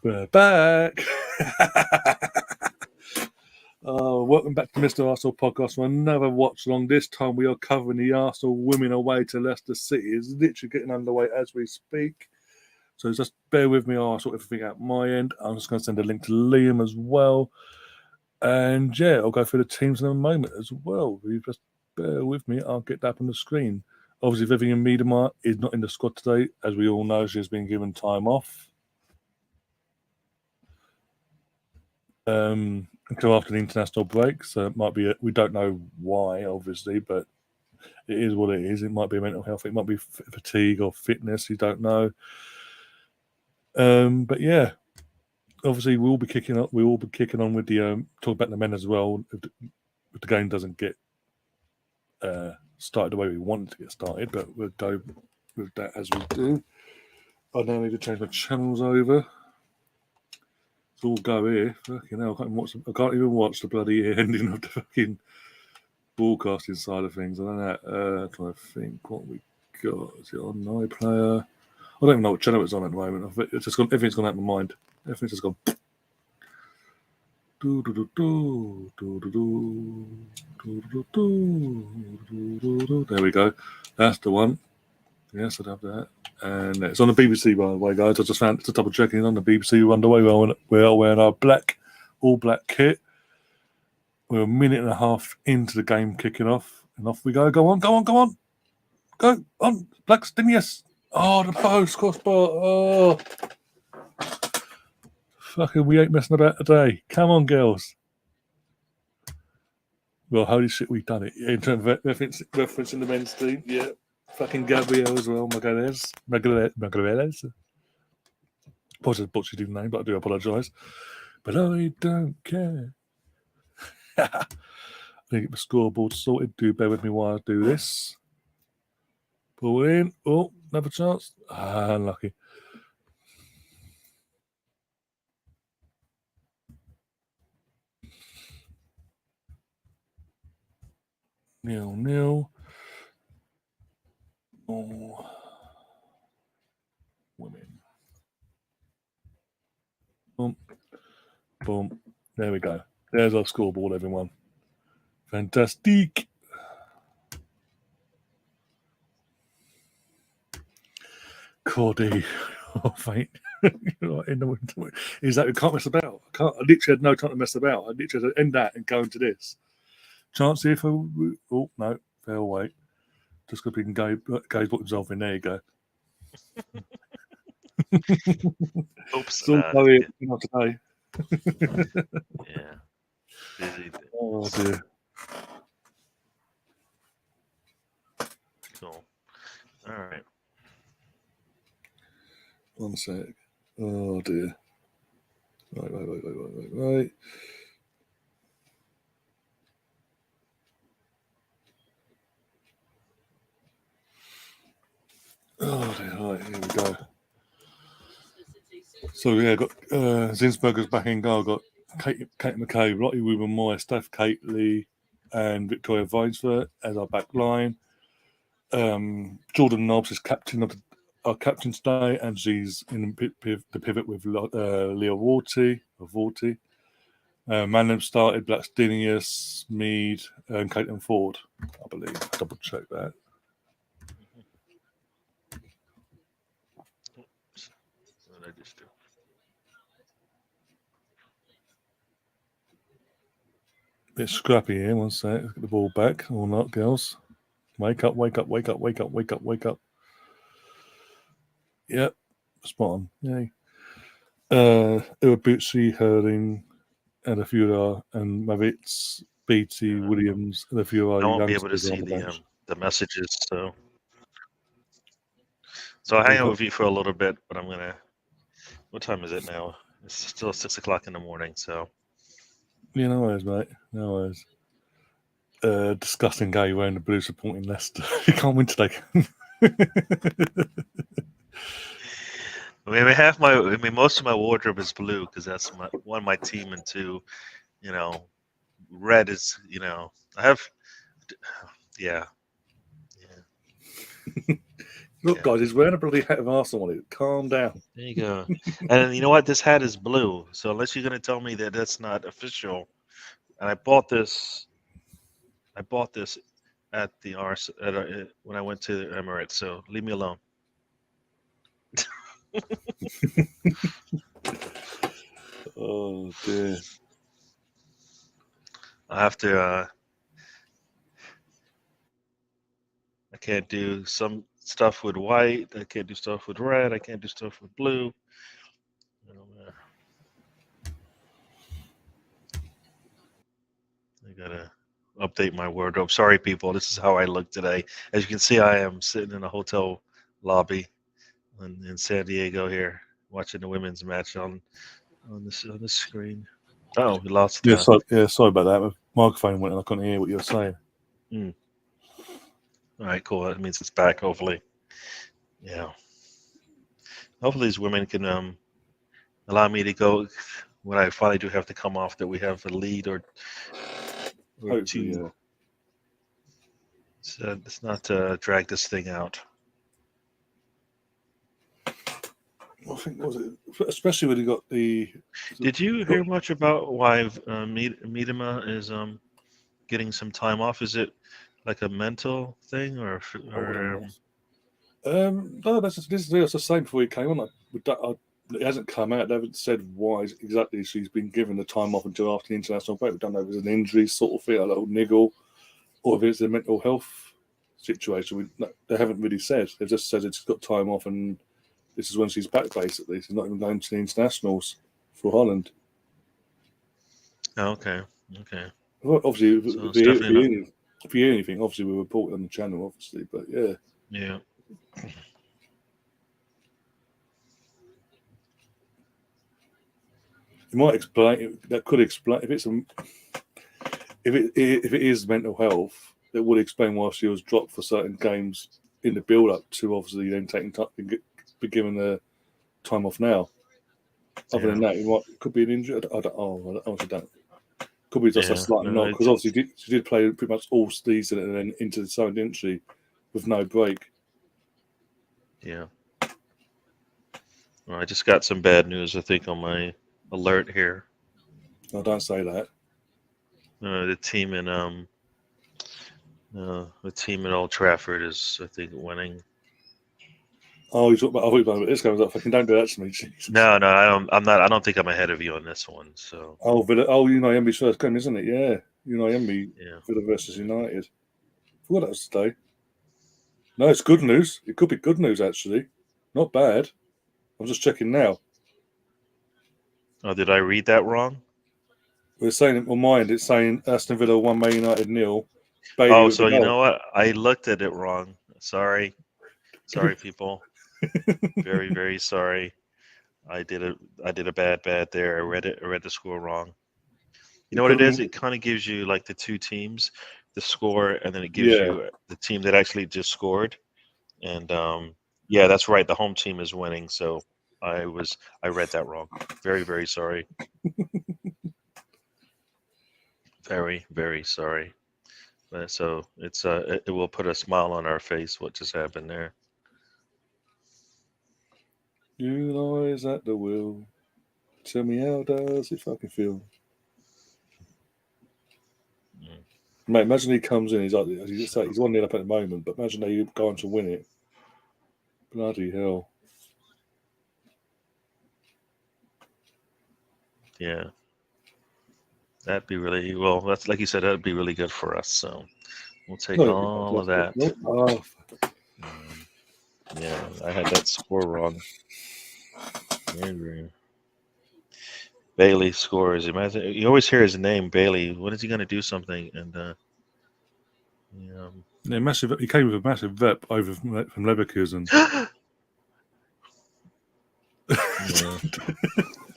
We're back. Welcome back to Mr. Arsenal Podcast for another watch along. This time we are covering the Arsenal women away to Leicester City. It's literally getting underway as we speak. So just bear with me. I'll sort everything out my end. I'm just going to send a link to Liam as well. And yeah, I'll go through the teams in a moment as well. You just bear with me. I'll get that up on the screen. Obviously, Vivian Miedema is not in the squad today. As we all know, she's been given time off. Until after the international break, so it might be we don't know why, obviously, but it is what it is. It might be mental health, it might be fatigue or fitness, you don't know. But yeah, obviously we'll be kicking on with the talk about the men as well. If the game doesn't get started the way we want it to get started, but we'll go with that as we do. I now need to change my channels over. It's all go here. Fucking hell, I can't even watch the bloody ending of the fucking broadcasting side of things. I don't know. Trying to think what we got. Is it on iPlayer? I don't even know what channel it's on at the moment. It's just gone. Everything's gone out of my mind. Everything's just gone. There we go. That's the one. Yes, I'd have that. And it's on the BBC, by the way, guys. I just found to double checking on the BBC underway. We're wearing our all black kit. We're a minute and a half into the game kicking off, and off we go. Go on. Go on. Blackston, yes. Oh, the post crossbar. Oh, fucking, we ain't messing about today. Come on, girls. Well, holy shit, we've done it. In terms of referencing the men's team, yeah. Fucking Gabriel as well, Magalhaes. Apologize, butchered his name, but I do apologise. But I don't care. I think get the scoreboard sorted. Do bear with me while I do this. Pull in. Oh, another chance. Unlucky. Nil. Oh. Women. Boom. There we go. There's our scoreboard, everyone. Fantastic. Cordy. Oh, mate. Exactly. Can't mess about. I literally had no time to mess about. I literally had to end that and go into this. Chance here for. Oh, no. Fair away. Just because we can go put himself in. There you go. Oops. Not today. Yeah. Busy. Oh, dear. Cool. All right. One sec. Oh, dear. Right. Oh, dear. Right, here we go. So, yeah, got Zinsberger's back in goal. Got Kate McKay, Lottie Ruben-Moore, Steph Cately, and Victoria Vinesford as our back line. Jordan Nobbs is captain of our captain today, and she's in the pivot with Leah Vorty. Manham started, Blackstenius, Mead, and Caitlin Ford, I believe. Double check that. What did I just do? Bit scrappy here, one sec. Let's get the ball back. Or not, girls. Wake up. Yep, spot on. Yay. Iwabuchi, Herding, and a few and Mavitz, Beatty, Williams, and a few I won't be able to see the messages, so I'll hang out with you for a little bit, but I'm gonna. What time is it now? It's still 6 o'clock in the morning, so. Yeah, no worries, mate. No worries. Disgusting guy wearing the blue supporting Leicester. You can't win today. I mean, most of my wardrobe is blue because that's one, my team, and two, red is, I have, yeah. Look, Yeah. guys, he's wearing a bloody hat of Arsenal on it. Calm down. There you go. And you know what? This hat is blue. So unless you're gonna tell me that that's not official, and I bought this at the Ars when I went to Emirates. So leave me alone. Oh dear. I have to. I can't do some stuff with white. I can't do stuff with red. I can't do stuff with blue. I gotta update my wardrobe. Sorry, people. This is how I look today. As you can see, I am sitting in a hotel lobby in San Diego here, watching the women's match on this screen. Oh, we lost. Yeah, sorry about that. My microphone went and I couldn't hear what you were saying. All right, cool. That means it's back. Hopefully, yeah. Hopefully, these women can allow me to go when I finally do have to come off. That we have a lead or Hopefully, two. yeah. So it's not drag this thing out. I think was it, especially when you got the. Did you hear much about why Miedema is getting some time off? Is it like a mental thing or No, that's the same before he came on. It hasn't come out. They haven't said why exactly she's been given the time off until after the international break. We don't know if it's an injury sort of thing, a little niggle, or if it's a mental health situation. They haven't really said. They've just said it's got time off and this is when she's back, basically. She's not even going to the internationals for Holland. Oh, okay. Well, obviously, So if you hear anything, obviously we report it on the channel, obviously. But yeah. Yeah. You might explain. That could explain if it is mental health. That would explain why she was dropped for certain games in the build-up to obviously then taking time, be given the time off now. Other than that, it could be an injury. I don't. Could be just a slight knock because obviously she did play pretty much all season and then into the summer, didn't she? With no break. Yeah. Well, I just got some bad news. I think on my alert here. No, don't say that. The team in Old Trafford is, I think, winning. Oh, you're talking about this guy. Fucking don't do that to me. Jesus. No, I don't. I'm not. I don't think I'm ahead of you on this one. So. Oh, Emby's first game, isn't it? Yeah, Emby. Yeah. Villa versus United. I thought that was today. No, it's good news. It could be good news actually. Not bad. I'm just checking now. Oh, did I read that wrong? We're saying it on mind. It's saying Aston Villa 1, Man United 0. Bailey So you know what? I looked at it wrong. Sorry, people. Very, very sorry. I did a bad there. I read the score wrong. You know what it is? It kind of gives you like the two teams, the score, and then it gives you the team that actually just scored. And yeah, that's right. The home team is winning. So I read that wrong. Very, very sorry. Very, very sorry. But so it will put a smile on our face. What just happened there? You always at the wheel. Tell me how does it fucking feel? Mate, imagine he comes in. He's like, as you say, he's 1-0 up at the moment. But imagine they go on to win it. Bloody hell! Yeah, that'd be really well. That's like you said. That'd be really good for us. So we'll take all of that. Yeah, I had that score wrong. Bailey scores. Imagine you always hear his name, Bailey. When is he going to do something? And yeah, massive. He came with a massive rep over from Leverkusen. Yeah.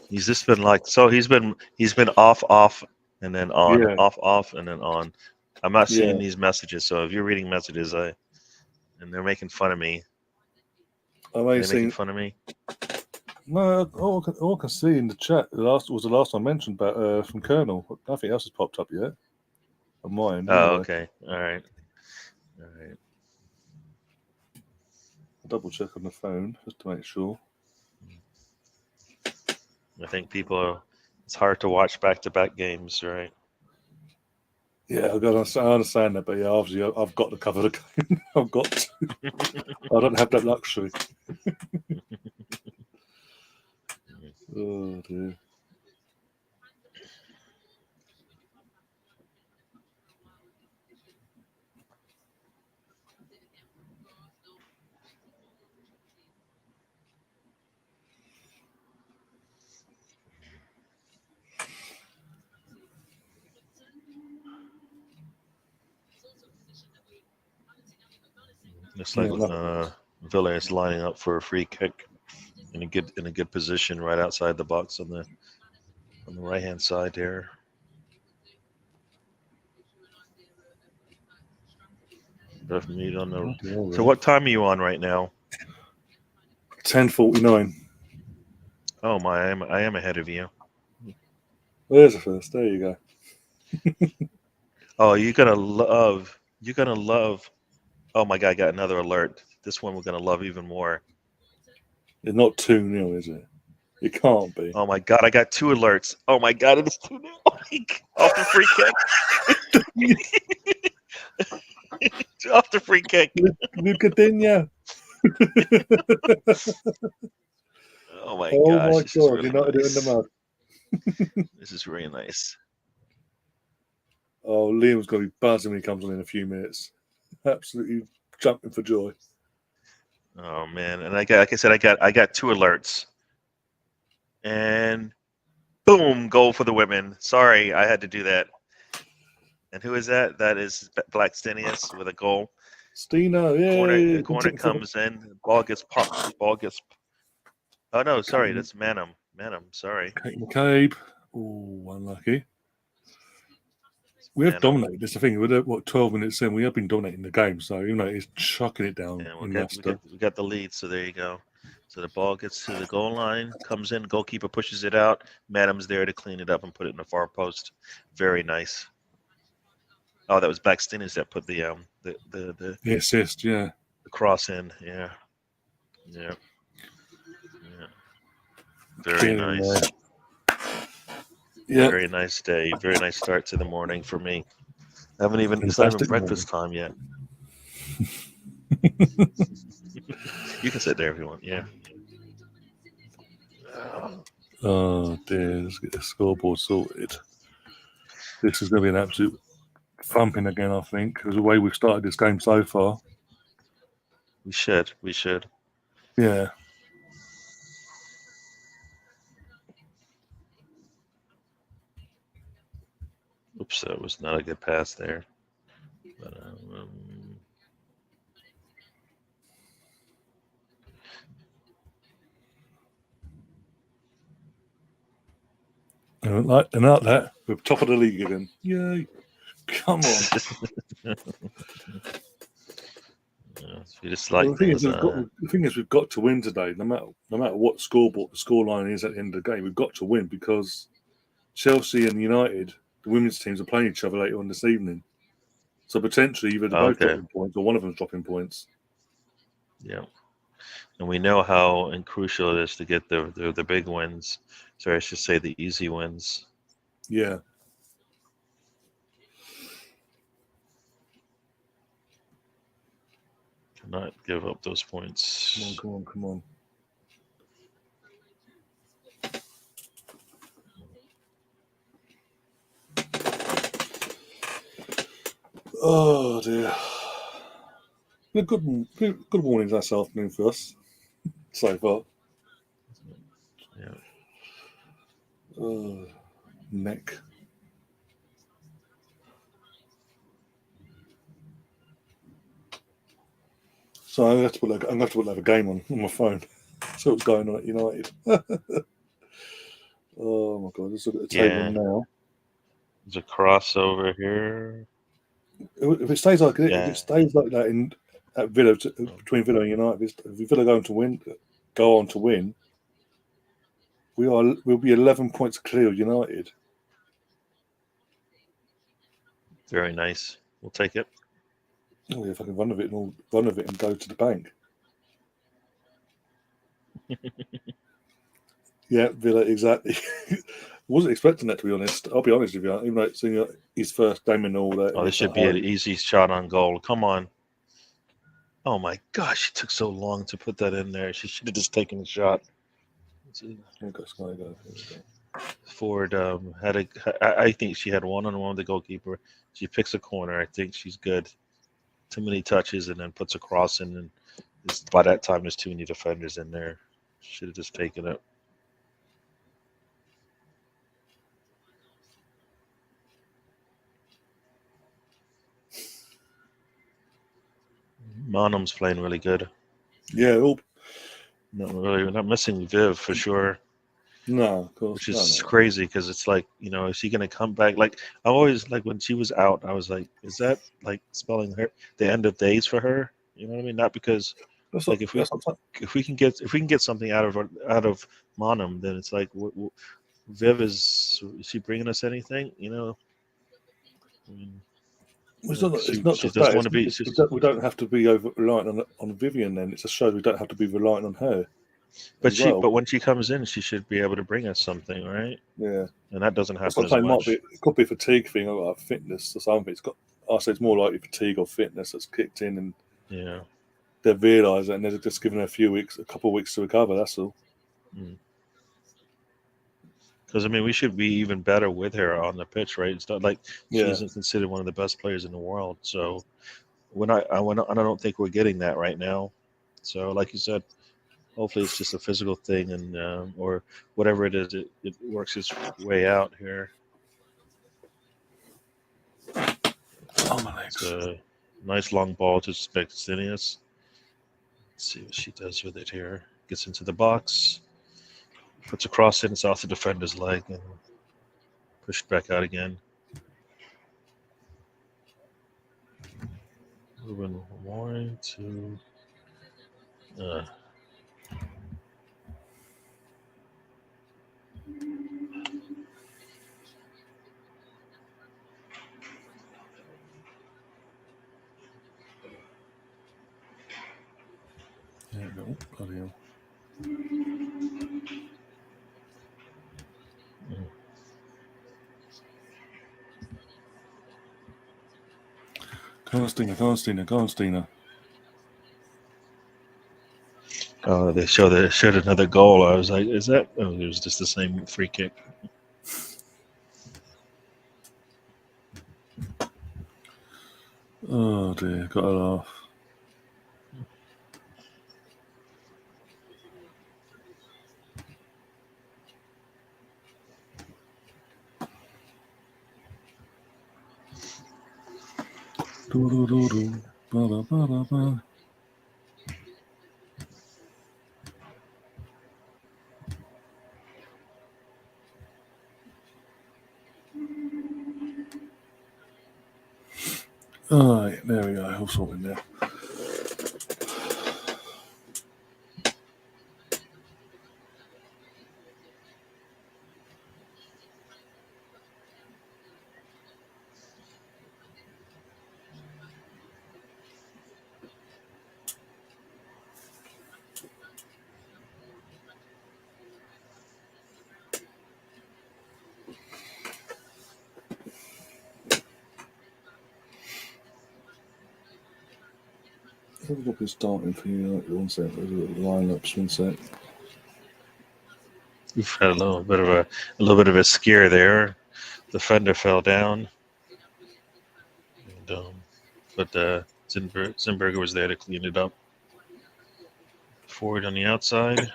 He's just been like he's been off, and then on, off, and then on. I'm not seeing these messages, so if you're reading messages, and they're making fun of me. Are they making fun of me? No, all I can see in the chat was the last one mentioned about from Colonel. Nothing else has popped up yet. On mine. Oh, anyway. Okay. All right. double check on the phone just to make sure. I think it's hard to watch back-to-back games, right? Yeah, I understand that, but yeah, obviously I've got to cover the game. I've got to. I don't have that luxury. Oh dear. Looks like Villa is lining up for a free kick in a good position right outside the box on the right hand side here. So what time are you on right now? 10:49. Oh my, I am ahead of you. There's the first. There you go. Oh, you're gonna love. Oh my God, I got another alert. This one we're gonna love even more. It's not 2-0, is it? It can't be. Oh my God, I got 2 alerts. Oh my God, it's 2-0 off the free kick. Off the free kick. Look at Dinya. Oh my Oh gosh, my this is God! really United nice. in the mud. This is really nice. Oh, Liam's going to be buzzing when he comes on in a few minutes. Absolutely jumping for joy. Oh man, and like I said, I got 2 alerts, and boom, goal for the women. Sorry, I had to do that. And who is that? That is Blackstenius with a goal. Stina, yay! Corner comes in. Ball gets popped. Oh no, sorry, that's Manham. Sorry. Kate McCabe. Oh, unlucky. We have dominated. That's the thing. We're 12 minutes in. We have been dominating the game. So even though it's chucking it down in Leicester, we got the lead. So there you go. So the ball gets to the goal line, comes in. Goalkeeper pushes it out. Madam's there to clean it up and put it in the far post. Very nice. Oh, that was Blackstenius that put the assist. Yeah. The cross in. Yeah. Very nice. Yeah. Very nice day. Very nice start to the morning for me. It's not even breakfast time yet. You can sit there if you want. Yeah. Oh dear, let's get the scoreboard sorted. This is going to be an absolute thumping again, I think, because the way we've started this game so far. We should. Yeah. Oops, that was not a good pass there. But, and like that, we're top of the league again. Yay! Come on. The thing is, we've got to win today. No matter what the scoreline is at the end of the game, we've got to win because Chelsea and United, the women's teams, are playing each other later on this evening. So potentially either they're both dropping points or one of them's dropping points. Yeah. And we know how crucial it is to get the big wins. Sorry, I should say the easy wins. Yeah. Cannot give up those points. Come on. Oh dear. Good mornings this afternoon for us so far. Yeah. Neck. So I'm going to put a game on my phone. See what's going on at United. Oh my God! Let's look at the table now. There's a crossover here. If it stays like that at Villa between Villa and United, if Villa go on to win, we'll be 11 points clear of United. Very nice. We'll take it. Oh, if I can run with it and go to the bank. Yeah, Villa, exactly. Wasn't expecting that, to be honest. I'll be honest with you. Even though it's his first game and all that. Oh, this should be an easy shot on goal. Come on. Oh my gosh, she took so long to put that in there. She should have just taken the shot. Ford had I think she had one-on-one with the goalkeeper. She picks a corner. I think she's good. Too many touches and then puts a cross in. And by that time, there's too many defenders in there. Should have just taken it. Monum's playing really good. Yeah, We're not missing Viv for sure. No, of course. Which is crazy because it's like, is she gonna come back? Like I always like when she was out, I was like, is that like spelling her the end of days for her? You know what I mean? Not because like if we can get something out of Monum, then it's like Viv is she bringing us anything? I mean, it's not just that. We don't have to be over reliant on Vivian. Then it just shows we don't have to be reliant on her. But when she comes in, she should be able to bring us something, right? Yeah, and that doesn't happen as much. It could be a fatigue thing or like fitness or something. I say it's more likely fatigue or fitness that's kicked in, and yeah, they've realised it, and they're just giving her a couple of weeks to recover. That's all. Because we should be even better with her on the pitch, right? It's not like she isn't considered one of the best players in the world. So I don't think we're getting that right now. So, like you said, hopefully it's just a physical thing, and or whatever it is, it works its way out here. Oh my legs! It's a nice long ball to Spexinius. Let's see what she does with it here. Gets into the box, puts a cross in, it's off the defender's leg, and pushed back out again. Moving more to. There we go. Bloody hell. Constantine. Oh, they showed another goal. I was like, is that? Oh, it was just the same free kick. Oh dear, got to laugh. Oh, yeah, there we go. All sorted now. Let's look at starting for you. One sec. There's a little lineups. One sec. We've had a little bit of a scare there. The fender fell down, but Zimberger was there to clean it up. Forward on the outside.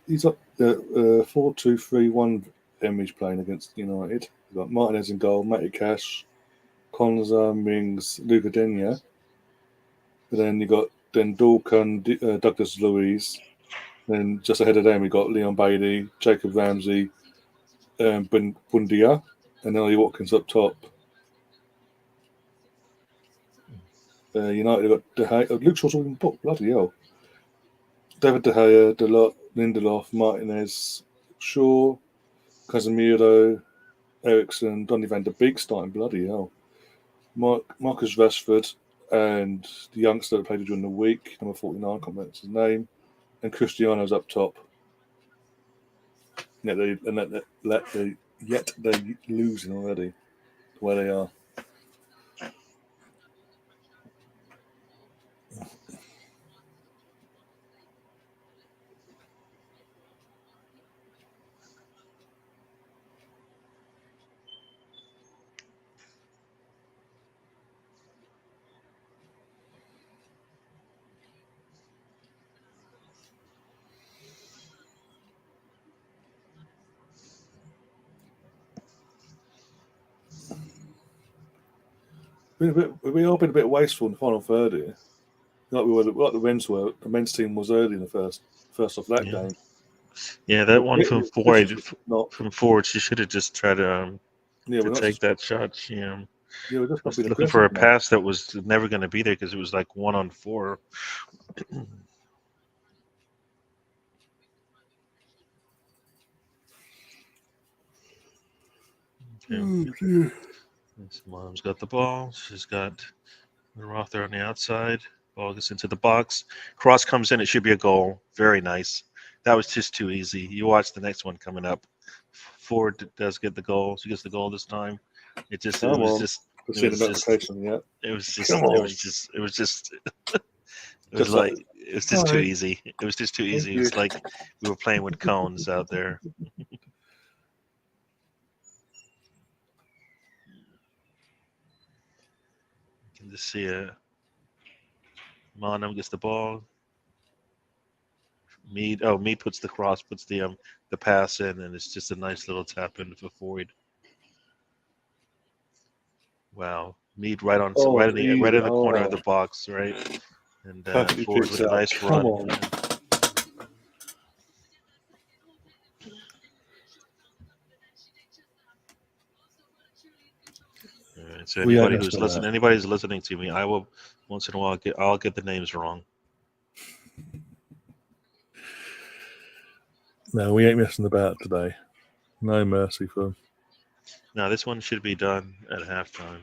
He's up 4-2-3-1 image playing against United. We've got Martinez in goal, Matty Cash, Konza, Mings, Luca Denia. And then you got Dulcan, Douglas Luiz. Then just ahead of them, we got Leon Bailey, Jacob Ramsey, Bundia, and Ellie Watkins up top. United got De Gea. Luke Shaw's all in book. Bloody hell. David De Gea, Lindelof, Martinez, Shaw, Casemiro, Ericsson, Donny van der Beek starting, bloody hell. Marcus Rashford and the youngster that played during the week, number 49, can't remember his name, and Cristiano's up top. Yet they're losing already, the way they are. We all been a bit wasteful in the final third here. Like the men's were. The men's team was early in the first of that Yeah. game. Yeah, that one from forward. Not. From forward, she should have just tried to take that shot. Yeah, we're just not being looking for a aggressive enough. pass that was never going to be there because it was like 1-on-4. Okay. Mom's got the ball. She's got Rother on the outside. Ball gets into the box. Cross comes in. It should be a goal. Very nice. That was just too easy. You watch the next one coming up. Ford does get the goal. She gets the goal this time. It was just too easy. It was just too easy. It was like we were playing with cones out there. You can just see Monum gets the ball. Mead puts the pass in, and it's just a nice little tap in for Ford. Wow, Mead right in the corner of the box, right? And Ford with a nice run. On. Right, so anybody who's listening to me, I will once in a while I'll get the names wrong. No, we ain't messing about today. No mercy for them. Now this one should be done at halftime.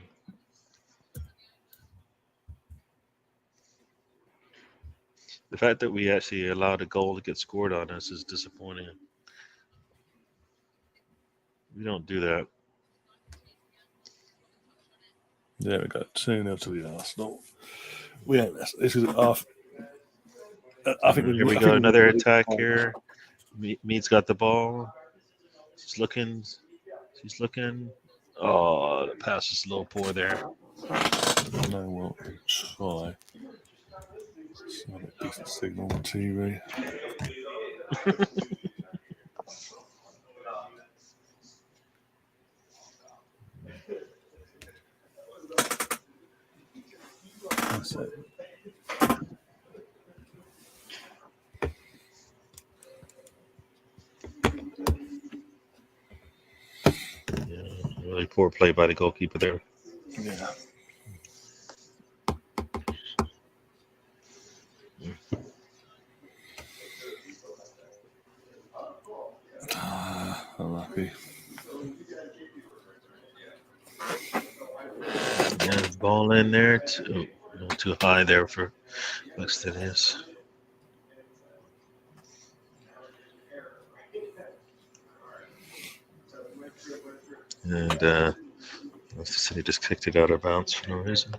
The fact that we actually allowed a goal to get scored on us is disappointing. We don't do that. There we go. 2-0 to the Arsenal. We ain't messing. This is off. I think here we go. Another attack here. Mead's got the ball. She's looking. Oh, the pass is a little poor there. No, we'll try. It's not a decent signal on TV. That's it. Yeah, really poor play by the goalkeeper there. Yeah. Unlucky. Yeah, ball in there. Too high there for Leicester. And Leicester City just kicked it out of bounds for no reason.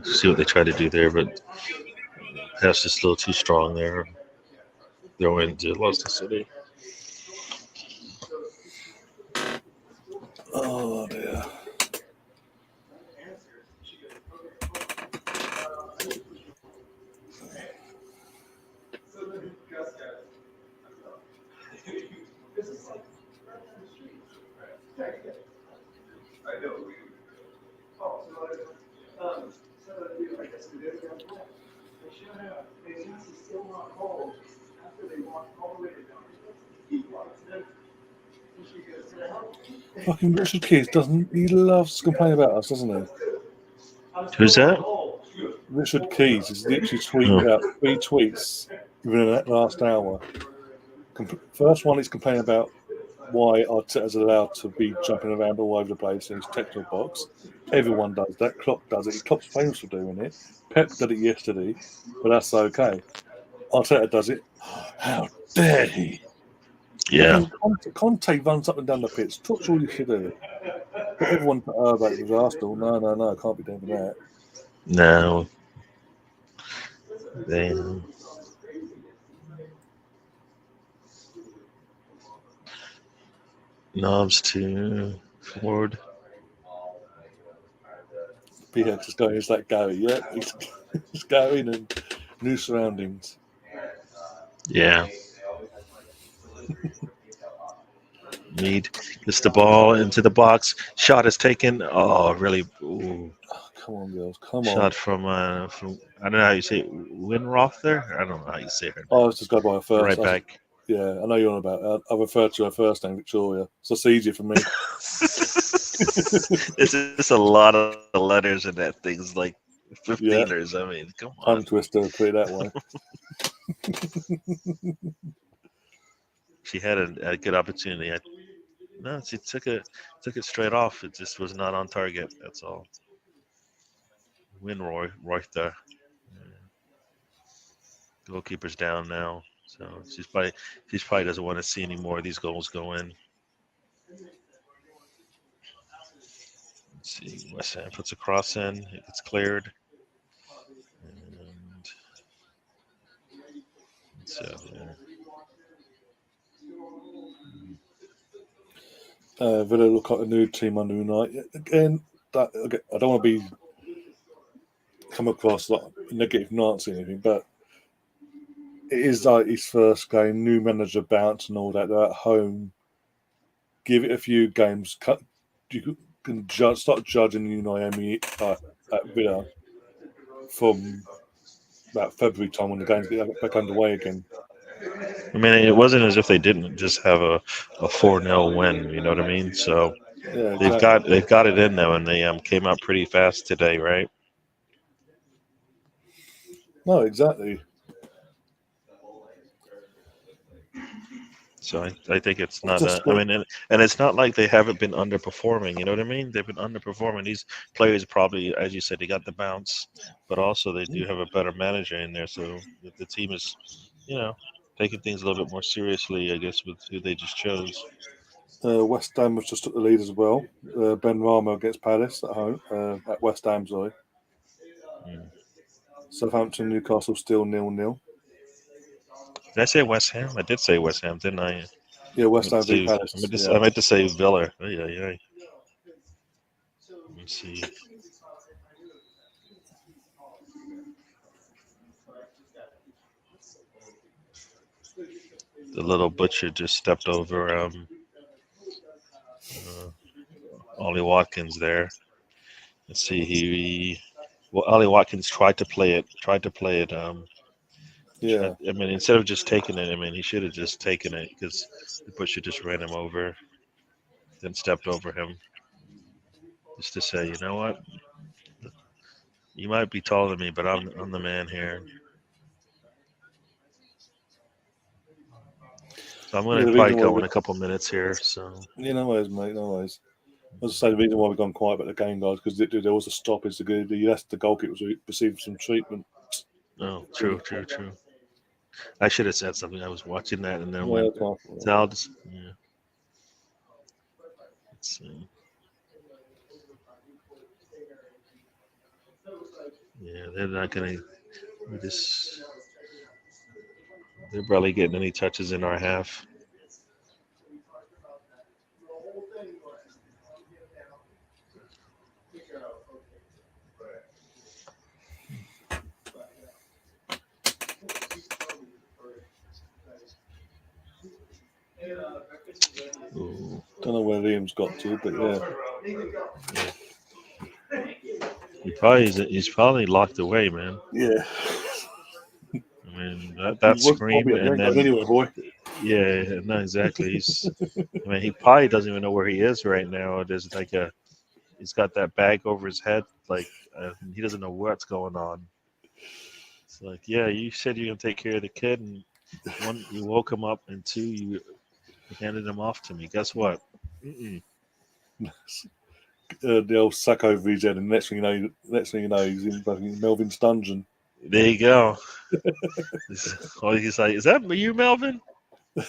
See what they try to do there, but pass just a little too strong there. They're into Leicester City. Oh dear. Fucking Richard Keys he loves to complain about us, doesn't he? Who's that? Richard Keys has literally Oh. tweeted out 3 tweets within that last hour. First one is complaining about why Arteta's allowed to be jumping around all over the place in his technical box. Everyone does that. Klopp does it. Klopp's famous for doing it. Pep did it yesterday, but that's okay. Arteta does it. How dare he? Yeah. Conte runs up and down the pitch. Talks all you should do. But everyone about it with Arsenal. No, can't be doing that. No. Knobs to forward. PX is going, is that Gary? Yeah, he's going and new surroundings. Yeah. Mead gets the ball into the box. Shot is taken. Oh, really? Ooh. Oh, come on, girls. Come Shot on. from I don't know how you say it. Winroth there. I don't know how you say her. I was just going by her first. Right back. Yeah, I know you're on about. I refer to her first name, Victoria. So it's easier for me. It's just a lot of letters in that thing. It's like 15 Yeah. letters. I mean, come on. Tongue twister, put it that way. She had a good opportunity. No, she took it straight off. It just was not on target. That's all. Winroy right there. Goalkeeper's down now, so she probably doesn't want to see any more of these goals go in. Let's see, West Ham puts a cross in, it gets cleared, and so Villa look like a new team under United again. I don't want to come across like negative Nancy or anything, but it is like his first game, new manager bounce and all that. They're at home. Give it a few games. You can start judging Unai at Villa from about February time when the games get back underway again. I mean, it wasn't as if they didn't just have a 4-0 win. You know what I mean? So Yeah, they've got it in them, and they came out pretty fast today, right? No, exactly. So I think it's not. And it's not like they haven't been underperforming. You know what I mean? They've been underperforming. These players probably, as you said, they got the bounce, but also they do have a better manager in there. So the team is, taking things a little bit more seriously, I guess, with who they just chose. West Ham was just took the lead as well. Ben Rama against Palace at home at West Ham. Sorry. Southampton, Newcastle still 0-0. Did I say West Ham? I did say West Ham, didn't I? Yeah, West Ham v Palace. I meant to say Villa. Oh, yeah. Let me see. The little butcher just stepped over Ollie Watkins there. Let's see. Ollie Watkins tried to play it. Yeah. I mean, instead of just taking it, I mean, he should have just taken it because the butcher just ran him over, then stepped over him, just to say, you know what? You might be taller than me, but I'm the man here. So I'm going to probably go in a couple minutes here. So no worries, mate. No worries. I was saying the reason why we've gone quiet about the game, guys, because there was a stoppage. The goalkeeper was receiving some treatment. Oh, true. I should have said something. I was watching that and then Let's see. Yeah, they're not going to. They're barely getting any touches in our half. Don't know where Liam's got to, but yeah. He's probably locked away, man. Yeah. I mean, that scream, Bobby, you and ain't going then anywhere, boy. yeah, no, exactly. I mean, he probably doesn't even know where he is right now. There's like he's got that bag over his head, like he doesn't know what's going on. It's like, yeah, you said you're gonna take care of the kid, and one, you woke him up, and two, you handed him off to me. Guess what? Mm-mm. The old sack over his head, and next thing you know, he's in fucking Melvin's dungeon. There you go. He's like, is that you, Melvin? Yeah,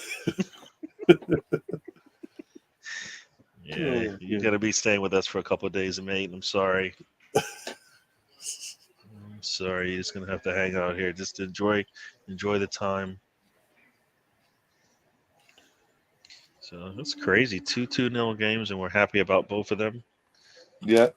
Oh, you're good. gonna be staying with us for a couple of days, mate. I'm sorry. I'm sorry. You're just gonna have to hang out here. Just enjoy the time. So that's crazy. 2-0 games, and we're happy about both of them. Yeah.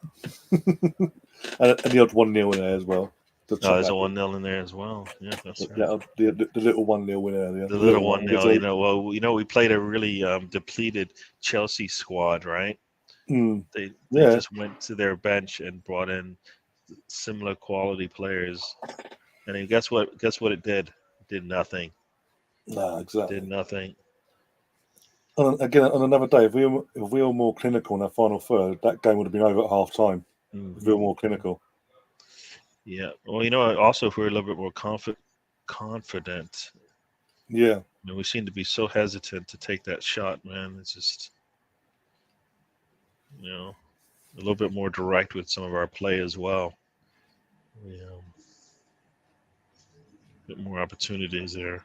And the odd 1-0 in there as well. Oh, there's a 1-0 in there as well. Yeah, that's right. The little 1-0 winner. The The little little one. 1-0. We played a really depleted Chelsea squad, right? They Yeah. just went to their bench and brought in similar quality players, and then guess what? Guess what it did? It did nothing. Nah, exactly. Did nothing. Again, on another day, if we were more clinical in our final third, that game would have been over at half time. If we were more clinical. Yeah. Well, also if we're a little bit more confident. Yeah. We seem to be so hesitant to take that shot, man. It's just, a little bit more direct with some of our play as well. A bit more opportunities there.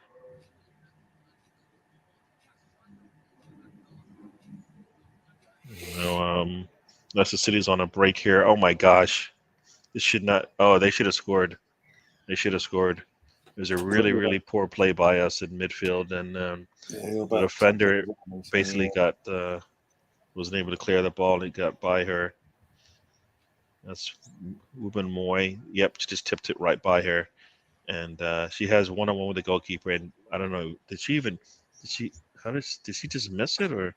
Leicester City's on a break here. Oh my gosh, this should not. Oh, they should have scored. They should have scored. It was a really, really poor play by us in midfield, and the defender basically wasn't able to clear the ball, and it got by her. That's Ruben Moy. Yep, she just tipped it right by her, and she has one-on-one with the goalkeeper. And I don't know, did she? Did she just miss it, or?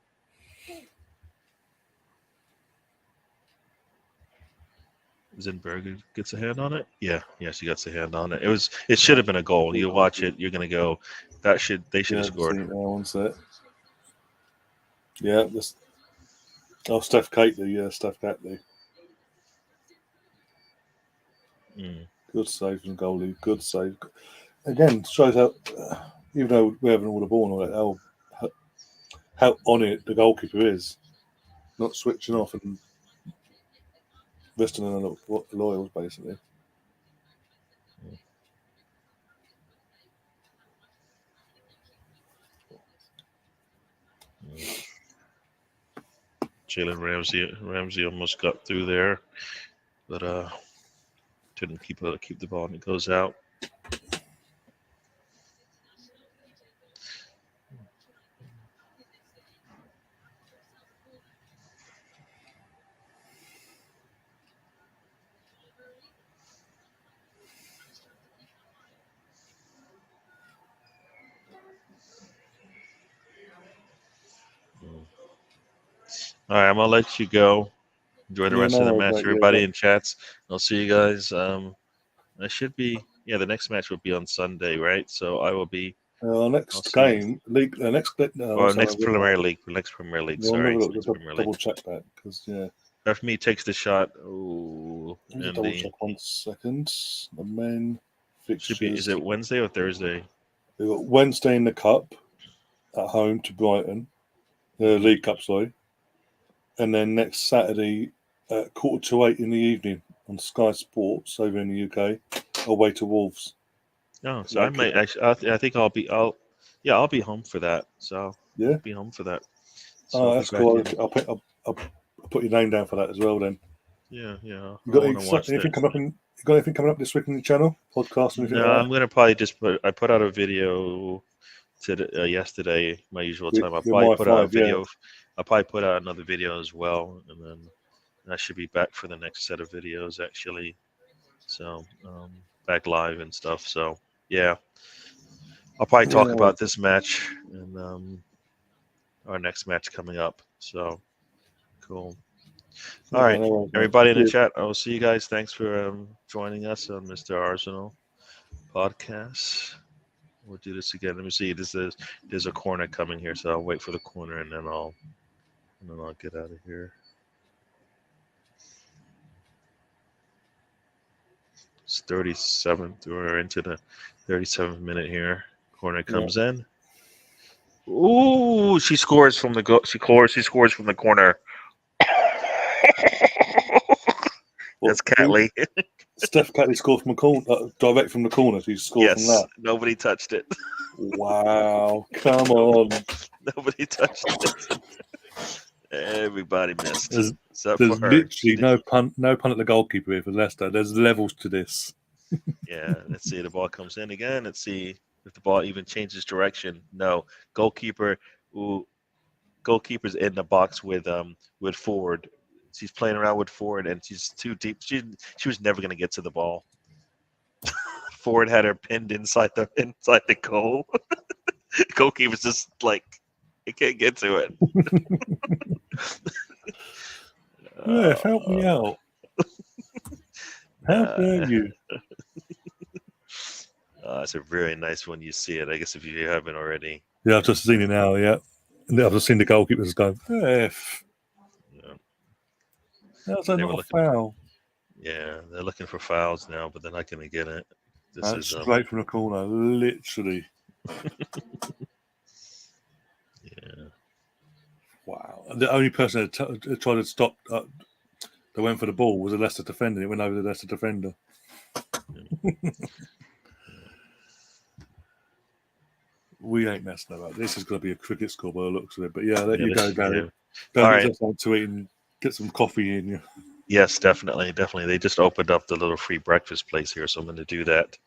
Zinberger gets a hand on it. Yeah, she gets a hand on it. It should have been a goal. You watch it, you're gonna go, they should have scored. One set. Yeah, Steph Catley. Yeah, Steph Catley. Good save from goalie. Good save. Again, shows how, even though we haven't all the ball and all that, how on it the goalkeeper is, not switching off and resting on the loyals basically. Jalen Ramsey almost got through there, but didn't keep the ball, and it goes out. All right, I'm gonna let you go. Enjoy the rest of the match, everybody in chats. I'll see you guys. I should be. Yeah, the next match will be on Sunday, right? So I will be. Next game, league. Next Premier League. Next Premier League. Sorry, double check that because Referee takes the shot. Oh, and double check 1 second. The men fixtures. Is it Wednesday or Thursday? We've got Wednesday in the Cup at home to Brighton, the League Cup, sorry. And then next Saturday at 7:45 in the evening on Sky Sports over in the UK, away to Wolves. Oh, so I might actually. I think I'll be home for that. So I'll be home for that. So that's cool. I'll put your name down for that as well then. Yeah. You got anything coming up this week on the channel? Podcast? No, I'm gonna probably just I put out a video yesterday, my usual time. I'll probably put out a video. I'll probably put out another video as well, and then I should be back for the next set of videos actually. So back live and stuff. So yeah, I'll probably talk about this match and our next match coming up. So cool. All right, no worries, mate. everybody in the Cheers. chat. I will see you guys. Thanks for joining us on Mr. Arsenal podcast. We'll do this again. Let me see. There's a corner coming here, so I'll wait for the corner and then I'll get out of here. It's 37th. We're into the 37th minute here. Corner comes in. Ooh, she scores from the go. She scores from the corner. That's Catley. Steph Catley scored from a corner, direct from the corner. So he scored from Yes, that. nobody touched it. Wow, come on. Nobody touched it. Everybody missed. Except There's for her. literally no punt at the goalkeeper here for Leicester. There's levels to this. Yeah, let's see. The ball comes in again. Let's see if the ball even changes direction. No, goalkeeper's in the box with Ford. She's playing around with Ford, and she's too deep. She was never going to get to the ball. Ford had her pinned inside the goal. Goalkeeper's just like, he can't get to it. Yeah, help me out. How dare you? It's a very nice one. You see it, I guess, if you haven't already. Yeah, I've just seen it now. Yeah, and I've just seen the goalkeepers go. F. Yeah. That's not a foul. Yeah, they're looking for fouls now, but they're not going to get it. This That's is straight from the corner, literally. Yeah. Wow. The only person that tried to stop, that went for the ball was a Leicester defender. It went over the Leicester defender. We ain't messing about. This is going to be a cricket score by the looks of it. But yeah, there you go, Gary. Yeah. Go get something to eat and get some coffee in you. Yes, definitely. They just opened up the little free breakfast place here, so I'm going to do that.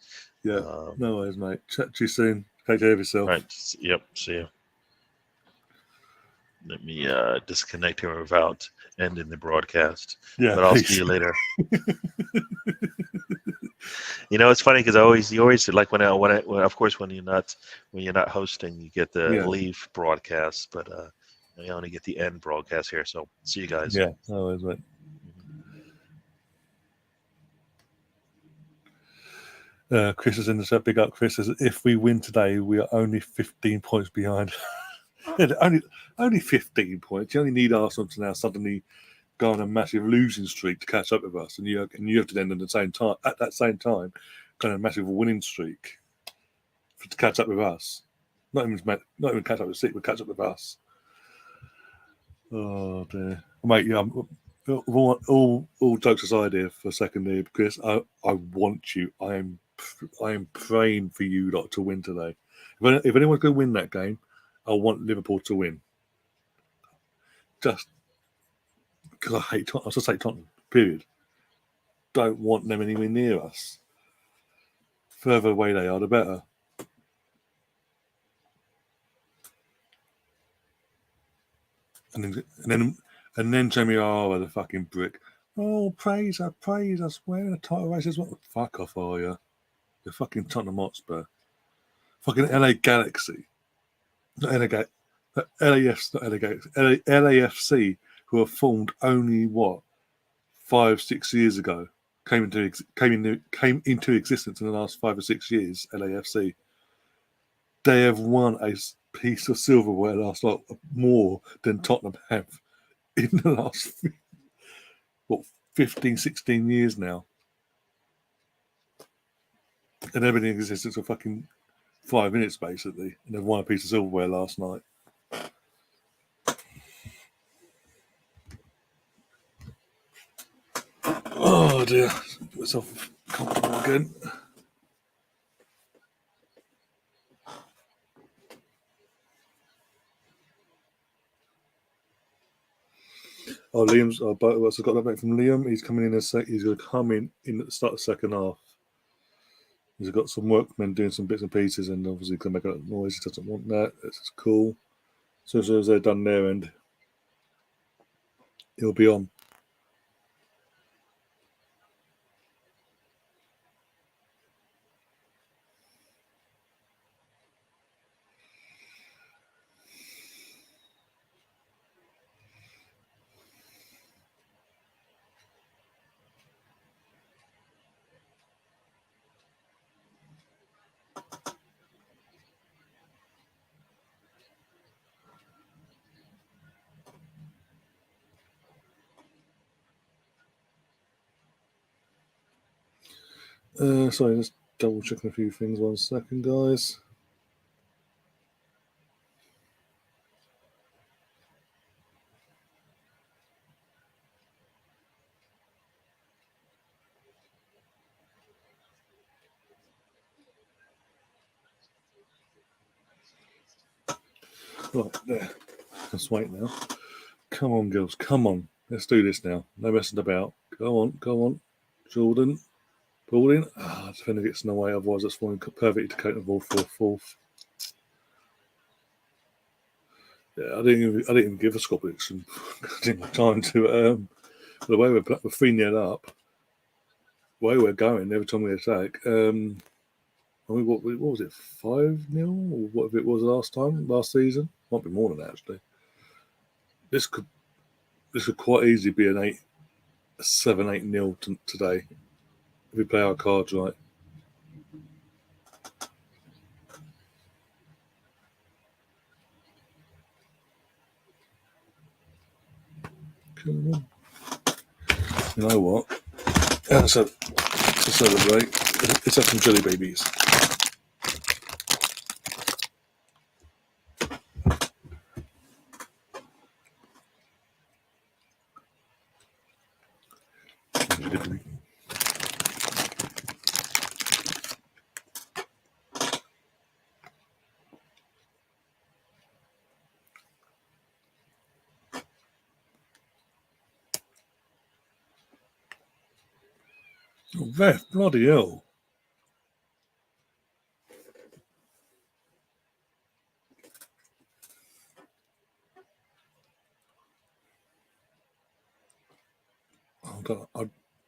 Yeah, no worries, mate. Chat to you soon. Take care of yourself. All right. Yep. See you. Let me disconnect here without ending the broadcast. Yeah, but I'll see you later. You know, it's funny because you always like when of course when you're not hosting, you get the leave broadcast, but you only get the end broadcast here. So see you guys. Yeah, no worries, mate. Chris is in the chat. Big up, Chris. Says, if we win today, we are only 15 points behind. only 15 points. You only need Arsenal to now suddenly go on a massive losing streak to catch up with us, and you have to then at that same time go on a massive winning streak to catch up with us. Not even catch up with City, but catch up with us. Oh dear, mate. Yeah, all jokes aside here for a second here, Chris. I want you. I am praying for you lot to win today. If anyone's going to win that game, I want Liverpool to win. Just because I hate Tottenham. I just hate Tottenham. Period. Don't want them anywhere near us. Further away they are, the better. And then Jamie the fucking brick. Oh, praise us. We're in a title race. What the fuck off are you? The fucking Tottenham Hotspur. Fucking LA Galaxy. Not LA LAFC, who were formed only 5-6 years ago, came into existence in the last 5 or 6 years. LAFC, they have won a piece of silverware last night more than Tottenham have in the last 15, 16 years now, and they've been in existence for fucking 5 minutes basically, and they've won a piece of silverware last night. Oh dear, put myself comfortable again. Oh, Liam's. I've got that back from Liam. He's coming in He's going to come in at the start of the second half. He's got some workmen doing some bits and pieces, and obviously can make a lot of noise. He doesn't want that. That's cool. So as soon as they're done their end, he'll be on. Sorry, just double checking a few things. 1 second, guys. Right, there. Let's wait now. Come on, girls. Come on. Let's do this now. No messing about. Go on. Jordan. Ball in. Defender gets in the way, otherwise that's falling perfectly to coat the ball for a fourth. Yeah, I didn't even give a score prediction. I didn't have time to. The way we're 3-0 up, the way we're going every time we attack. What was it, 5-0 or whatever it was last season? Might be more than that actually. This could quite easily be a 7-8-0 today if we play our cards right. Come on. You know what? To celebrate, let's have some jelly babies. Oh, Beth, bloody hell.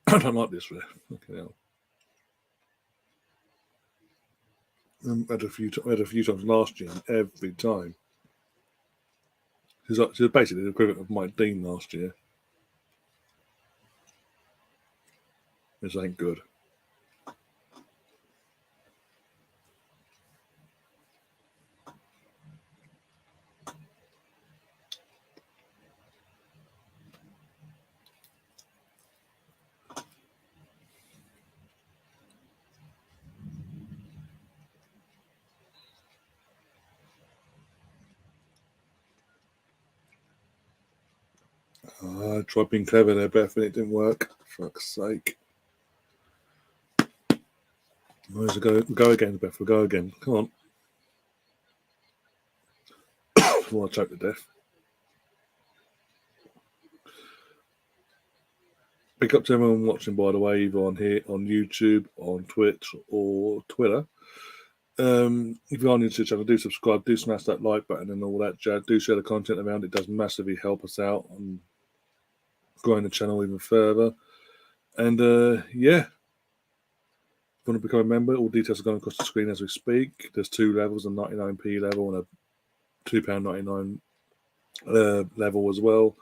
I don't like this ref. Okay, hell. Had a few times last year, and every time. She's basically the equivalent of Mike Dean last year. This ain't good. I tried being clever there, Beth, and it didn't work. For fuck's sake. Where's it go? Go again, Beth. We'll go again. Come on. Before I choke to death. Pick up to everyone watching, by the way, either on here, on YouTube, on Twitch, or Twitter. If you're on the YouTube channel, do subscribe, do smash that like button and all that jazz. Do share the content around. It does massively help us out on growing the channel even further. And yeah, if you want to become a member, all details are going across the screen as we speak. There's 2 levels, a 99p level and a £2.99 level as well.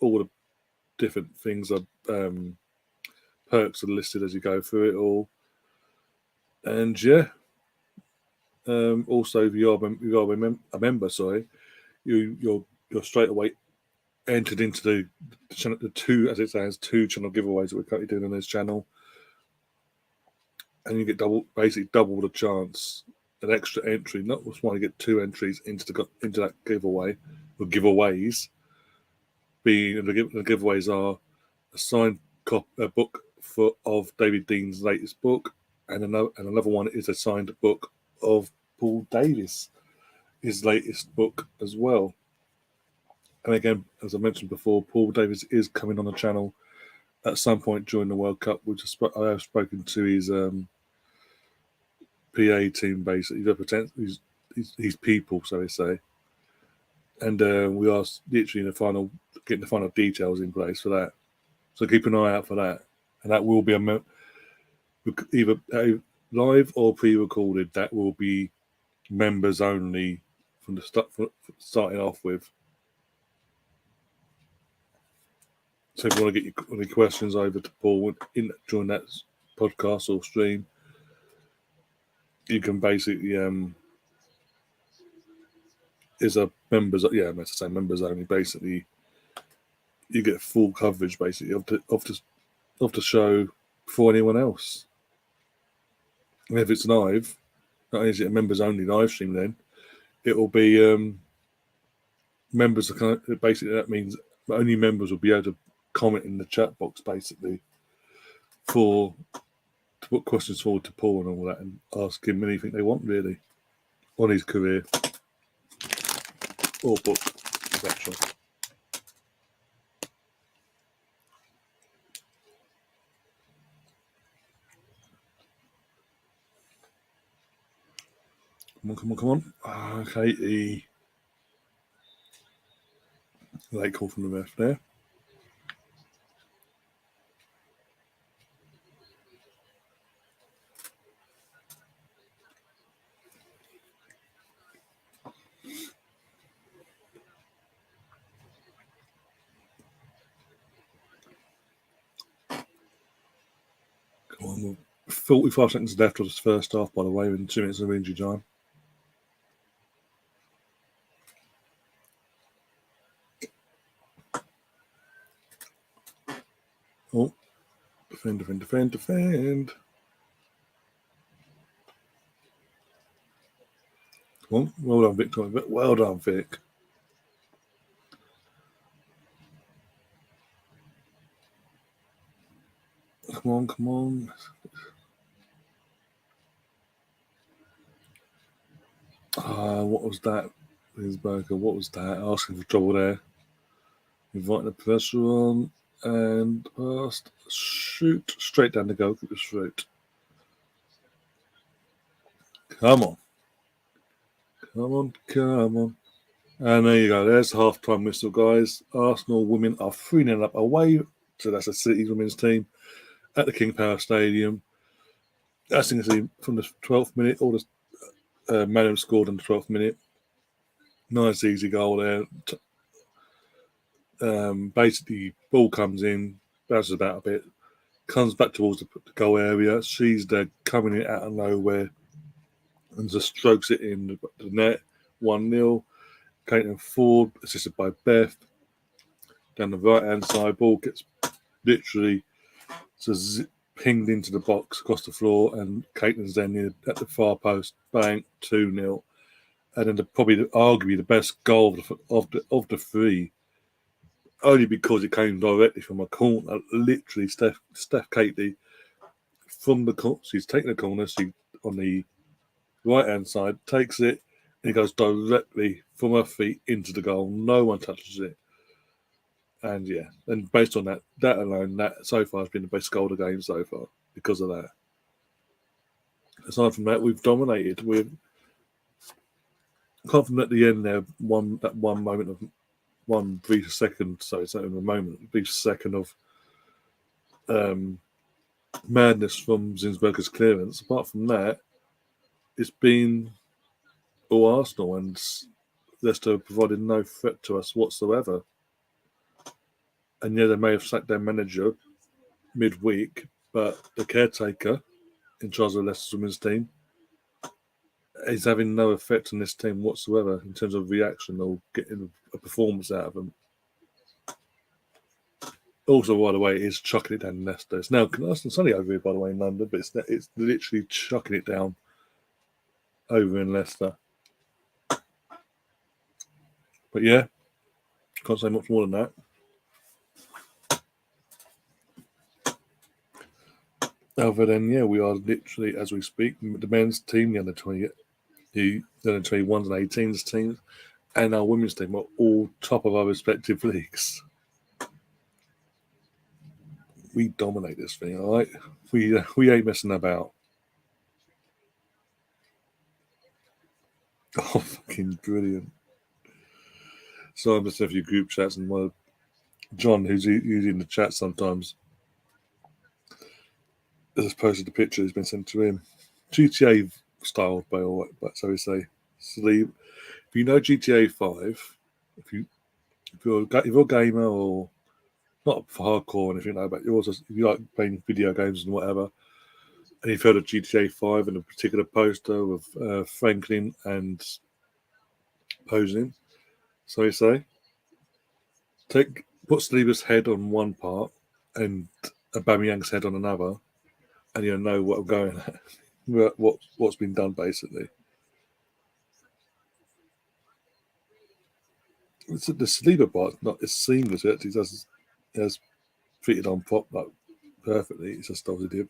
All the different things are perks are listed as you go through it all. And yeah, also if you're a member, you're straight away entered into the 2, as it says, 2 channel giveaways that we're currently doing on this channel, and you get double the chance, an extra entry. Not just want to get 2 entries into that giveaway or giveaways. Being the giveaways are a signed book of David Dean's latest book, and another one is a signed book of Paul Davis, his latest book as well. And again, as I mentioned before, Paul Davis is coming on the channel at some point during the World Cup. I have spoken to his PA team, basically. He's people, so they say. And we are literally getting the final details in place for that. So keep an eye out for that. And that will be either live or pre-recorded. That will be members only from the starting off with. So if you want to get any questions over to Paul during that podcast or stream, you can basically is a members. Yeah, I'm meant to say members only. Basically, you get full coverage basically of the show before anyone else. And if it's live, not only is it a members only live stream, then it will be members are kind of, basically that means only members will be able to comment in the chat box basically to put questions forward to Paul and all that and ask him anything they want really on his career or book, etc. Come on. Okay, the late call from the ref there. Come on, 45 seconds left of this first half, by the way, and 2 minutes of injury time. Oh, defend. Come on, well done, Vic. Well done, Vic. Come on. What was that? Linsberger, what was that? Asking for trouble there. Inviting the pressure on and past. Shoot straight down the goalkeeper's throat. Come on. And there you go. There's the half-time whistle, guys. Arsenal women are 3-0 up away. So that's the City's women's team at the King Power Stadium. As you can see, from the 12th minute, all the Madam scored in the 12th minute. Nice, easy goal there. Basically, ball comes in, bounces about a bit, comes back towards the goal area. She's there coming in out of nowhere and just strokes it in the net. 1-0. Caitlin Ford, assisted by Beth. Down the right-hand side, ball gets literally pinged into the box across the floor, and Caitlin's then at the far post. Bang, 2-0. And then arguably the best goal of the three, only because it came directly from a corner. Literally, Steph Catley from the corner. She's taking the corner. She on the right-hand side takes it, and it goes directly from her feet into the goal. No one touches it. And yeah, and based on that alone, that so far has been the best goal of the game so far because of that. Aside from that, we've dominated. Apart from at the end there, that one moment of one brief second. Sorry, it's not even a moment. Brief second of madness from Zinsberger's clearance. Apart from that, it's been all Arsenal, and Leicester provided no threat to us whatsoever. And yeah, they may have sacked their manager midweek, but the caretaker in charge of Leicester's women's team is having no effect on this team whatsoever in terms of reaction or getting a performance out of them. Also, by the way, it is chucking it down in Leicester. It's now nice and sunny over here, by the way, in London, but it's literally chucking it down over in Leicester. But yeah, can't say much more than that. Other than, yeah, we are literally, as we speak, the men's team, the under 20, the under 21s and 18s teams, and our women's team are all top of our respective leagues. We dominate this thing, all right? We ain't messing about. Oh, fucking brilliant. So I'm just in a few group chats, and John, who's in the chat sometimes, has posted a picture that's been sent to him. GTA style, but so we say. Sleep. If you know GTA 5, if you're a gamer or not for hardcore or anything like that, but if you like playing video games and whatever, and you've heard of GTA 5 and a particular poster of Franklin and posing, so we say, put Saliba's head on one part and Aubameyang's head on another, and you'll know what I'm going at. what's been done basically. The sleeper part not as seamless. It actually has fitted on pop like perfectly. It's just obviously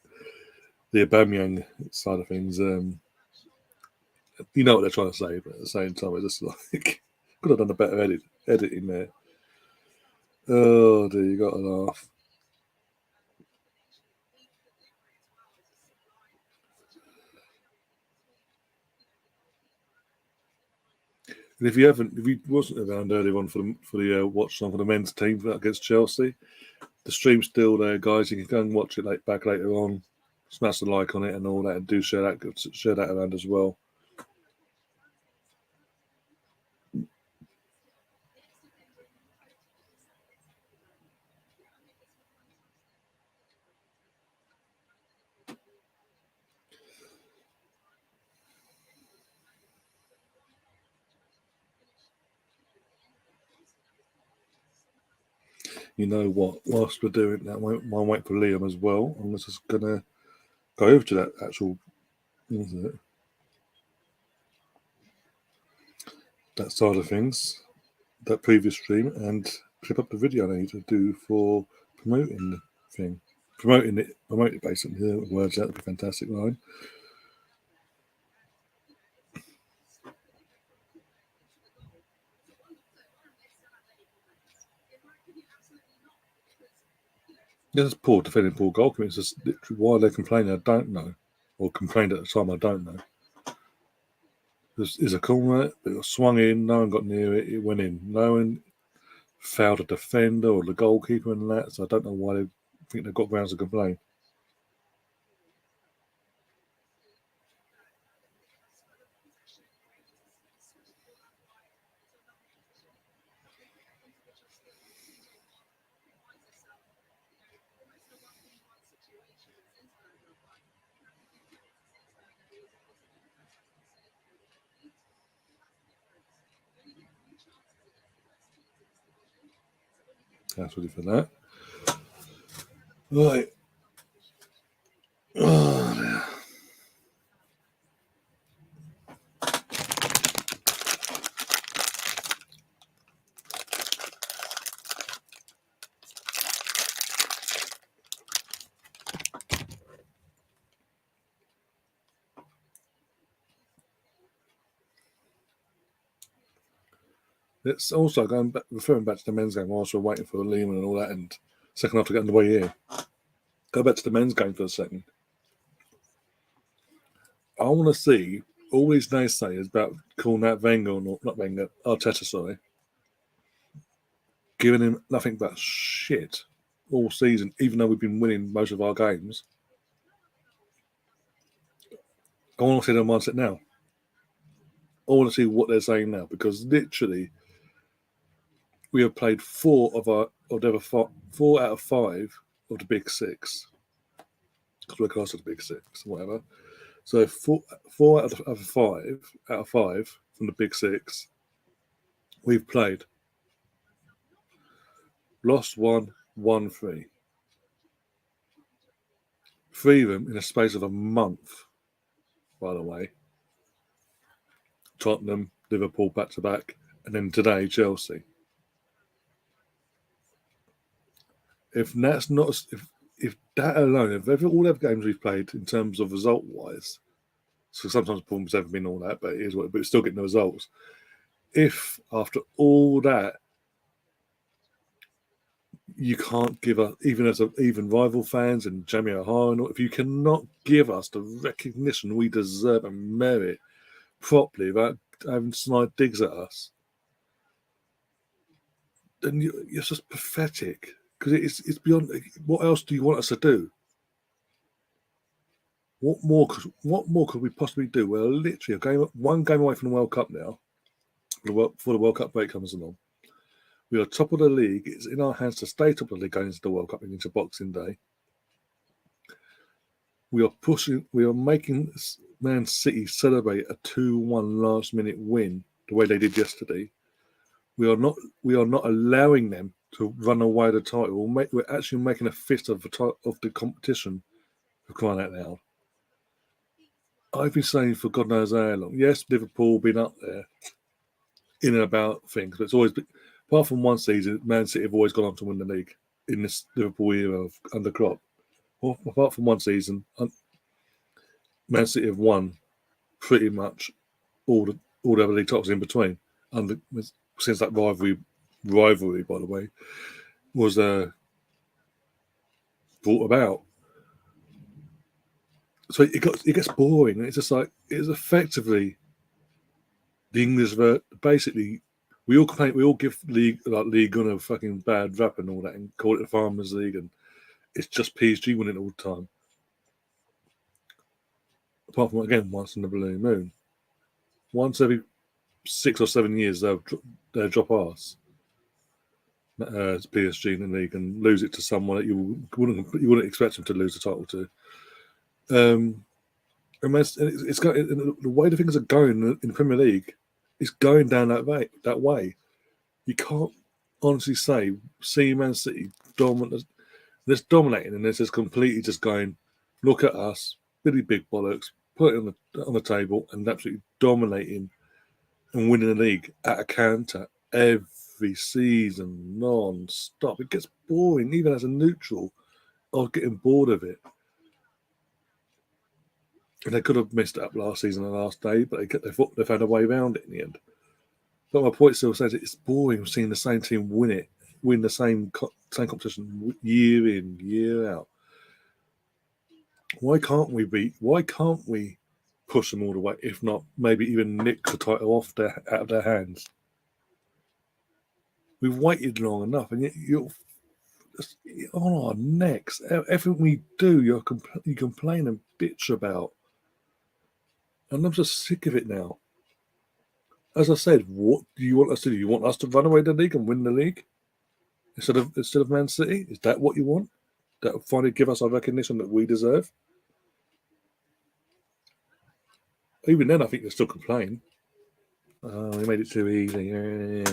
the Aubameyang side of things. You know what they're trying to say, but at the same time, it's just like could have done a better editing there. Oh dear, you got to laugh. And if you wasn't around earlier on for the watch on for the men's team against Chelsea, the stream's still there, guys. You can go and watch it back later on. Smash the like on it and all that, and do share that around as well. You know what? Whilst we're doing that, while wait for Liam as well, I'm just gonna go over to that actual, that side of things, that previous stream, and clip up the video I need to do for promoting the thing. Promote it basically. The words out would be fantastic line. This is poor defending, poor goalkeeper. It's just literally why they're complaining, I don't know. Or complained at the time, I don't know. There's a corner, it was swung in, no one got near it, it went in. No one fouled a defender or the goalkeeper and that, so I don't know why they think they've got grounds to complain. That's really for that. Right. Oh, it's also referring back to the men's game whilst we're waiting for Lehman and all that, and second half to get underway here. Go back to the men's game for a second. I want to see all these naysayers about calling out Wenger, or not Wenger, Arteta, sorry, giving him nothing but shit all season, even though we've been winning most of our games. I want to see their mindset now. I want to see what they're saying now, because literally we have played four out of 5 of the big 6, because we're classed as the big 6, whatever. So four out of five from the big 6 we've played. Lost 1, won 3. 3 of them in a space of a month, by the way. Tottenham, Liverpool back to back, and then today Chelsea. If that's not, if that alone, if all the games we've played in terms of result wise, so sometimes performance haven't been all that, but it is what, but it's still getting the results. If after all that, you can't give us, even rival fans and Jamie O'Hara, if you cannot give us the recognition we deserve and merit properly without having snide digs at us, then you're just pathetic. Because it's beyond. What else do you want us to do? What more could we possibly do? We're literally one game away from the World Cup now. Before the World Cup break comes along, we are top of the league. It's in our hands to stay top of the league going into the World Cup and into Boxing Day. We are making Man City celebrate a 2-1 last-minute win the way they did yesterday. We are not allowing them to run away the title. We're actually making a fist of the competition, for crying out loud. I've been saying for God knows how long. Yes, Liverpool been up there in and about things, but it's always been, apart from one season, Man City have always gone on to win the league in this Liverpool era of under Klopp. Well, apart from one season, Man City have won pretty much all the other league titles in between. And since that rivalry, by the way, was brought about. So it gets boring. It's just like it's effectively the English basically. We all give League One a fucking bad rap and all that, and call it the Farmers League, and it's just PSG winning all the time. Apart from again, once in the blue moon, once every 6 or 7 years they'll drop arse. PSG in the league and lose it to someone that you wouldn't expect them to lose the title to. And it's got the way the things are going in the Premier League. It's going down that way. You can't honestly see Man City dominating, and they're just completely just going, look at us, really big bollocks, put it on the table, and absolutely dominating and winning the league at a canter every season, non-stop. It gets boring, even as a neutral. I was getting bored of it. And they could have messed it up last season and last day, but they found a way around it in the end. But my point still says it's boring seeing the same team win the same competition year in, year out. Why can't we push them all the way? If not, maybe even nick the title out of their hands. We've waited long enough, and yet you're on our necks. Everything we do, you complain and bitch about. And I'm just sick of it now. As I said, what do you want us to do? You want us to run away the league and win the league instead of Man City? Is that what you want? That will finally give us our recognition that we deserve? Even then, I think they still complain. Oh, we made it too easy. Yeah.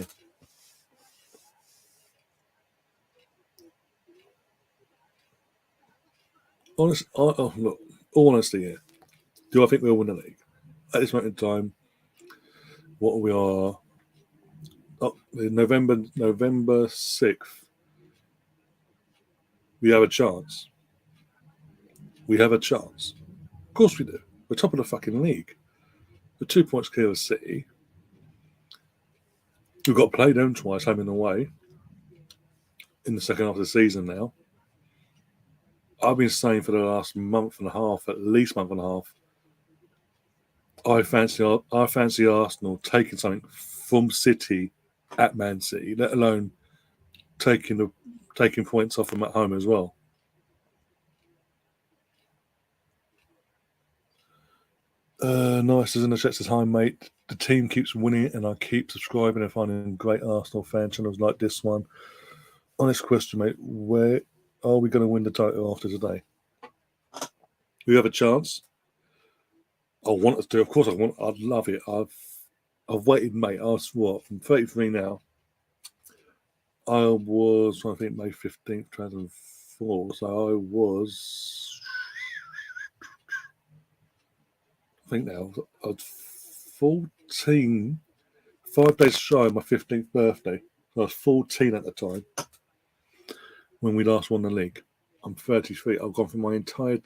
Look, all honesty here. Do I think we'll win the league? At this moment in time, what we are, November 6th, we have a chance. We have a chance. Of course we do. We're top of the fucking league. We're 2 points clear of City. We've got to play them twice, home and away, in the second half of the season now. I've been saying for the last month and a half, at least month and a half, I fancy Arsenal taking something from City at Man City, let alone taking points off them at home as well. Nice as in the chat says, hi mate. The team keeps winning and I keep subscribing and finding great Arsenal fan channels like this one. Honest question, mate, where are we going to win the title after today? We have a chance. I want us to, of course I'd love it. I've waited, mate. I was I'm 33 now. I was trying to think May 15th, 2004. So I was, I think now, I was 14, 5 days shy of my 15th birthday. So I was 14 at the time when we last won the league. I'm 33. I've gone from my entire,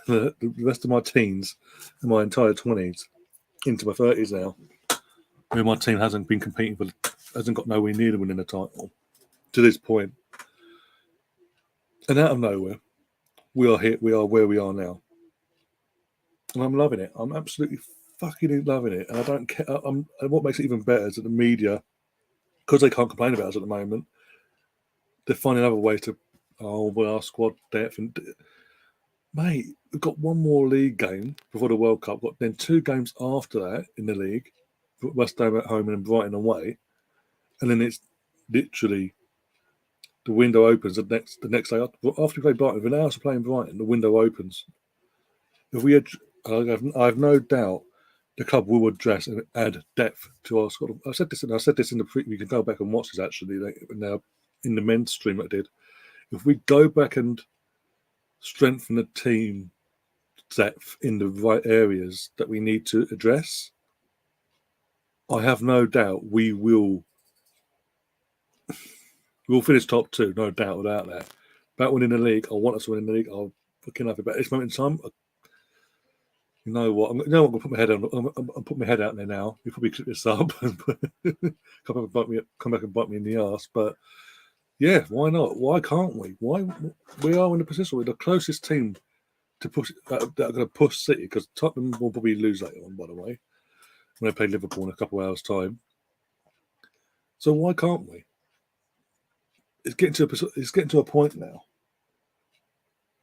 the rest of my teens and my entire 20s into my 30s now, where my team hasn't been competing hasn't got nowhere near to winning the title to this point. And out of nowhere, we are here. We are where we are now, and I'm loving it. I'm absolutely fucking loving it, and I don't care. And what makes it even better is that the media, because they can't complain about us at the moment, they're finding other ways to. Oh, well, our squad depth and mate, we've got one more league game before the World Cup. Got then 2 games after that in the league, West Ham at home and Brighton away, and then it's literally the window opens the next day after we play Brighton. If an hour to playing Brighton, the window opens. If we had, I have no doubt the club will address and add depth to our squad. I said this in the pre. We can go back and watch this actually now in the men's stream I did. If we go back and strengthen the team depth in the right areas that we need to address, I have no doubt we'll finish top 2, no doubt about that. About winning the league, I want us to win the league. I'll fucking happy. But at this moment in time, you know what? I'm gonna put my head on. I'm put my head out there now. You probably clip this up and come back and bite me in the ass. But yeah, why not? Why can't we? Why we are in the position we're the closest team to push that are going to push City, because Tottenham will probably lose later on, by the way, when they play Liverpool in a couple of hours' time. So why can't we? It's getting to a point now.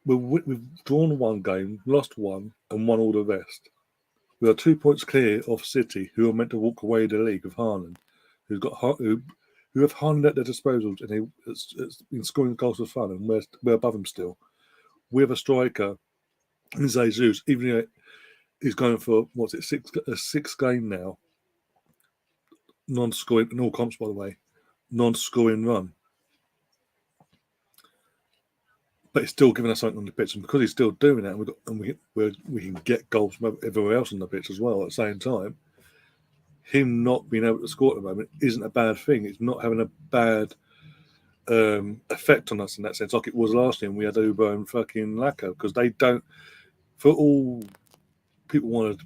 We've drawn one game, lost one, and won all the rest. We are 2 points clear of City, who are meant to walk away the league with Haaland, who have Haaland at their disposal, and it's been scoring goals for fun, and we're above him still. We have a striker in Jesus, even though he's going for a sixth game now, non-scoring in all comps, by the way, non-scoring run. But he's still giving us something on the pitch, and because he's still doing that, we can get goals from everywhere else on the pitch as well at the same time. Him not being able to score at the moment isn't a bad thing. It's not having a bad effect on us in that sense, like it was last year when we had Uber and fucking Lacko, because they don't. For all people want to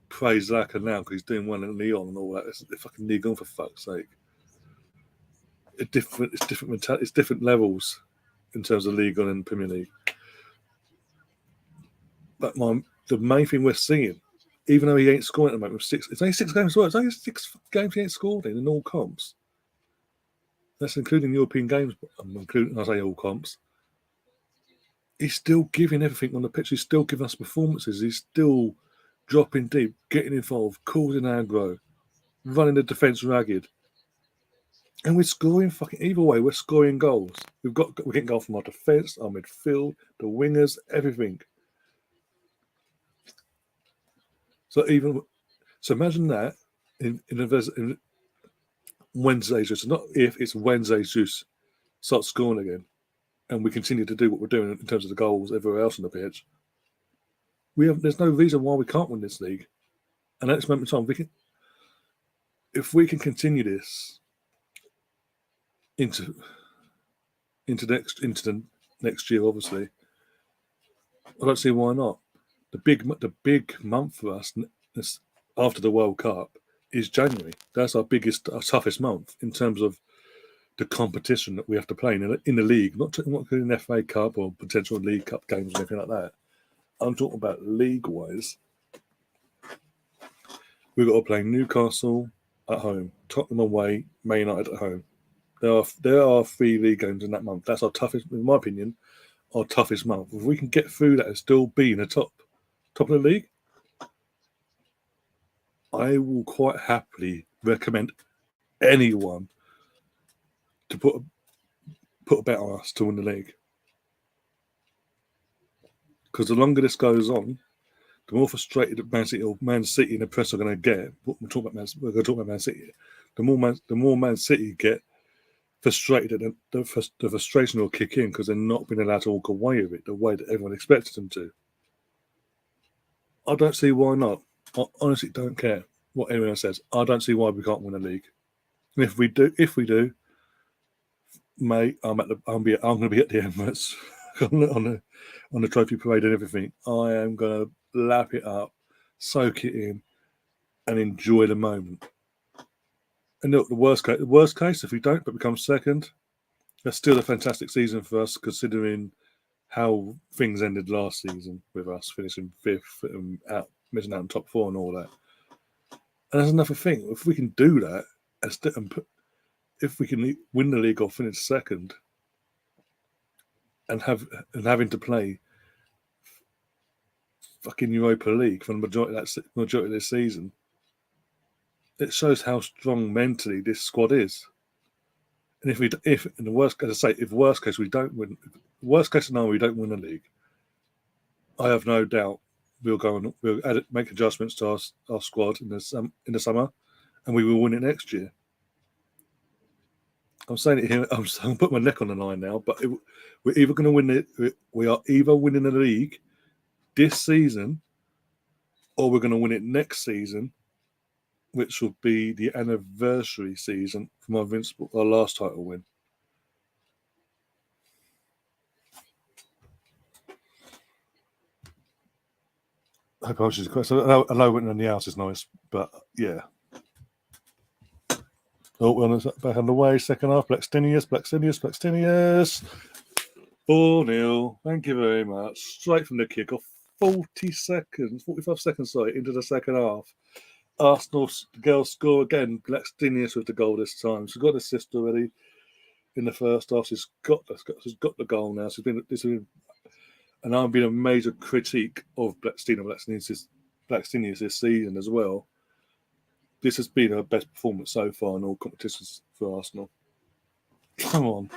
praise Lacko now because he's doing well in Lyon and all that, it's fucking Lyon for fuck's sake. It's different mentality. It's different levels in terms of League One and Premier League. But the main thing we're seeing, even though he ain't scoring at the moment, it's only 6 games. It's only 6 games he ain't scored in all comps. That's including European games. I say all comps. He's still giving everything on the pitch. He's still giving us performances. He's still dropping deep, getting involved, causing aggro, running the defence ragged. And we're scoring fucking either way. We're scoring goals. We're getting goals from our defence, our midfield, the wingers, everything. So imagine that in Wednesday, just not if, it's Wednesday, just start scoring again, and we continue to do what we're doing in terms of the goals everywhere else on the pitch. There's no reason why we can't win this league. And at this moment in time, if we can continue this into the next year, obviously, I don't see why not. The big month for us after the World Cup is January. That's our toughest month in terms of the competition that we have to play in the league, not including the FA Cup or potential League Cup games or anything like that. I'm talking about league-wise. We've got to play Newcastle at home, Tottenham away, Man United at home. There are 3 league games in that month. That's our toughest, in my opinion, our toughest month. If we can get through that and still be in the top of the league, I will quite happily recommend anyone to put a bet on us to win the league. Because the longer this goes on, the more frustrated Man City and the press are going to get. We're going to talk about Man City. The more Man City get frustrated, and the frustration will kick in because they're not being allowed to walk away with it the way that everyone expects them to. I don't see why not. I honestly don't care what anyone says. I don't see why we can't win a league. And if we do, mate, I'm going to be at the Emirates on the trophy parade and everything. I am going to lap it up, soak it in, and enjoy the moment. And look, the worst case, if we don't but become second, that's still a fantastic season for us, considering how things ended last season with us finishing 5th and missing out in top 4 and all that. And that's another thing. If we can do that, if we can win the league or finish second, and having to play fucking Europa League for the majority of this season, it shows how strong mentally this squad is. And if in the worst case we don't win, worst case scenario we don't win the league, I have no doubt we'll make adjustments to our squad in the summer, and we will win it next year. I'm saying it here. I'm putting my neck on the line now, but we're either going to win it. We are either winning the league this season, or we're going to win it next season, which will be the anniversary season from our last title win. I hope I answers the question. I know winning in the house is nice, but yeah. Oh, we're back on the way. Second half. Blackstenius. 4-0. Thank you very much. Straight from the kickoff. 45 seconds, into the second half. Arsenal girls score again. Blackstenius with the goal this time. She's got an assist already in the first half. She's got the goal now. And I've been a major critique of Blackstenius this season as well. This has been her best performance so far in all competitions for Arsenal. Come on.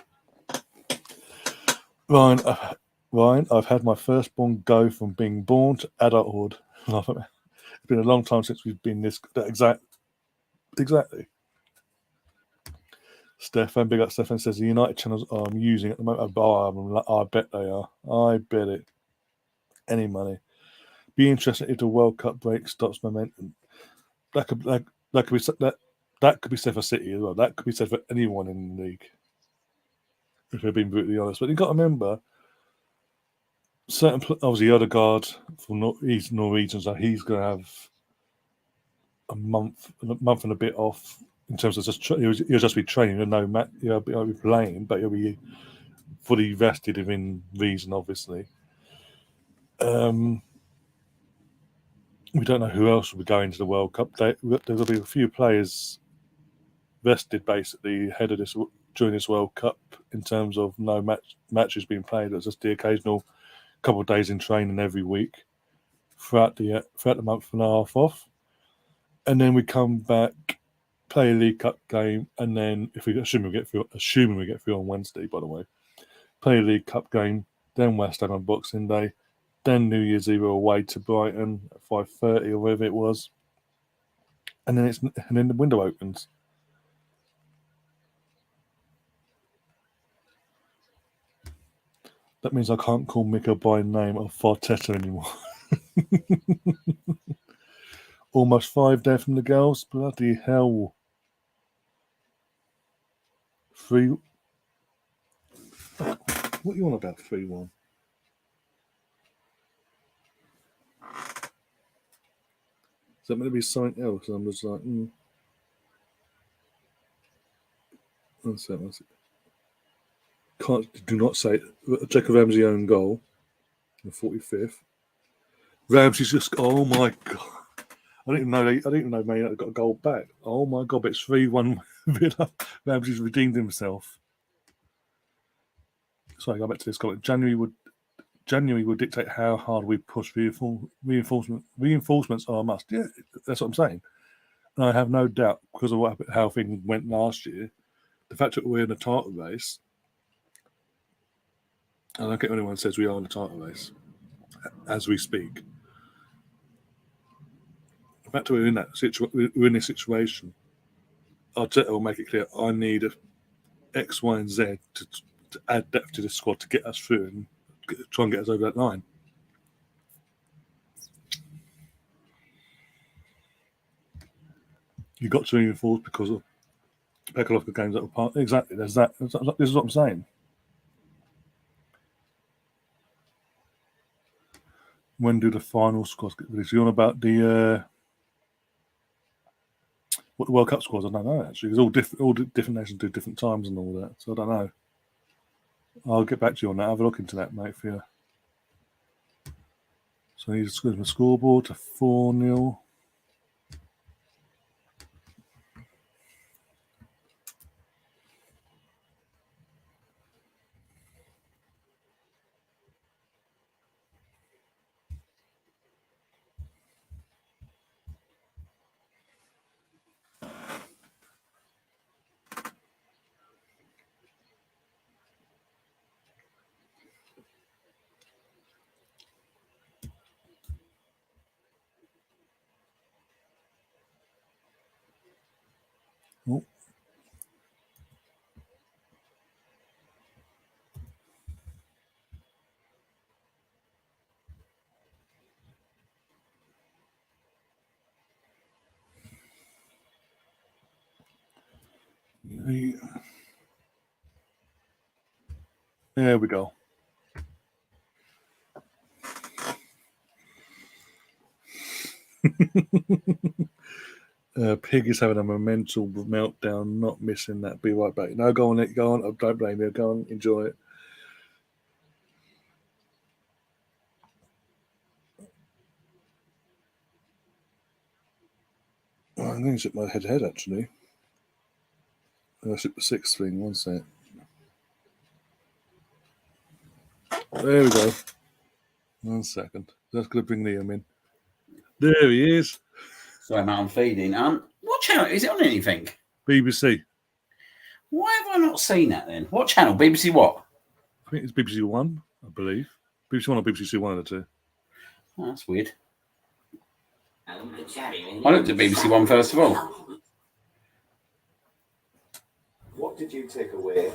Ryan, I've had my firstborn go from being born to adulthood. It's been a long time since we've been this. Exactly. Stefan, big up Stefan, says the United channels I'm using at the moment. I bet they are. I bet it. Any money. Be interested if the World Cup break stops momentum. That could be said for City as well. That could be said for anyone in the league. If we're being brutally honest, but you've got to remember, obviously Odegaard from he's Norwegian, so he's going to have a month and a bit off in terms of he'll just be training. He'll be playing, but he'll be fully vested within reason, obviously. We don't know who else will be going to the World Cup. There'll be a few players vested basically ahead of during this World Cup in terms of no matches being played. It's just the occasional couple of days in training every week throughout the month and a half off, and then we come back, play a League Cup game, and then assuming we get through on Wednesday, by the way, play a League Cup game, then West Ham on Boxing Day, then New Year's Eve away to Brighton at 5:30 or whatever it was, and then the window opens. That means I can't call Mika by name or Farteta anymore. Almost 5 there from the girls. Bloody hell. 3. What are you on about, 3-1? Is that meant to be something else? I'm just like, That's it. Do not say it. Jacob Ramsey own goal. The 45th. Ramsey's just. Oh my god! I didn't even know Man United got a goal back. Oh my god! It's 3-1 Villa. Ramsey's redeemed himself. Sorry, go back to this comment. January would dictate how hard we push reinforcements. Reinforcements are a must. Yeah, that's what I'm saying. And I have no doubt because of how things went last year. The fact that we're in a title race. I don't care if anyone says we are in a title race as we speak. The fact that we're in this situation, Arteta will make it clear. I need X, Y, and Z to add depth to the squad to get us through and try and get us over that line. You got to reinforce because of Pekalofka games that were part. Exactly. There's that. This is what I'm saying. When do the final squads get released? You're on about the what the World Cup squads? I don't know actually, because all different nations do different times and all that. So I don't know. I'll get back to you on that. Have a look into that, mate, for you. So I need to score my scoreboard to 4-0. Oh. There we go. Pig is having a mental meltdown, not missing that. Be right back. No, go on, Nick. Go on. I don't blame you. Go on, enjoy it. Oh, I'm going to sit my head actually. I'll sit the 6th thing. One sec. There we go. 1 second. That's going to bring Liam in. There he is. Sorry, mate, I'm feeding. What channel is it on? Anything? BBC. Why have I not seen that then? What channel? BBC what? I think it's BBC One, I believe. BBC One or BBC Two, one of the two. Oh, that's weird. I looked at BBC One first of all. What did you take away?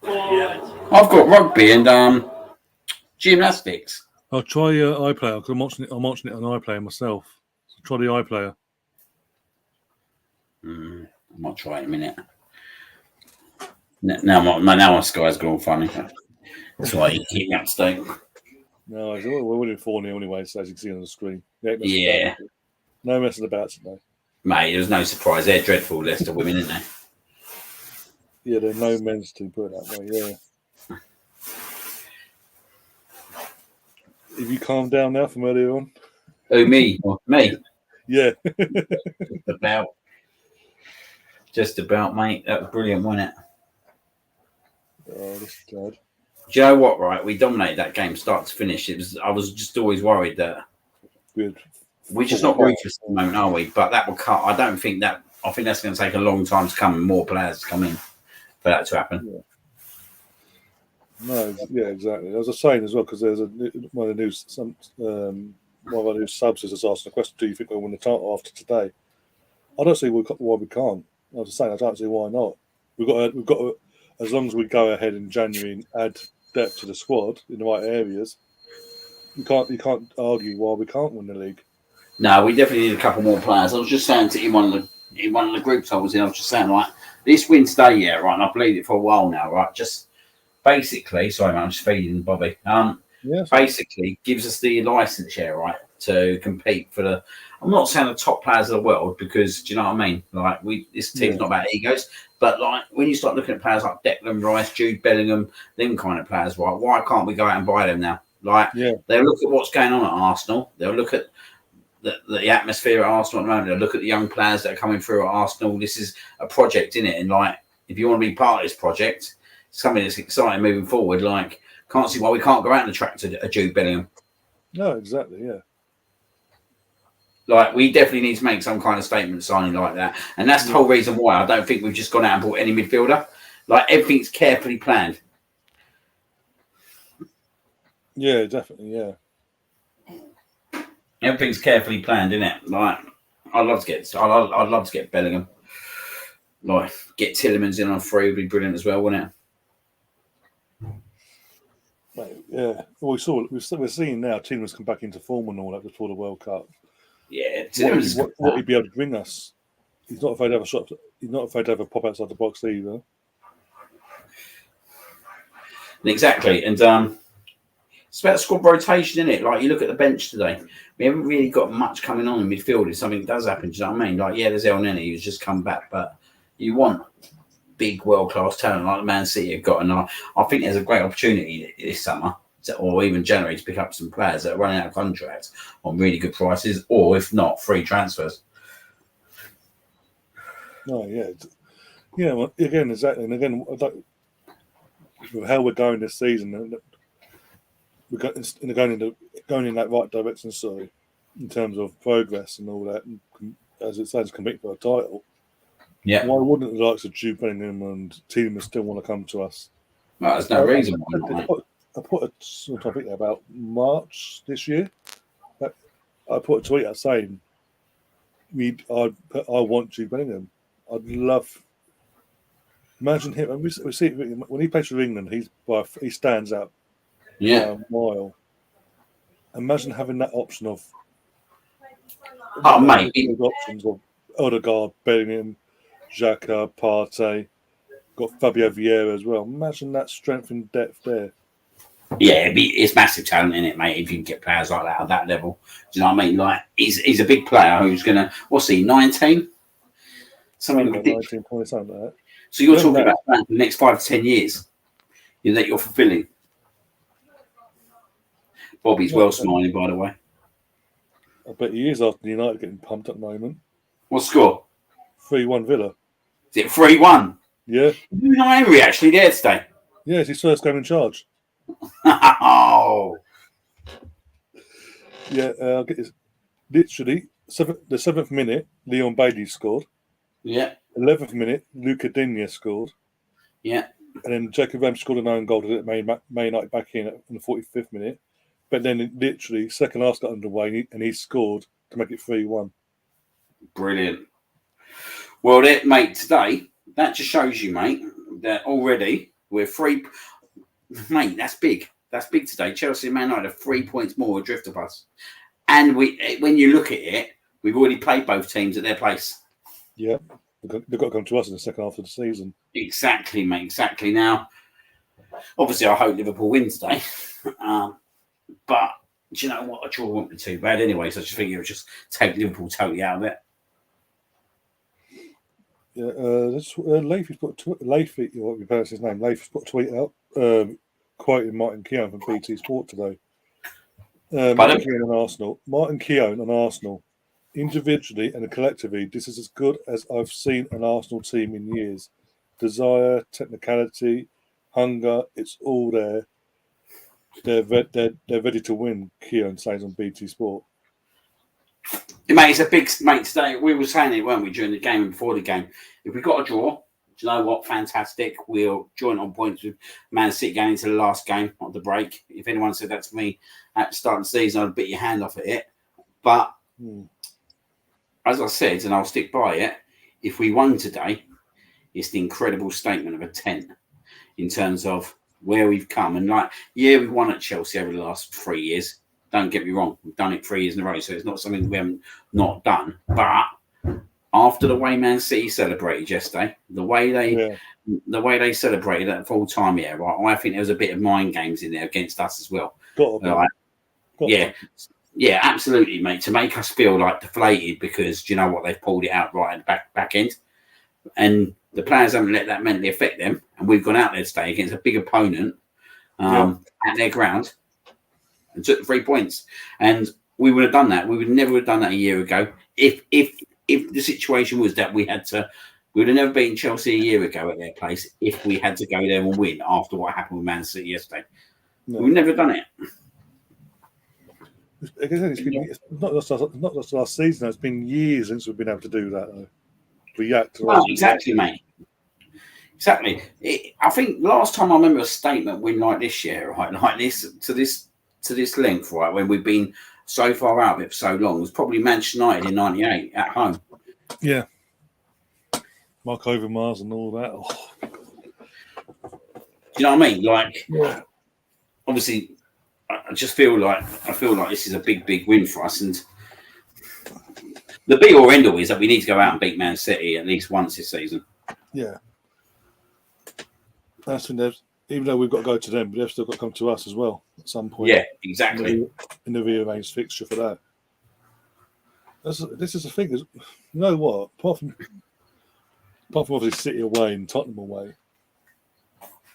I've got rugby and gymnastics. I'll try iPlayer because I'm watching it on iPlayer myself. So try the iPlayer. I might try it in a minute. Now my Sky's gone funny. That's why you keep me up to date. No, we're winning 4-0 anyway, so as you can see on the screen. Yeah. No messing about today. Mate, there's no surprise. They're dreadful, Leicester women, aren't they? Yeah, there are no men's to put it that way, yeah. Have you calmed down now from earlier on? Oh, me? Me? Yeah. Just about, mate. That was brilliant, wasn't it? Oh, this is bad. Do you know what, right? We dominated that game start to finish. I was just always worried that we're just not ruthless at the moment, are we? But that will cut. I think that's going to take a long time to come and more players to come in for that to happen. Yeah. No, yeah, exactly. I was saying as well, because there's one of the new subs is asking a question: do you think we'll win the title after today? I don't see why we can't. I was saying I don't see why not. We've got as long as we go ahead in January and add depth to the squad in the right areas, you can't argue why we can't win the league. No, we definitely need a couple more players. I was just saying to in one of the groups I was in, I was just saying, like, this win today, yeah, right, and I've believed it for a while now, right? Just basically, sorry man, I'm just feeding Bobby. Basically gives us the license here, right, to compete for the. I'm not saying the top players of the world because do you know what I mean? Like this team's not about egos, but like when you start looking at players like Declan Rice, Jude Bellingham, them kind of players, right? Why can't we go out and buy them now? Like they'll look at what's going on at Arsenal. They'll look at the atmosphere at Arsenal at the moment. They'll look at the young players that are coming through at Arsenal. This is a project, in it, and like if you want to be part of this project, something that's exciting moving forward. Like can't see why we can't go out and attract a Jude Bellingham. No, exactly, yeah. Like, we definitely need to make some kind of statement signing like that. And that's the whole reason why I don't think we've just gone out and bought any midfielder. Like, everything's carefully planned. Yeah, definitely, yeah. Everything's carefully planned, isn't it? Like, I'd love to get Bellingham. Like, get Tillemans in on free would be brilliant as well, wouldn't it? Mate, yeah. Well, we're seeing now Tillemans come back into form and all that before the World Cup. Yeah, what he'd be able to bring us. He's not afraid to have a shot. He's not afraid to have a pop outside the box either. Exactly, and it's about squad rotation, isn't it? Like you look at the bench today, we haven't really got much coming on in midfield. If something does happen, do you know what I mean? Like there's El Neni who's just come back, but you want big world class talent like Man City have got, and I think there's a great opportunity this summer. Or even January to pick up some players that are running out of contracts on really good prices, or if not, free transfers. No, yeah. Well, again, exactly, and again, how we're going this season, we're going in that right direction. Sorry, in terms of progress and all that, and as it says, compete for a title. Yeah. Why wouldn't the likes of Jude Bellingham and Tillemans still want to come to us? Well, there's no reason why not. I put a topic there about March this year. I put a tweet out saying, I want Jude Bellingham. I'd love. Imagine him. We see when he plays for England, he stands out. Yeah. A mile. Imagine having that option of. Oh, mate. Options of Odegaard, Bellingham, Xhaka, Partey, got Fabio Vieira as well. Imagine that strength and depth there. Yeah, it's massive talent in it, mate. If you can get players like that at that level, do you know what I mean? Like he's a big player who's gonna. What's he? 19? Something About ridiculous. 19, 20, something like that. So you're Yeah, talking mate. about the next 5 to 10 years that you're fulfilling. Bobby's Yeah, well smiling, by the way. I bet he is after United getting pumped at the moment. What score? 3-1 Villa. Is it 3-1? Yeah. You know Henry actually there today. Yeah, it's his first game in charge. Oh, Yeah, I'll get this. Literally, the 7th minute, Leon Bailey scored. yeah, 11th minute, Luca Digne scored. yeah. And then Jacob Ramsey scored an own goal to get Man United back in the 45th minute. But then literally, second half got underway and he scored to make it 3-1. Brilliant. Well, mate, today, that just shows you, mate, that already we're 3. Mate, that's big. That's big today. Chelsea and Man United are 3 points more adrift of us. And when you look at it, we've already played both teams at their place. Yeah, they've got to come to us in the second half of the season. Exactly, mate. Exactly. Now, obviously, I hope Liverpool wins today. But do you know what? A draw won't be too bad anyway. So I just think it would just take Liverpool totally out of it. Yeah, Leify's put Leify, what we pronounce his name, Leify's put a tweet out quoting Martin Keown from BT Sport today. Martin Keown on Arsenal. Individually and collectively, this is as good as I've seen an Arsenal team in years. Desire, technicality, hunger, it's all there. They're ready to win, Keown says on BT Sport. Mate, it's a big mate today. We were saying it, weren't we, during the game and before the game? If we got a draw, do you know what? Fantastic. We'll join on points with Man City going into the last game of the break. If anyone said that to me at the start of the season, I'd bit your hand off at it. But as I said, and I'll stick by it, if we won today, it's the incredible statement of a 10 in terms of where we've come. And we've won at Chelsea over the last 3 years. Don't get me wrong, we've done it 3 years in a row, so it's not something we haven't not done. But after the way Man City celebrated yesterday, the way they celebrated at full time, I think there was a bit of mind games in there against us as well. Yeah, absolutely, mate. To make us feel like deflated because do you know what, they've pulled it out right at the back end, and the players haven't let that mentally affect them. And we've gone out there today against a big opponent at their ground and took the 3 points. And we would have done that. We would never have done that a year ago if the situation was that we would have never beaten Chelsea a year ago at their place if we had to go there and win after what happened with Man City yesterday. No. We've never done it. It's not just last season. It's been years since we've been able to do that. Though. Exactly, mate. Exactly. I think last time I remember a statement win like this year, right, like this to this length, right, when we've been so far out of it for so long, was probably Manchester United in '98 at home. Yeah. Mark Overmars and all that. Oh. Do you know what I mean? Like, obviously, I feel like this is a big win for us, and the be or end all is that we need to go out and beat Man City at least once this season. Yeah. That's when even though we've got to go to them, but they've still got to come to us as well at some point. Yeah, exactly. In the rearranged fixture for that. This is the thing. You know what? Apart from obviously City away and Tottenham away,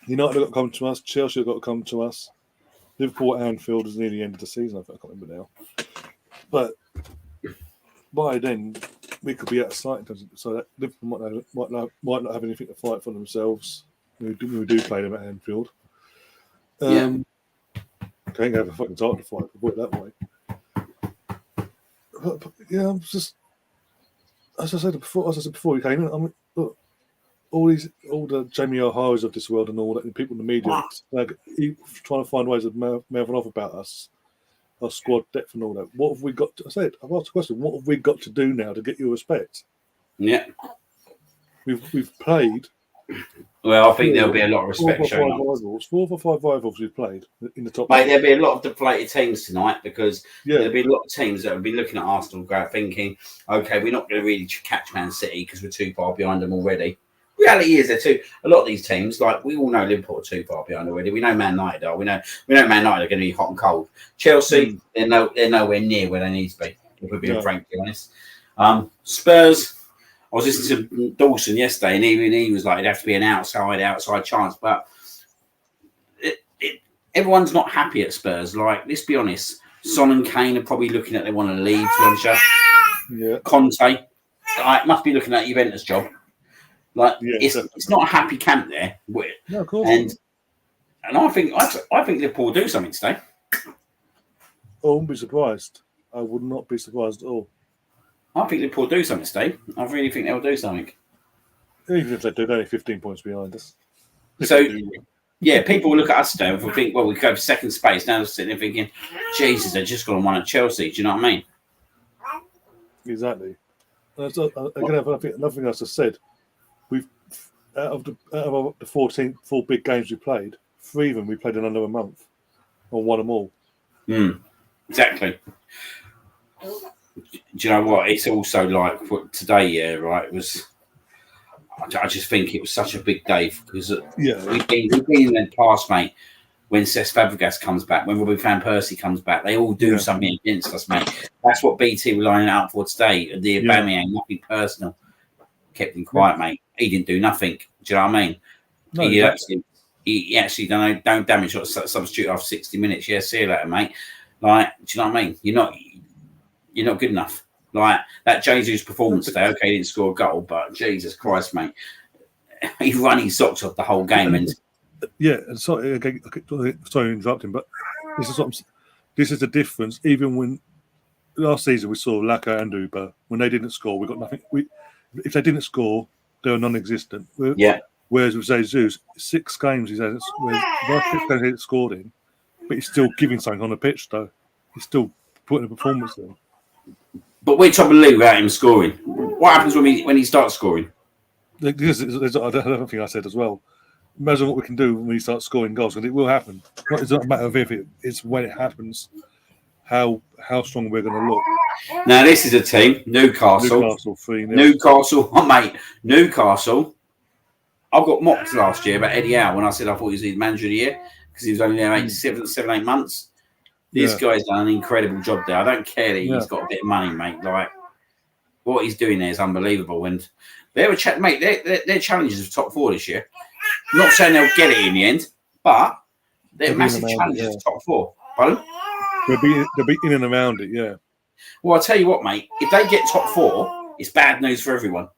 United have got to come to us. Chelsea have got to come to us. Liverpool at Anfield is near the end of the season. I can't remember now. But by then, we could be out of sight. So that Liverpool might not have anything to fight for themselves. We do play them at Anfield. Can't have a fucking title to fight. Put it that way. But I'm just, as I said before, we came in. I mean, look, all the Jamie O'Hara's of this world and all that, and people in the media trying to find ways of mouthing off about us, our squad depth and all that. What have we got? I've asked the question. What have we got to do now to get your respect? Yeah, we've played Well, I think there'll be a lot of respect shown up. Four or five rivals we've played in the top. Mate, there'll be a lot of deflated teams tonight because Yeah. there'll be a lot of teams that will be looking at Arsenal thinking, okay, we're not going to really catch Man City because we're too far behind them already. Reality is, a lot of these teams, like we all know Liverpool are too far behind already. We know Man United are. We know Man United are going to be hot and cold. Chelsea, they're nowhere near where they need to be, if we're being frankly honest. Spurs, I was listening to Dawson yesterday, and even he was like, it'd have to be an outside chance. But everyone's not happy at Spurs. Like, let's be honest, Son and Kane are probably looking at they want to leave, to be honest. Yeah. Conte, must be looking at Juventus job. Like, it's not a happy camp there. No, of course. And I think Liverpool will do something today. I wouldn't be surprised. I would not be surprised at all. I think Liverpool will do something today. I really think they'll do something. Even if they do, they're only 15 points behind us. So, yeah, people will look at us now and think, well, we go for second space. Now they're sitting there thinking, Jesus, they just got on one at Chelsea. Do you know what I mean? Exactly. Again, I think nothing else I said. We've out of the 4 big games we played, 3 of them we played in under a month, or won them all. Exactly. Do you know what? It's also like today, yeah, right? It was. I just think it was such a big day because we've been in the past, mate. When Cesc Fabregas comes back, when Robin van Persie comes back, they all do something against us, mate. That's what BT were lining up for today. The Aubameyang, nothing personal. Kept him quiet, mate. He didn't do nothing. Do you know what I mean? No, he actually don't damage a substitute after 60 minutes. Yeah, see you later, mate. Like, do you know what I mean? You're not good enough. Like that Jesus performance today. Okay, he didn't score a goal, but Jesus Christ, mate, he ran his socks off the whole game. And sorry interrupting, but this is the difference. Even when last season we saw Laka and Uber, when they didn't score, we got nothing. If they didn't score, they were non-existent. Whereas with Jesus, 6 games he hasn't scored in, but he's still giving something on the pitch. Though he's still putting a performance there. But we're top of the league without him scoring. What happens when he starts scoring? There's another thing I said as well. Imagine what we can do when we start scoring goals, and it will happen. It's not a matter of if it's when it happens. How strong we're going to look. Now this is a team, Newcastle 3-0. Newcastle. I got mocked last year about Eddie Howe when I said I thought he was the manager of the year because he was only there 7-8 months. This guy's done an incredible job there. I don't care that he's got a bit of money, mate. Like what he's doing there is unbelievable. And they're their challenges of top 4 this year. I'm not saying they'll get it in the end, but they're massive challenges of top 4. Pardon? They'll be in and around it, yeah. Well, I'll tell you what, mate. If they get top 4, it's bad news for everyone.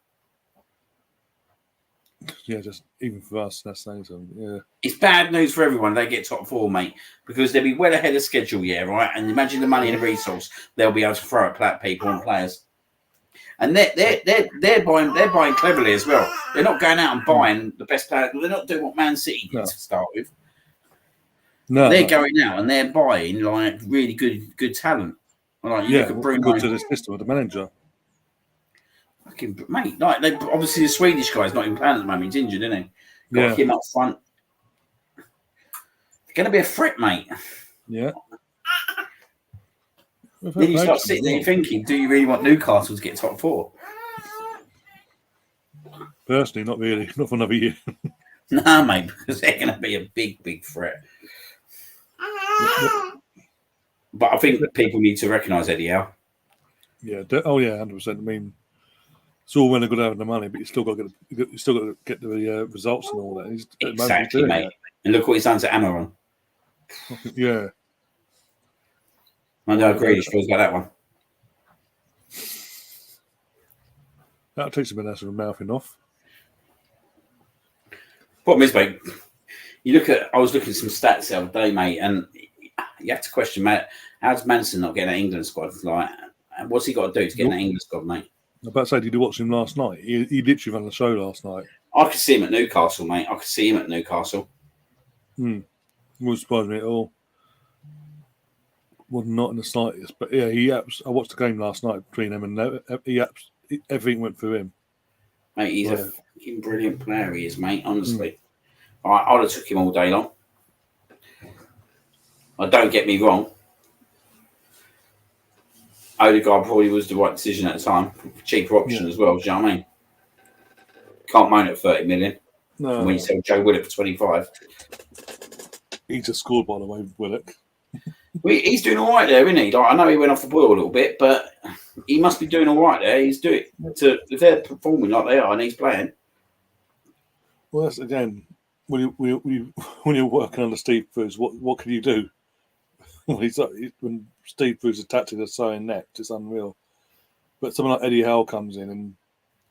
Yeah, just even for us, that's saying something. Yeah, it's bad news for everyone. They get top 4, mate, because they'll be well ahead of schedule. Yeah, right. And imagine the money and the resource they'll be able to throw at people and players. And they're buying cleverly as well. They're not going out and buying the best players. They're not doing what Man City did to start with. No, they're going out and they're buying like really good talent. Like you look at Bruno. Good to the system of the manager. Fucking mate, like they obviously the Swedish guy's not in plan at the moment. He's injured, isn't he? Got him up front. They're going to be a threat, mate. Yeah. Then you start sitting there thinking, do you really want Newcastle to get top 4? Personally, not really. Not for another year. No, mate, because they're going to be a big threat. But I think people need to recognise Eddie Howe. Yeah. 100%. I mean, it's all well and good having the money, but you still got to get the results and all that. Exactly, mate. And look what he's done to Amaron. Yeah. I know Grealish feels about that one. That takes a minute of mouthing off. Problem is, mate, I was looking at some stats the other day, mate, and you have to question, mate, how's Manson not getting an England squad? Like, what's he got to do to get an England squad, mate? I was about to say, did you watch him last night? He literally ran the show last night. I could see him at Newcastle, mate. I could see him at Newcastle. Wouldn't surprise me at all. Well, not in the slightest. But yeah, I watched the game last night between them, and everything went through him. Mate, he's a Right. fucking brilliant player, he is, mate, honestly. I'd have took him all day long. Don't get me wrong. Odegaard probably was the right decision at the time. Cheaper option as well, do you know what I mean? Can't moan at 30 million. No, When you sell Joe Willock for 25. he just scored, by the way, Willock. Well, he's doing all right there, isn't he? Like, I know he went off the boil a little bit, but he must be doing all right there. He's doing if they're performing like they are and he's playing. Well, that's again when you're working under Steve Bruce, what can you do? When Steve Bruce's tactics are so inept, it's unreal. But someone like Eddie Howe comes in and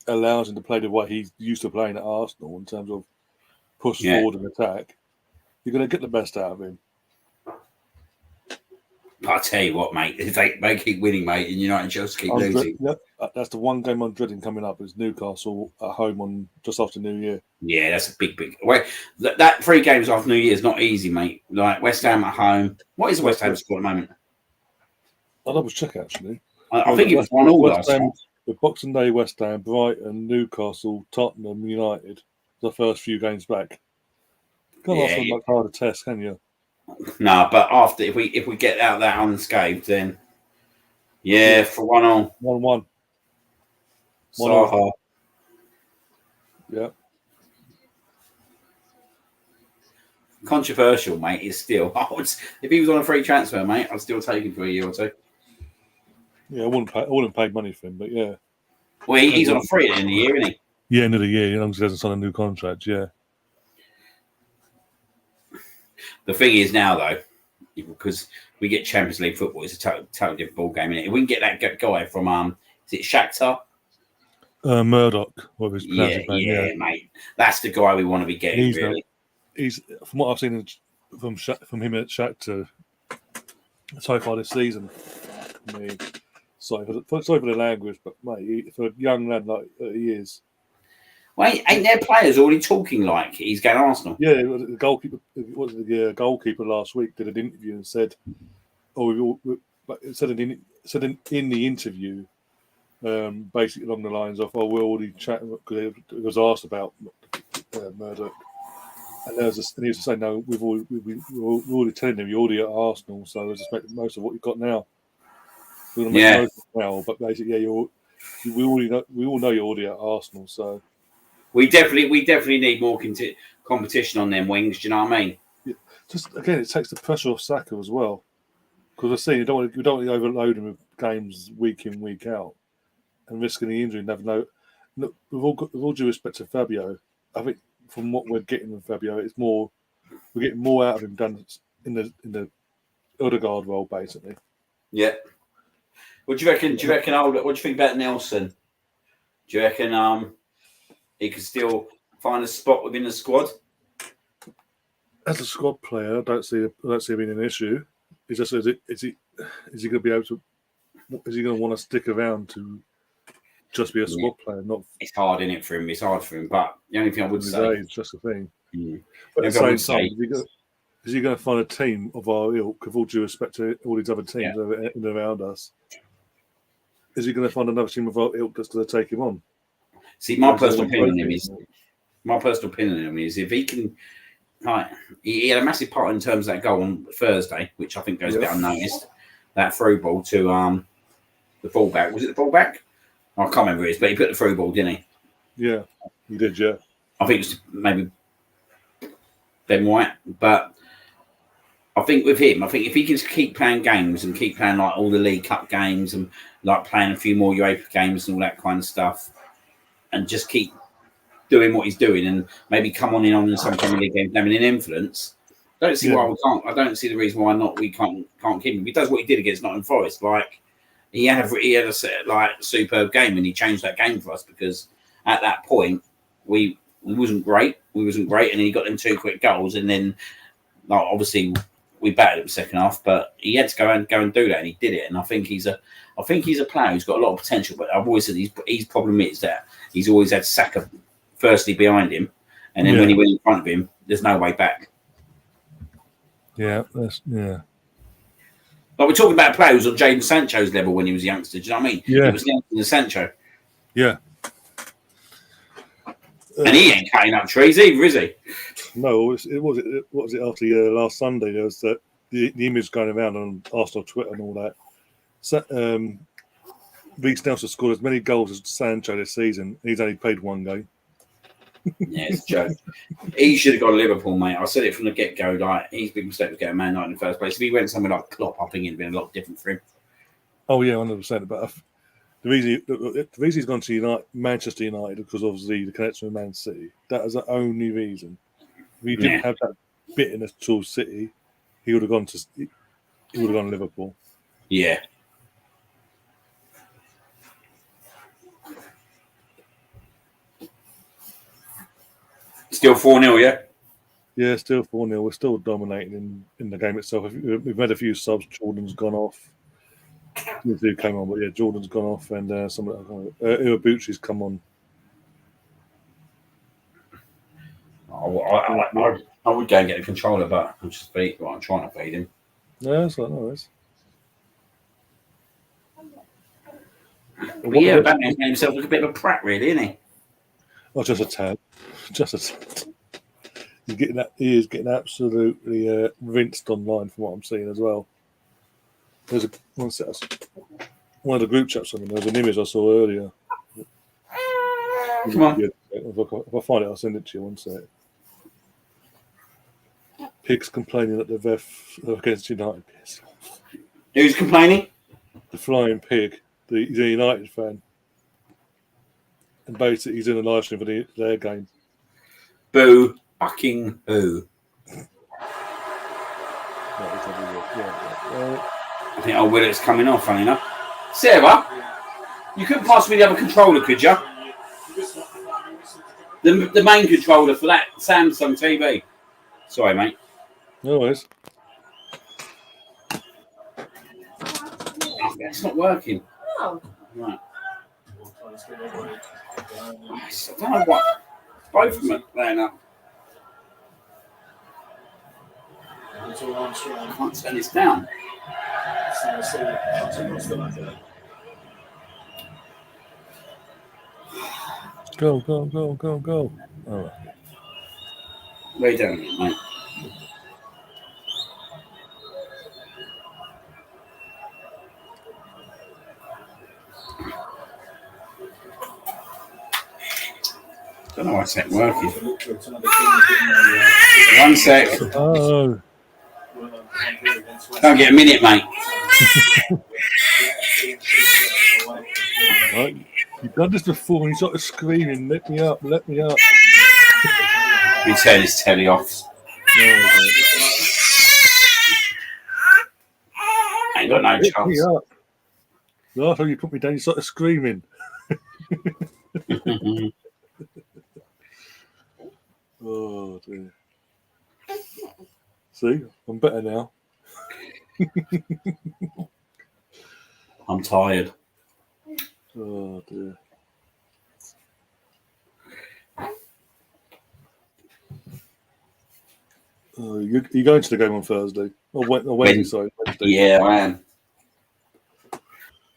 allows him to play the way he's used to playing at Arsenal in terms of push forward and attack. You're going to get the best out of him. I tell you what, mate, if they keep winning, mate, and United and Chelsea keep losing. That's the one game I'm dreading coming up is Newcastle at home on just after New Year. Yeah, that's a big. Well, that 3 games after New Year is not easy, mate. Like West Ham at home. What is West Ham score at the moment? I'll double check actually. I think it was 1-1 last time. The Boxing Day, West Ham, Brighton, Newcastle, Tottenham, United. The first few games back. Can't ask for a much harder test, can you? No, but after if we get out of that unscathed, then for 1-1. 1-1. Saha. Yeah. Controversial, mate. Is still. If he was on a free transfer, mate, I'd still take him for a year or two. Yeah, I wouldn't pay money for him, but yeah. Well, he's on a free at the end of the year, isn't he? Yeah, end of the year, as long as he hasn't signed a new contract, yeah. The thing is now, though, because we get Champions League football, it's a totally different ball game, isn't it? If we can get that guy from, is it Shakhtar? Murdoch, whatever his name. Yeah, mate. That's the guy we want to be getting, really. He's from what I've seen from him at Shakhtar so far this season. I mean, sorry for the language, but mate, for a young lad like he is. Well, ain't there players already talking like he's going to Arsenal? Yeah, the goalkeeper last week did an interview and said, said in the interview, basically along the lines of, we're already chatting because it was asked about Murdoch, and he was saying, no, we're already telling him you're already at Arsenal, so let's just make the most of what you've got now. We're going to make most of it now, but basically, we all know you're already at Arsenal, so. We definitely need more competition on them wings. Do you know what I mean? Yeah. Just again, it takes the pressure off Saka as well, because we're seeing you don't want to overload him with games week in week out, and risking the injury. Look, with all due respect to Fabio, I think from what we're getting with Fabio, it's more we're getting more out of him done in the Odegaard role, basically. Yeah. What do you reckon? What do you think about Nelson? Do you reckon he could still find a spot within the squad? As a squad player, I don't see it being an issue. It's just is he going to be able to? Is he going to want to stick around to just be a squad player? Not. It's hard, isn't it, for him? It's hard for him. But the only thing I would say is just the thing. Mm. But at the same time, is he going to find a team of our ilk, with all due respect to all these other teams around us? Is he going to find another team of our ilk that's going to take him on? See, my personal opinion on him is if he can. He had a massive part in terms of that goal on Thursday, which I think goes a bit unnoticed. That through ball to the fullback. Was it the fullback? I can't remember who it is, but he put the through ball, didn't he? Yeah, he did. Yeah, I think it's maybe Ben White, but I think with him, if he can keep playing games and keep playing like all the League Cup games and like playing a few more UEFA games and all that kind of stuff, and just keep doing what he's doing and maybe come on in some Premier League games having an influence. I don't see why we can't. I don't see the reason why we can't keep him. If he does what he did against Nottingham Forest, like he had a superb game and he changed that game for us because at that point we wasn't great. We wasn't great, and then he got them 2 quick goals, and then obviously we battered him second half, but he had to go and do that, and he did it. And I think he's a player who's got a lot of potential. But I've always said his problem is that he's always had Saka firstly behind him, and then when he went in front of him, there's no way back. Yeah. But we're talking about players on Jadon Sancho's level when he was a youngster. Do you know what I mean? Yeah. It was Nelson and Sancho. Yeah. And he ain't cutting up trees either, is he? No, what was it after last Sunday? There was the image going around on Arsenal Twitter and all that. So, Reece Nelson scored as many goals as Sancho this season. He's only played one game. Yeah, it's a joke. He should have gone to Liverpool, mate. I said it from the get-go. Like, his big mistake was getting Man United in the first place. If he went somewhere like Klopp, I think it'd been a lot different for him. Oh yeah, 100%. But the reason he's gone to Manchester United because obviously the connection with Man City. That is the only reason. If he didn't have that bitterness towards City, he would have gone to Liverpool. Yeah. Still 4-0, yeah? Yeah, still 4-0. We're still dominating in the game itself. We've had a few subs. Jordan's gone off. Who came on, but yeah, Jordan's gone off, and Iwabuchi's come on. I would go and get a controller, but I'm just beat. Well, I'm trying to beat him. No, that's not nice. But yeah, Batman's made himself look a bit of a prat, really, isn't he? Oh, just a tad. Just a tad. He is getting absolutely rinsed online from what I'm seeing as well. There's one of the group chats. There was an image I saw earlier. Come on. If I find it, I'll send it to you. One sec. Pigs complaining at the ref against United. Who's complaining? The flying pig. He's a United fan. And basically, he's in a live stream for their game. Boo fucking who? I think old Willet's coming off, funny enough. Sarah, you couldn't pass me the other controller, could you? The main controller for that Samsung TV. Sorry, mate. No worries. Oh, it's not working. Oh. Right. I don't know what. Both of them are playing up. I can't turn this down. Go. All right. Lay down, mate. Don't know why it's not working. 1 sec. Oh. Don't get a minute, mate. Right. You've done this before and you started screaming, let me up. Let me turn this telly off. I ain't got no Let chance. me up. Last time you put me down, you started screaming. Oh, dear. See, I'm better now. I'm tired. Oh, dear. You're going to the game on Thursday? Or Wednesday, sorry. Wednesday. Yeah, I am.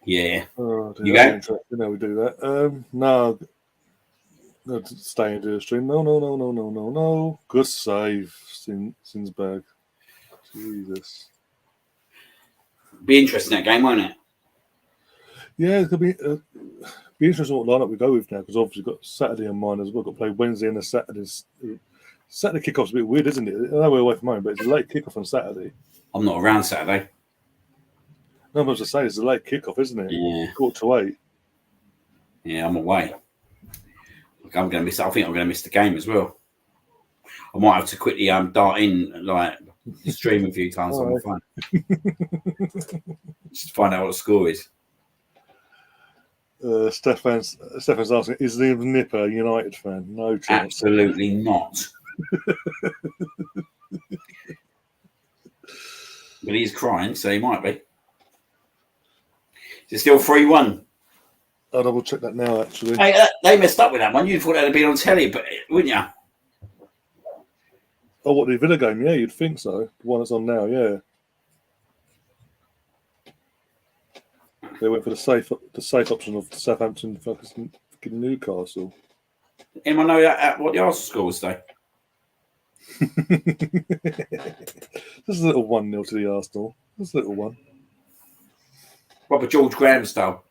Yeah. Oh, dear, You that's go? interesting how we do that. No. Go to stay and do a stream. No. Good save, Sinsberg. Jesus. Be interesting that game, won't it? Yeah, it could be interesting what lineup we go with now because obviously we've got Saturday in mind as well. Got to play Wednesday and the Saturdays. Saturday kickoff's a bit weird, isn't it? I know we're away from home, but it's a late kickoff on Saturday. I'm not around Saturday. No, I was just saying it's a late kickoff, isn't it? Yeah. 7:45. Yeah, I'm away. I'm going to miss. I think I'm going to miss the game as well. I might have to quickly dart in, like stream a few times on my phone, just to find out what the score is. Stefan's asking, is Liam Nipper a United fan? No chance. Absolutely not. But he's crying, so he might be. Is it still 3-1? I'll double check that now, actually. Hey, they messed up with that one. You'd thought that'd been on telly, but wouldn't you? Oh, what, the Villa game? Yeah, you'd think so. The one that's on now, yeah. They went for the safe option of Southampton fucking Newcastle. Anyone know what the Arsenal score was today? Just a little 1-0 to the Arsenal. Just a little one. Robert George Graham style.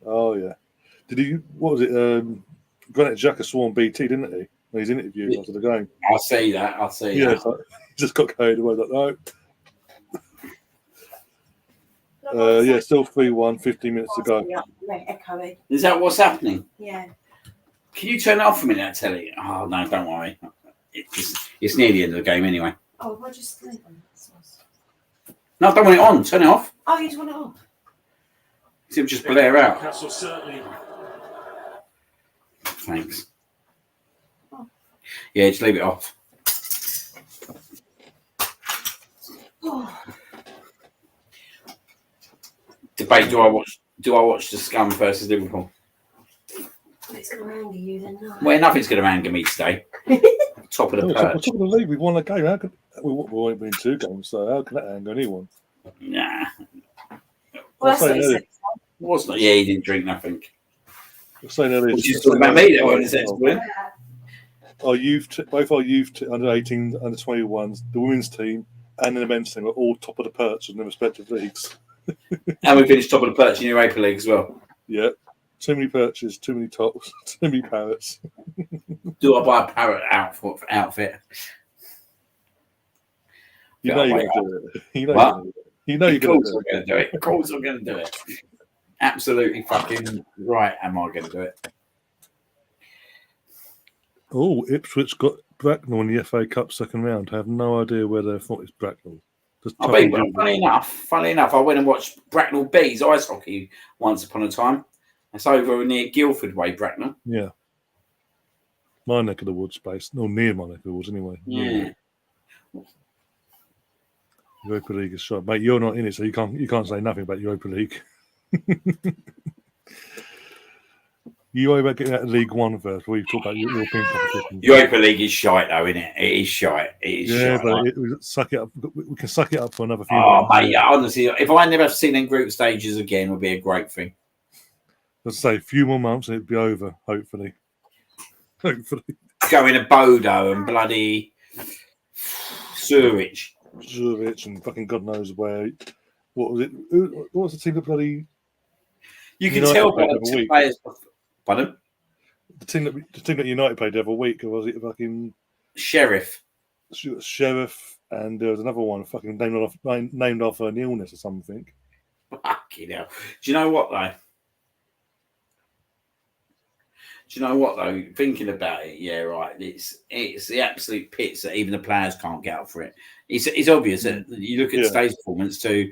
Oh yeah. Did he? What was it? Granit Xhaka swore on BT, didn't he? When he's interviewed after the game. I see that. Yeah, it's like, he just got carried away. Like no. Yeah, still 3-1. 15 minutes to go. Is that what's happening? Yeah. Can you turn it off for a minute, that telly? Oh no, don't worry. It's near the end of the game anyway. Oh, we'll just leave them. No, I don't want it on. Turn it off. Oh, you just want it off? See him just blare out. Newcastle certainly. Thanks. Yeah, just leave it off. Oh. Debate: Do I watch the Scum versus Liverpool? It's going to anger you then, no? Well, nothing's going to anger me today. Top of the perch. Top of the league, we won a game. How could we won't win 2 games? So how can that anger anyone? Nah. Well, that's what he said. Wasn't it? Yeah, he didn't drink nothing. Saying earlier, Which is talking about me, though, wasn't it? Our youth, both our youth under 18s, under 21s, the women's team, and the men's team are all top of the perch in their respective leagues. And we finished top of the perch in the Europa League as well. Yeah, too many perches, too many tops, too many parrots. Do I buy a parrot outfit? You know you're going to do it. You know What? you're going to do it. Of course I'm going to do it. Absolutely fucking right am I going to do it. Oh, Ipswich got Bracknell in the FA Cup second round. I have no idea where they thought it's Bracknell. Funny enough, I went and watched Bracknell Bees ice hockey once upon a time. It's over near Guildford way, Bracknell. Yeah. My neck of the woods space. No, near my neck of the woods anyway. Yeah. Europa League is shot. Mate, you're not in it, so you can't say nothing about Europa League. You worry about getting out of League One first before you talk about European competition. Europa League is shite though, isn't it? It is shite. It is yeah, shite. But we suck it up. We can suck it up for another few Oh, months. mate, yeah, honestly, if I never seen them group stages again, would be a great thing. Let's say a few more months and it'll be over, hopefully. Hopefully. Going to Bodo and bloody Zurich. Zurich and fucking God knows where. What was it? What was the team that bloody. You can United tell by played the every two week? players. Pardon? The team that United played every week, or was it fucking Sheriff. Sheriff, and there was another one fucking named after an illness or something. Fucking hell. Do you know what though? Thinking about it, yeah, right. It's the absolute pits that even the players can't get up for it. It's obvious that you look at today's performance to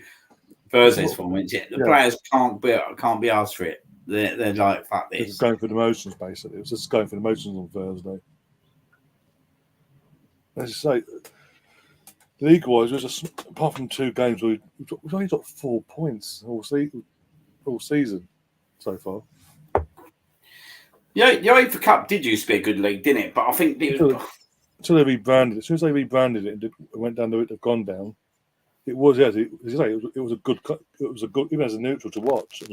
Thursday's performance. Yeah, the players can't be asked for it. They're like, fuck this. It's going for the motions, basically. It was just going for the motions on Thursday. As you say, league-wise, we're just apart from 2 games, we've only got 4 points all season so far. Yeah, the UEFA Cup did used to be a good league, didn't it? But I think it was... Until they rebranded it. As soon as they rebranded it and went down the route of gone down, it was, as you say, it was a good even as a neutral to watch.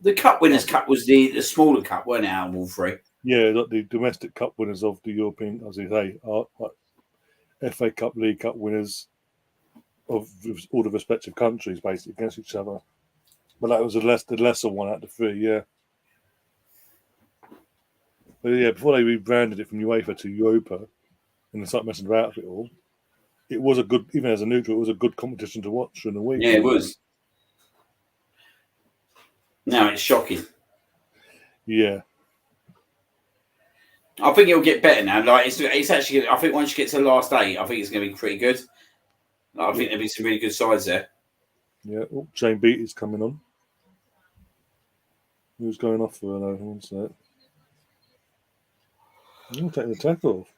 The Cup Winners' Cup was the smaller cup, weren't it, out of all 3? Yeah, like the domestic cup winners of the European, as you say, are like FA Cup, League Cup winners of all the respective countries, basically against each other. But that was the lesser one out of the 3, yeah. But yeah, before they rebranded it from UEFA to Europa and they started messing about with it all, it was a good, even as a neutral, it was a good competition to watch in the week. Yeah, it was. Now it's shocking. Yeah. I think it'll get better now. Like it's actually, I think once you get to the last 8, I think it's going to be pretty good. I think there'll be some really good sides there. Yeah. Oh, Jane Beattie's coming on. Who's going off for another one set? I'm taking the tackle off.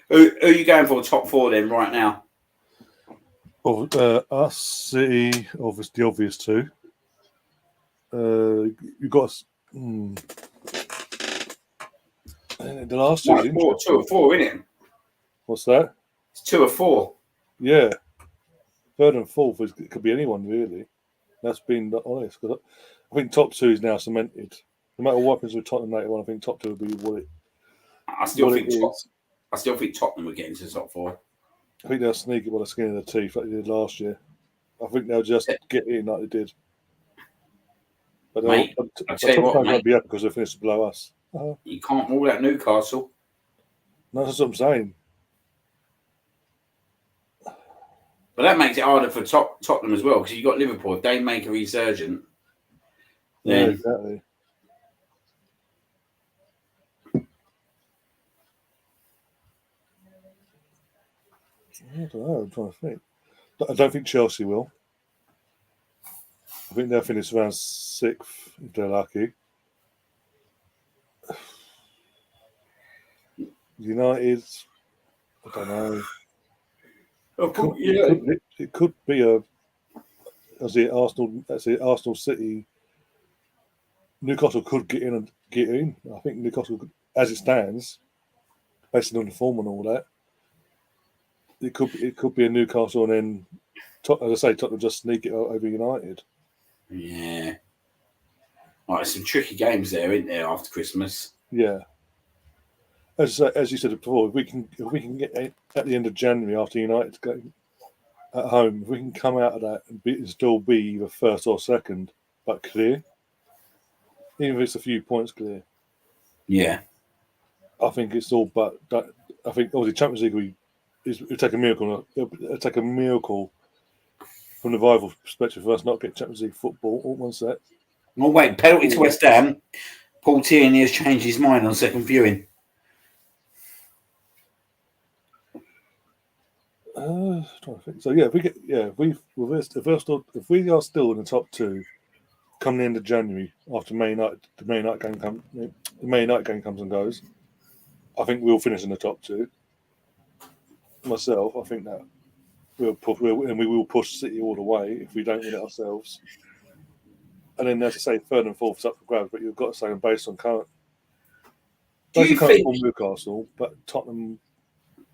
Who are you going for top 4 then right now? Oh, us, City, obviously, the obvious 2. You got us. The last 2. No, 2 or 4, isn't it? What's that? It's 2 or 4. Yeah. 3rd and 4th, it could be anyone, really. That's been honest. I think top 2 is now cemented. No matter what happens with Tottenham later on, I think top 2 will be what it I still what it think is. I still think Tottenham will get into the top 4. I think they'll sneak it by the skin of the teeth like they did last year. I think they'll just get in like they did. But Mate, I'll tell you what, Tottenham mate. won't be up because they finished below us. You can't rule out Newcastle. No, that's what I'm saying. But that makes it harder for Tottenham as well, because you've got Liverpool. If they make a resurgent, Yeah, then exactly. I don't know. I'm trying to think. I don't think Chelsea will. I think they'll finish around 6th if they're lucky. United, I don't know. It could be a. As the Arsenal City. Newcastle could get in. I think Newcastle, as it stands, based on the form and all that, it could be a Newcastle and then, as I say, Tottenham just sneak it out over United. yeah. Right, some tricky games there, isn't there, after Christmas? Yeah. As you said before, if we can get at the end of January after United's game at home, if we can come out of that and still be either first or second, but clear, even if it's a few points clear, Yeah. I think it's all. But I think obviously Champions League it'll take a miracle. It'll take a miracle from the rival perspective for us not get Champions League football. All one set. Oh wait, penalty to West Ham. Paul Tierney has changed his mind on second viewing. Trying to think. So yeah, if we are still in the top 2 come the end of January after the May night game comes and goes, I think we'll finish in the top 2. Myself, I think that we will push City all the way if we don't win it ourselves. And then, as I say, 3rd and 4th is up for grabs, but you've got to say based on current form Newcastle, but Tottenham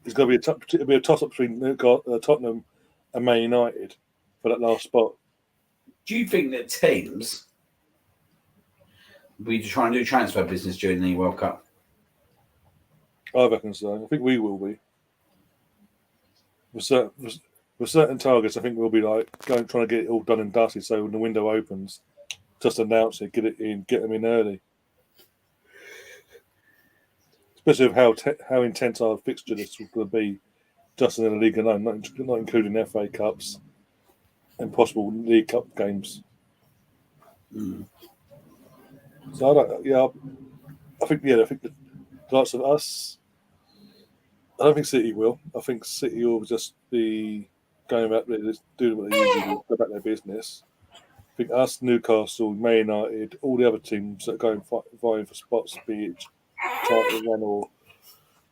is going to be a toss-up between Tottenham and Man United for that last spot. Do you think that teams will try and do transfer business during the World Cup? I reckon so. I think we will be. With certain targets, I think we'll be like trying to get it all done and dusted. So when the window opens, just announce it, get it in, get them in early. Especially with how intense our fixture list is going to be, just in the league alone, not including FA Cups and possible League Cup games. So I think the likes of us. I don't think City will. I think City will just be going about doing what they usually do, go about their business. I think us, Newcastle, Man United, all the other teams that are going vying for spots, be it title run or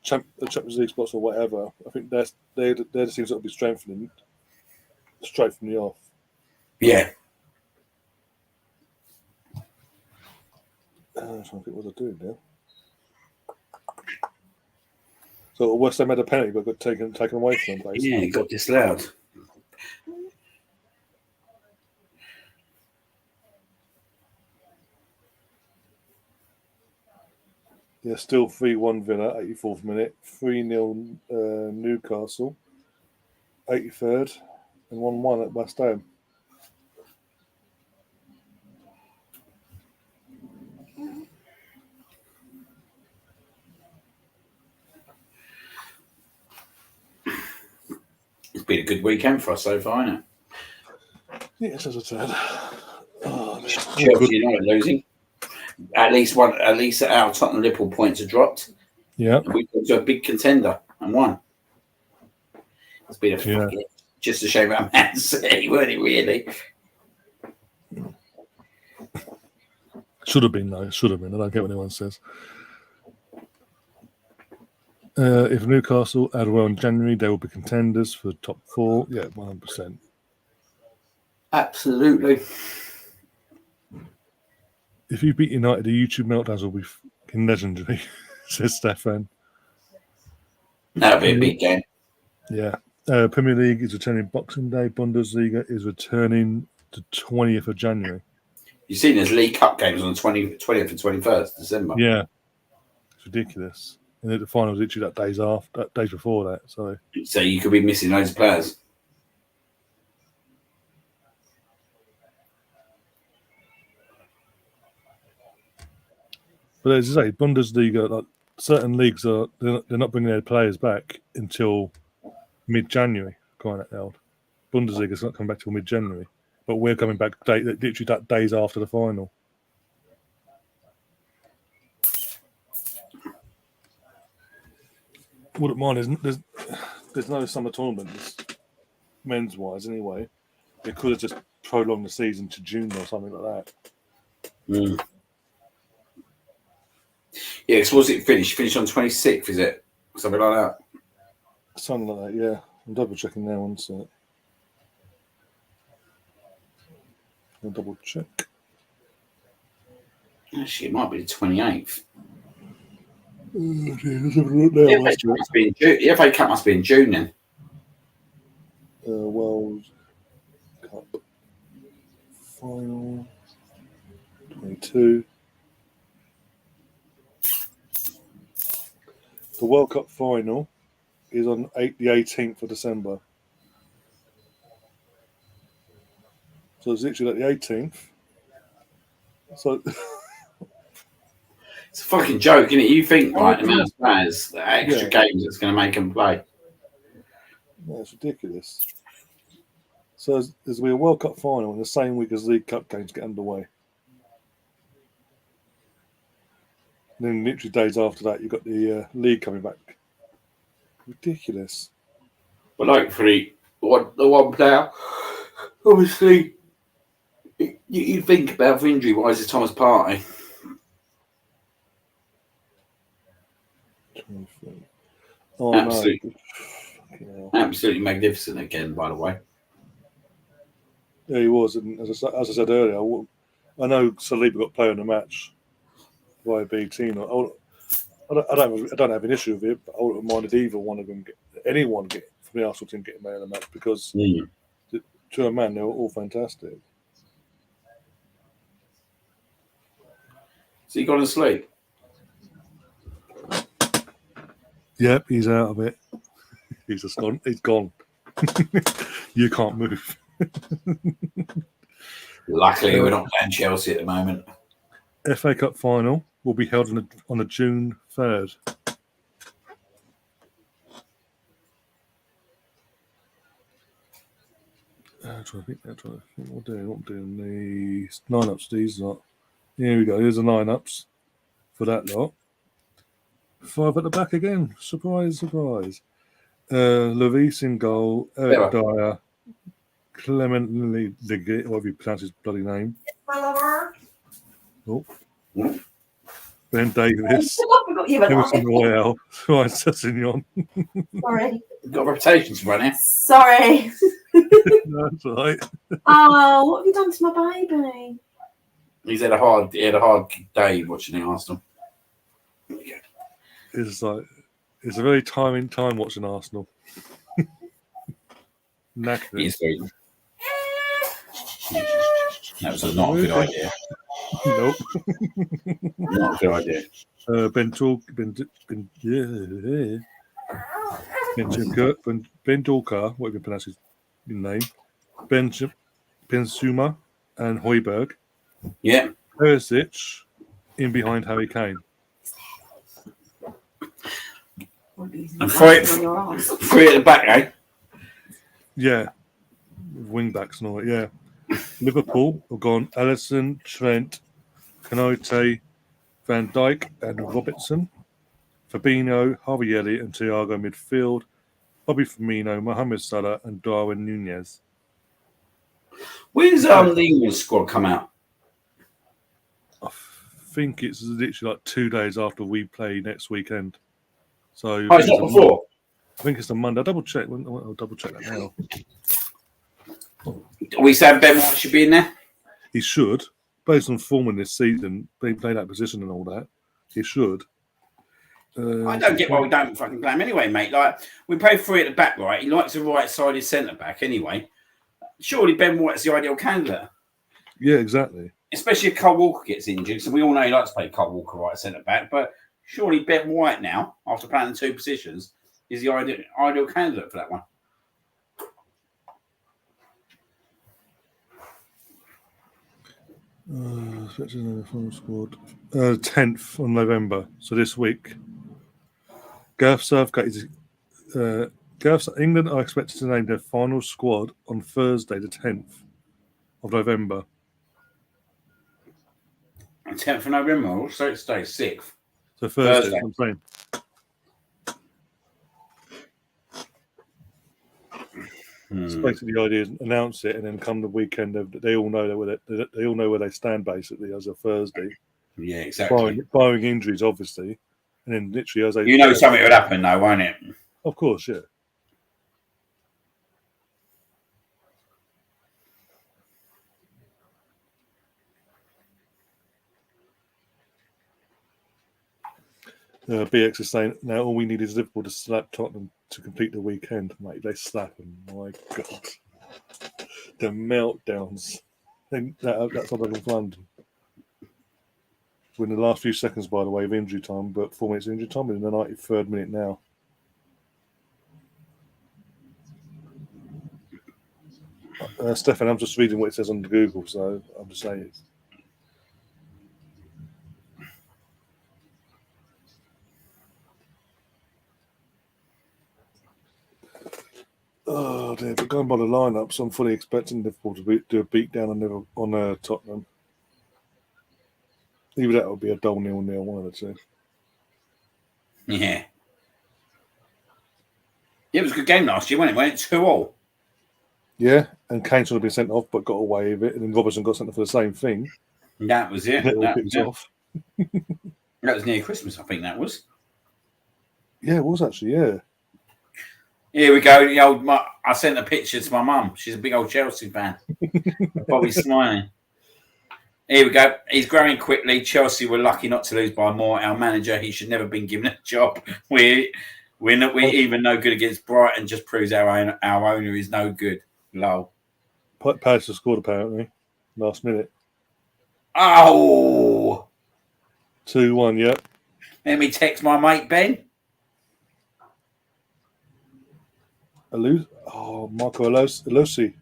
Champions League spots or whatever. I think they're the teams that will be strengthening straight from the off. Yeah. I'm trying to think what they're doing now. So West Ham had a penalty, but got taken away from them. Basically. Yeah, it got disallowed. Yeah, still 3-1 Villa, 84th minute. 3-0 Newcastle, 83rd, and 1-1 at West Ham. It's been a good weekend for us so far, hasn't it? Yes, as I said. Chelsea United losing. At least our Tottenham Liverpool points are dropped. Yeah. And we got to a big contender and won. It's been just a shame about Man City, weren't it, really? Should have been, though. Should have been. I don't get what anyone says. If Newcastle add well in January, they will be contenders for top 4. Yeah, 100%. Absolutely. If you beat United, the YouTube meltdowns will be fucking legendary, says Stefan. That'll be a big game. Yeah. Premier League is returning Boxing Day. Bundesliga is returning to 20th of January. You've seen there's League Cup games on the 20th and 21st December. Yeah. It's ridiculous. And then the final was literally that days before that. So you could be missing loads of players. but as I say, Bundesliga, like certain leagues they're not bringing their players back until mid-January. Going out, Bundesliga's not coming back till mid-January, but we're coming back literally that days after the final. Wouldn't mind. There's no summer tournaments, men's wise anyway. They could have just prolonged the season to June or something like that. Mm. Yeah, so was it finished? Finished on 26th, is it? Something like that. Something like that, yeah. I'm double checking now one sec. I'll double check. Actually, it might be the 28th. Oh, dear, let's have a look now. The FA Cup must be in June then. World Cup final 22. The World Cup final is on the 18th of December. So it's literally like the 18th. So it's a fucking joke, isn't it? You think, right, the amount of players, the extra games that's going to make them play. That's ridiculous. So there's going to be a World Cup final in the same week as League Cup games get underway. And then literally days after that, you've got the league coming back. Ridiculous. But like for the one player, obviously, you think about for injury-wise is Thomas Partey. 23. Oh, Absolutely. No. Absolutely magnificent again, by the way. Yeah, he was. And as I said earlier, I know Saliba got player in the match by BT. I don't have an issue with it, but I wouldn't mind if either one of them, anyone from the Arsenal team getting man of the match because to a man, they were all fantastic. So you gone to sleep? Yep, he's out of it. He's just gone. He's gone. You can't move. Luckily, we're not playing Chelsea at the moment. FA Cup final will be held on the June 3rd. I'm trying to think what we're doing. The lineups, these lot. Here we go. Here's the lineups for that lot. 5 at the back again. Surprise, surprise. Levis in goal. Eric Dyer. Clement Liggett, whatever you pronounce his bloody name. Oh. Ben Davis. Emerson Royale. Ryan Sessegnon. Sorry. You've got reputations to run here. Sorry. That's right. Oh, what have you done to my baby? He had a hard day watching the Arsenal. It's a very time watching Arsenal. Knackered. That was not a good idea. Nope. Not a good idea. Ben Dulka, whatever you pronounce his name. Ben Suma and Højbjerg. Yeah. Perisic in behind Harry Kane. And three at the back, eh? Yeah. Wing backs and all that, yeah. Liverpool have gone Alisson, Trent, Kanote, Van Dijk and Robertson. Fabinho, Harvey Elliott and Thiago midfield. Bobby Firmino, Mohamed Salah and Darwin Nunez. When's the England squad come out? I think it's literally like 2 days after we play next weekend. So it's not before? I think it's a Monday. I'll double check that now. Are we saying Ben White should be in there? He should. Based on form in this season, they play that position and all that. He should. I don't get why we don't fucking play him anyway, mate. Like, we play 3 at the back, right? He likes a right-sided centre-back anyway. Surely Ben White's the ideal candidate. Yeah, exactly. Especially if Cole Walker gets injured. So we all know he likes to play Cole Walker right centre-back. But surely Ben White now, after playing the two positions, is the ideal candidate for that one. Final squad. 10th on November, so this week. Gareth Southgate is. England are expected to name their final squad on Thursday, the 10th of November. 10th of November, so it's today, 6th. So Thursday. I'm saying. It's basically the idea is announce it, and then come the weekend, they all know where they stand basically as a Thursday. Yeah, exactly. Barring injuries, obviously, and then literally as you know something would happen though, won't it? Of course, yeah. BX is saying now all we need is Liverpool to slap Tottenham to complete the weekend, mate. They slap them. My God, the meltdowns. That's not even fun. We're in the last few seconds, by the way, of injury time, but 4 minutes of injury time. We're in the 93rd minute now. Stefan, I'm just reading what it says on Google, so I'm just saying it. Oh dear, but going by the lineups, I'm fully expecting Liverpool to do a beat down on Tottenham. Either that would be a dull 0-0, one of the two. Yeah. It was a good game last year, wasn't it? Went 2-2. Yeah, and Kane should have been sent off, but got away with it, and then Robertson got sent off for the same thing. That was it. Off. That was near Christmas, I think that was. Yeah, it was actually, yeah. Here we go. I sent a picture to my mum. She's a big old Chelsea fan. Bobby's smiling. Here we go. He's growing quickly. Chelsea were lucky not to lose by more. Our manager, he should never have been given a job. We're even no good against Brighton. Just proves our owner is no good. Lol. Palace has scored apparently last minute. Oh, 2-1. Yep. Let me text my mate Ben. Marco Lucy,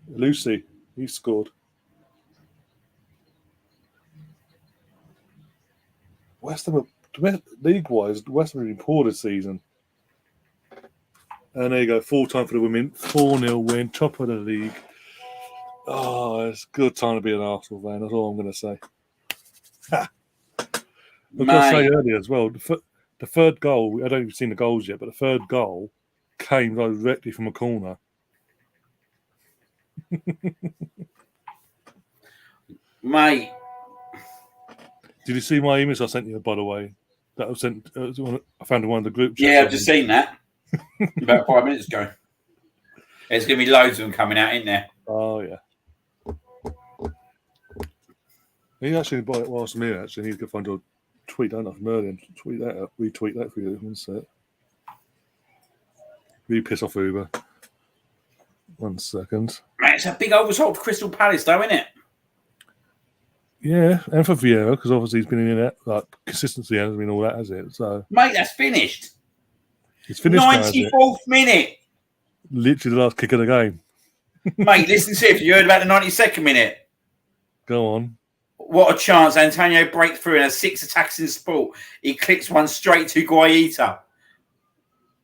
he scored. West Ham, league-wise, West Ham have been poor this season. And there you go, full time for the women, 4-0 win, top of the league. Oh, it's a good time to be an Arsenal fan. That's all I'm going to say. I was going to say earlier as well, the third goal, I don't even seen the goals yet, but the third goal came directly from a corner. Mate. Did you see my image I sent you, by the way? That was sent. I found in one of the group chats. Yeah, I've just seen that about 5 minutes ago. There's going to be loads of them coming out in there. Oh, yeah. He actually, whilst I'm here, actually, he's going to find your tweet, don't I, from earlier, and retweet that for you. One sec. You piss off Uber. 1 second. Man, it's a big old result for Crystal Palace, though, isn't it? Yeah, and for Vieira, because obviously he's been in that, like, consistency hasn't been all that, has it? So, mate, that's finished. It's finished 94th minute. Literally the last kick of the game. Mate, listen to it. Have you heard about the 92nd minute? Go on. What a chance. Antonio breaks through and has 6 attacks in sport. He clicks one straight to Guaita.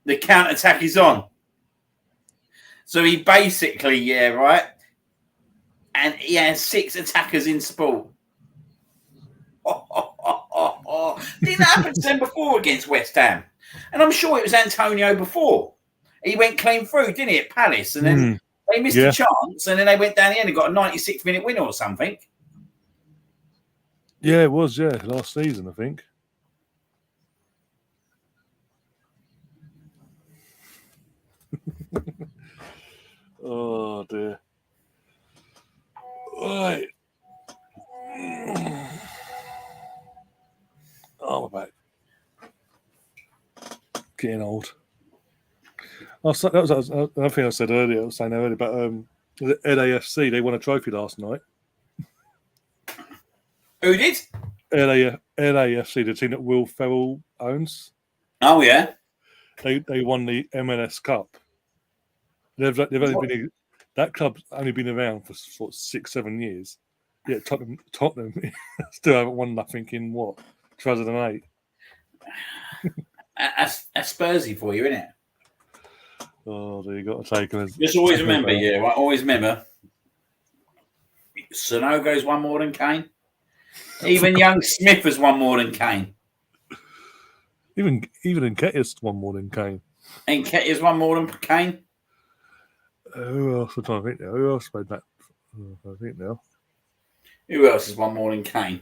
The counter-attack is on. So he basically, and he has 6 attackers in sport. Didn't happen to them before against West Ham. And I'm sure it was Antonio before. He went clean through, didn't he, at Palace? And then they missed a chance, and then they went down the end and got a 96-minute win or something. Yeah, it was, last season, I think. Oh, dear. Right. Oh, my back. Getting old. That was another thing I said earlier. I was saying earlier about LAFC. They won a trophy last night. Who did? LAFC, the team that Will Ferrell owns. Oh yeah. They won the MLS Cup. They've only been that club's only been around for sort of 6-7 years. Yeah, Tottenham still haven't won nothing in what 2008. That's Spursy for you, isn't it? Oh, there you got to take them. Just always remember, right? Always remember. Sonogo's won more than Kane. Even young Smith has won more than Kane. Even Nketiah's won more than Kane. And Nketiah's won more than Kane. Who else? I'm trying to think now. Who else made that? I think now. Who else has won more than Kane?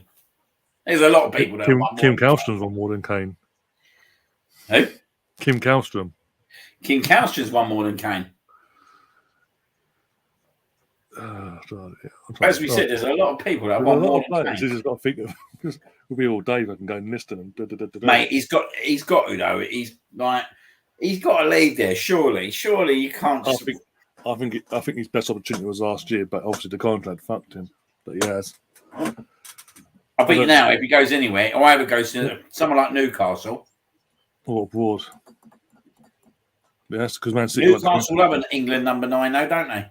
There's a lot of people that have won more. Kim Kallstrom's won more than Kane. Who? Kim Kallstrom. Kim Kallstrom's won more than Kane. As we said, there's a lot of people that have won more than Kane. You just got to think of. We'll be all day. I can go and list them. Mate, he's got to though. He's got to leave there. Surely you can't. Just... I think his best opportunity was last year, but obviously the contract fucked him. But he has. I think now if he goes anywhere, or either goes to someone like Newcastle or abroad. Yes, because Man City. Newcastle love an England number 9, though, don't they?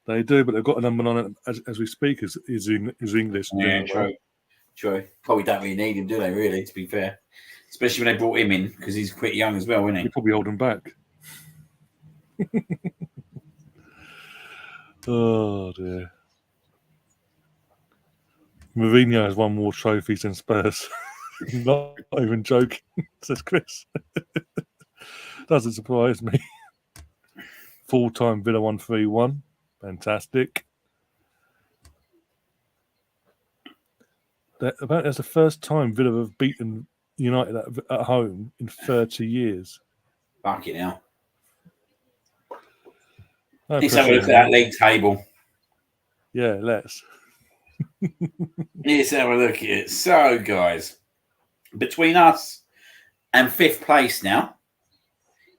They do, but they've got a number 9 as we speak. Is English? Yeah, true. Probably don't really need him, do they? Really, to be fair, especially when they brought him in because he's pretty young as well, isn't he? They probably hold him back. Oh dear. Mourinho has won more trophies than Spurs. Not even joking, says Chris. Doesn't surprise me. Full-time Villa 1-3-1. Fantastic. Apparently that's the first time Villa have beaten United at home in 30 years. Fucking hell. Let's have a look at that league table. Yeah, let's. Let's have a look at it. So, guys, between us and 5th place now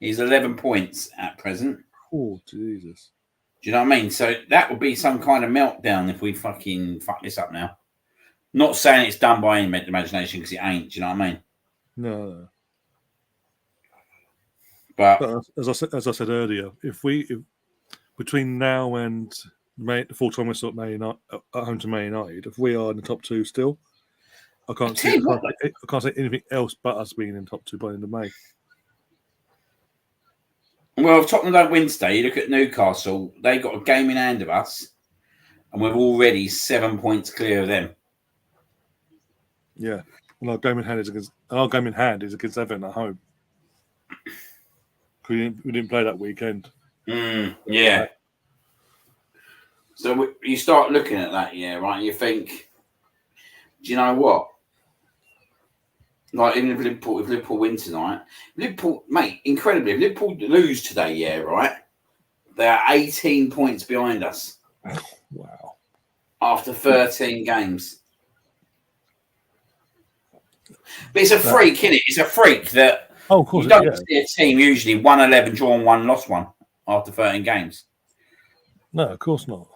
is 11 points at present. Oh, Jesus. Do you know what I mean? So that would be some kind of meltdown if we fucking fuck this up now. Not saying it's done by any imagination because it ain't. Do you know what I mean? No. But as I said earlier, if between now and the full-time whistle at home to Man United, if we are in the top 2 still, I can't say anything else but us being in the top 2 by the end of May. Well, if Tottenham don't win today, you look at Newcastle, they got a game in hand of us, and we're already 7 points clear of them. Yeah. Well, our game in hand is against Everton at home. We didn't play that weekend. Yeah. So you start looking at that, yeah, right? You think, do you know what? Like, even if Liverpool win tonight, mate, incredibly, if Liverpool lose today, yeah, right? They are 18 points behind us. Wow. After 13 games. But it's a freak, isn't it? It's a freak that of course, you don't see a team usually 1-11, drawn 1, lost 1 after 13 games. No, of course not.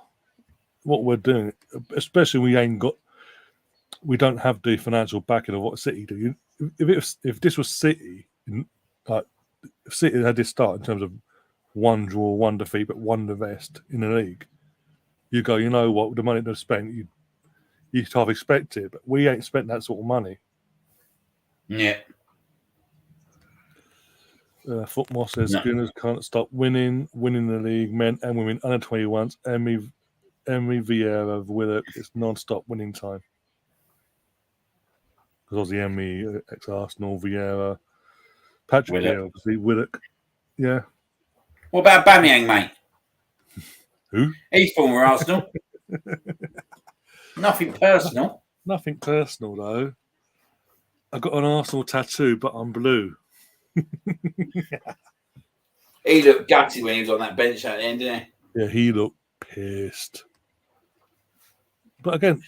What we're doing, especially we don't have the financial backing of what City do. If this was City, like if City had this start in terms of 1 draw, 1 defeat, but 1 the rest in the league, you go, you know what, the money they've spent, you'd half expect it, but we ain't spent that sort of money. Yeah. Football says Gunners can't stop winning the league, men and women under 21s. Emery Vieira of Willock, it's non-stop winning time. Because obviously Emery, ex-Arsenal, Vieira, Patrick Vieira, obviously Willock. Yeah. What about Bamiyang, mate? Who? He's former Arsenal. Nothing personal. Nothing personal, though. I got an Arsenal tattoo, but I'm blue. He looked gutted when he was on that bench at the end, didn't he? Yeah, he looked pissed. But again,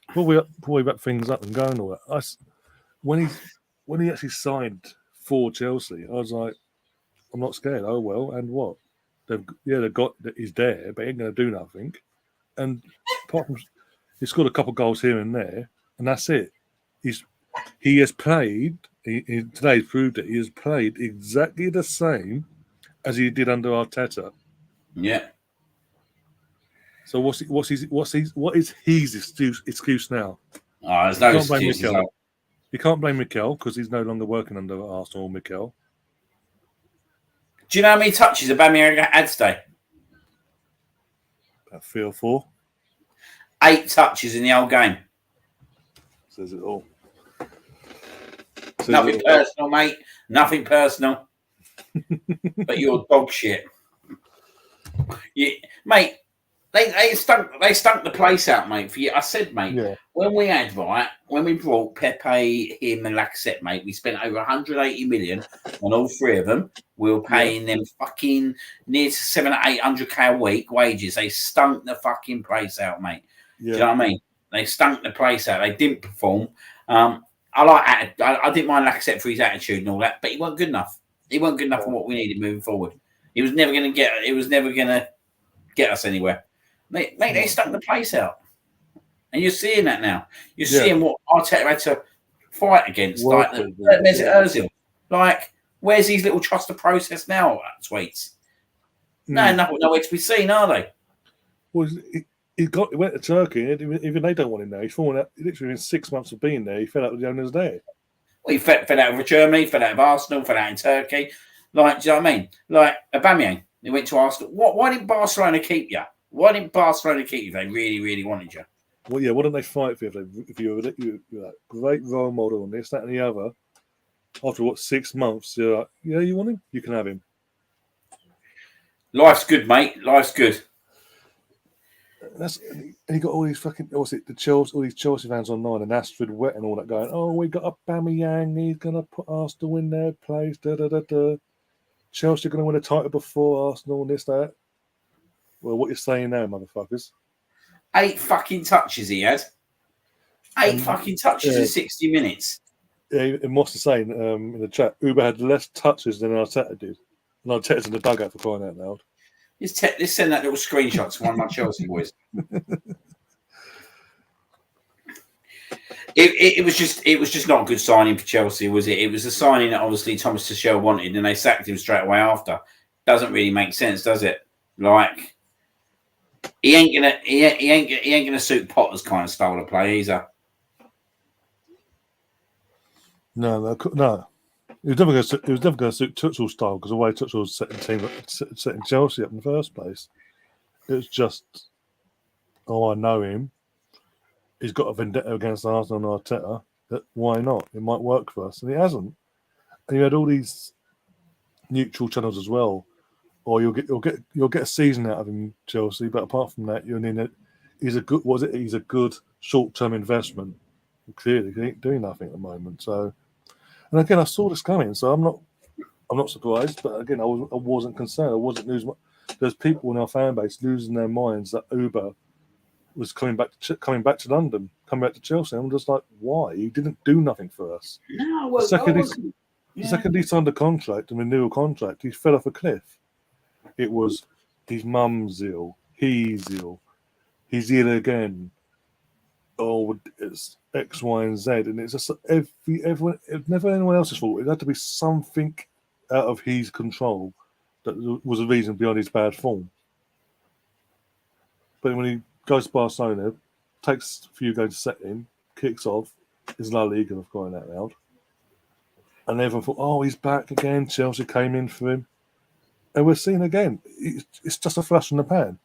before we wrap things up and go and all that, when he actually signed for Chelsea, I was like, I'm not scared. Oh well, and what? They've got that he's there, but he ain't going to do nothing. And apart from he scored a couple of goals here and there, and that's it. He has played. Today proved it. He has played exactly the same as he did under Arteta. Yeah. So what is his excuse now? Oh, there's You no can't blame excuses. Mikel. You can't blame Mikel because he's no longer working under Arsenal. Mikel. Do you know how many touches Aubameyang had today? About 3 or 4 8 touches in the whole game. says it all. Nothing personal, mate. Nothing personal. But you're dog shit. Mate, they stunk the place out, mate. For you, I said, mate, when we brought Pepe, him, and Lacazette, mate, we spent over 180 million on all 3 of them. We were paying them fucking near to 700 to 800k a week wages. They stunk the fucking place out, mate. Do you know what I mean? They stunk the place out. They didn't perform. I didn't mind Lacazette for his attitude and all that, but he wasn't good enough. He wasn't good enough for what we needed moving forward. He was never going to get us anywhere. Mate, they stuck the place out. And you're seeing that now. You're seeing what Arteta had to fight against. Like Mesut Ozil. Like, where's his little trust the process now tweets? No, nowhere to be seen, are they? Well, he went to Turkey. Even they don't want him there. He's fallen out. Literally in 6 months of being there, he fell out with the owners there. Well, he fell out of Germany, fell out of Arsenal, fell out in Turkey. Like, do you know what I mean? Like, Aubameyang, he went to Arsenal. Why didn't Barcelona keep you? Why didn't Barcelona keep you if they really, really wanted you? Well, yeah, why don't they fight for you if you're that great role model and this, that, and the other? After 6 months, you're like, yeah, you want him? You can have him. Life's good, mate. Life's good. And he got all these fucking all these Chelsea fans online and Astrid Wet and all that going, oh, we got Aubameyang, he's gonna put Arsenal in their place, Chelsea are gonna win a title before Arsenal and this, that. Well, what you're saying now, motherfuckers? 8 fucking touches he had. 8 fucking touches in 60 minutes. Yeah, and what's the saying in the chat? Uber had less touches than Arteta did. And Arteta's in the dugout for crying out loud. Let's send that little screenshot to one of my Chelsea boys. It was just not a good signing for Chelsea, was it? It was a signing that obviously Thomas Tuchel wanted, and they sacked him straight away after. Doesn't really make sense, does it? Like, he ain't gonna suit Potter's kind of style of play, either. No. He was never going to suit Tuchel's style because the way Tuchel was setting Chelsea up in the first place. It was just, I know him. He's got a vendetta against Arsenal and Arteta. Why not? It might work for us, and it hasn't. And you had all these neutral channels as well. Or you'll get a season out of him, Chelsea. But apart from that, he's a good short-term investment. Clearly, he ain't doing nothing at the moment. So. And again, I saw this coming, so I'm not surprised. But again, I wasn't concerned. I wasn't losing. There's people in our fan base losing their minds that Uber was coming back to London, coming back to Chelsea. I'm just like, why? He didn't do nothing for us. No, well, the second he signed a contract, a renewal contract, he fell off a cliff. It was his mum's ill, he's ill, he's ill again. Oh, it's X, Y, and Z, and it's just everyone. It's never anyone else's fault. It had to be something out of his control that was the reason behind his bad form. But when he goes to Barcelona, takes a few games to set in, kicks off, is La Liga of crying out loud, and everyone thought, "Oh, he's back again." Chelsea came in for him, and we're seeing again. It's just a flash in the pan.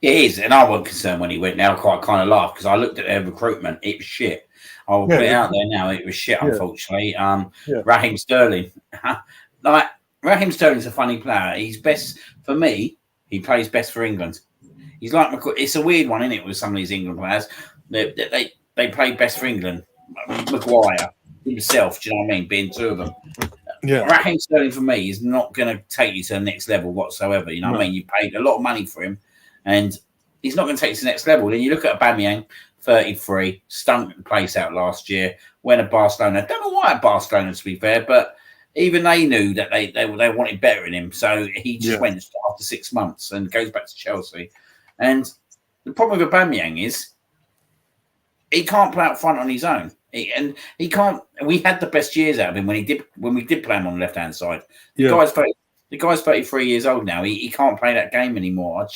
It is, and I wasn't concerned when he went. Now I kind of laughed because I looked at their recruitment. It was shit. I'll put it out there now. It was shit, unfortunately. Raheem Sterling, Raheem Sterling's a funny player. He's best for me. He plays best for England. He's like it's a weird one, isn't it? With some of these England players, they play best for England. Maguire himself, do you know what I mean? Being 2 of them. Yeah, Raheem Sterling for me is not going to take you to the next level whatsoever. You know what I mean? You paid a lot of money for him. And he's not going to take it to the next level. Then you look at Aubameyang, 33, stunk the place out last year. Went to Barcelona. I don't know why at Barcelona, to be fair, but even they knew that they wanted better in him. So he just went after 6 months and goes back to Chelsea. And the problem with Aubameyang is he can't play up front on his own. He can't. We had the best years out of him when we did play him on the left hand side. The guy's 33 years old now. He can't play that game anymore.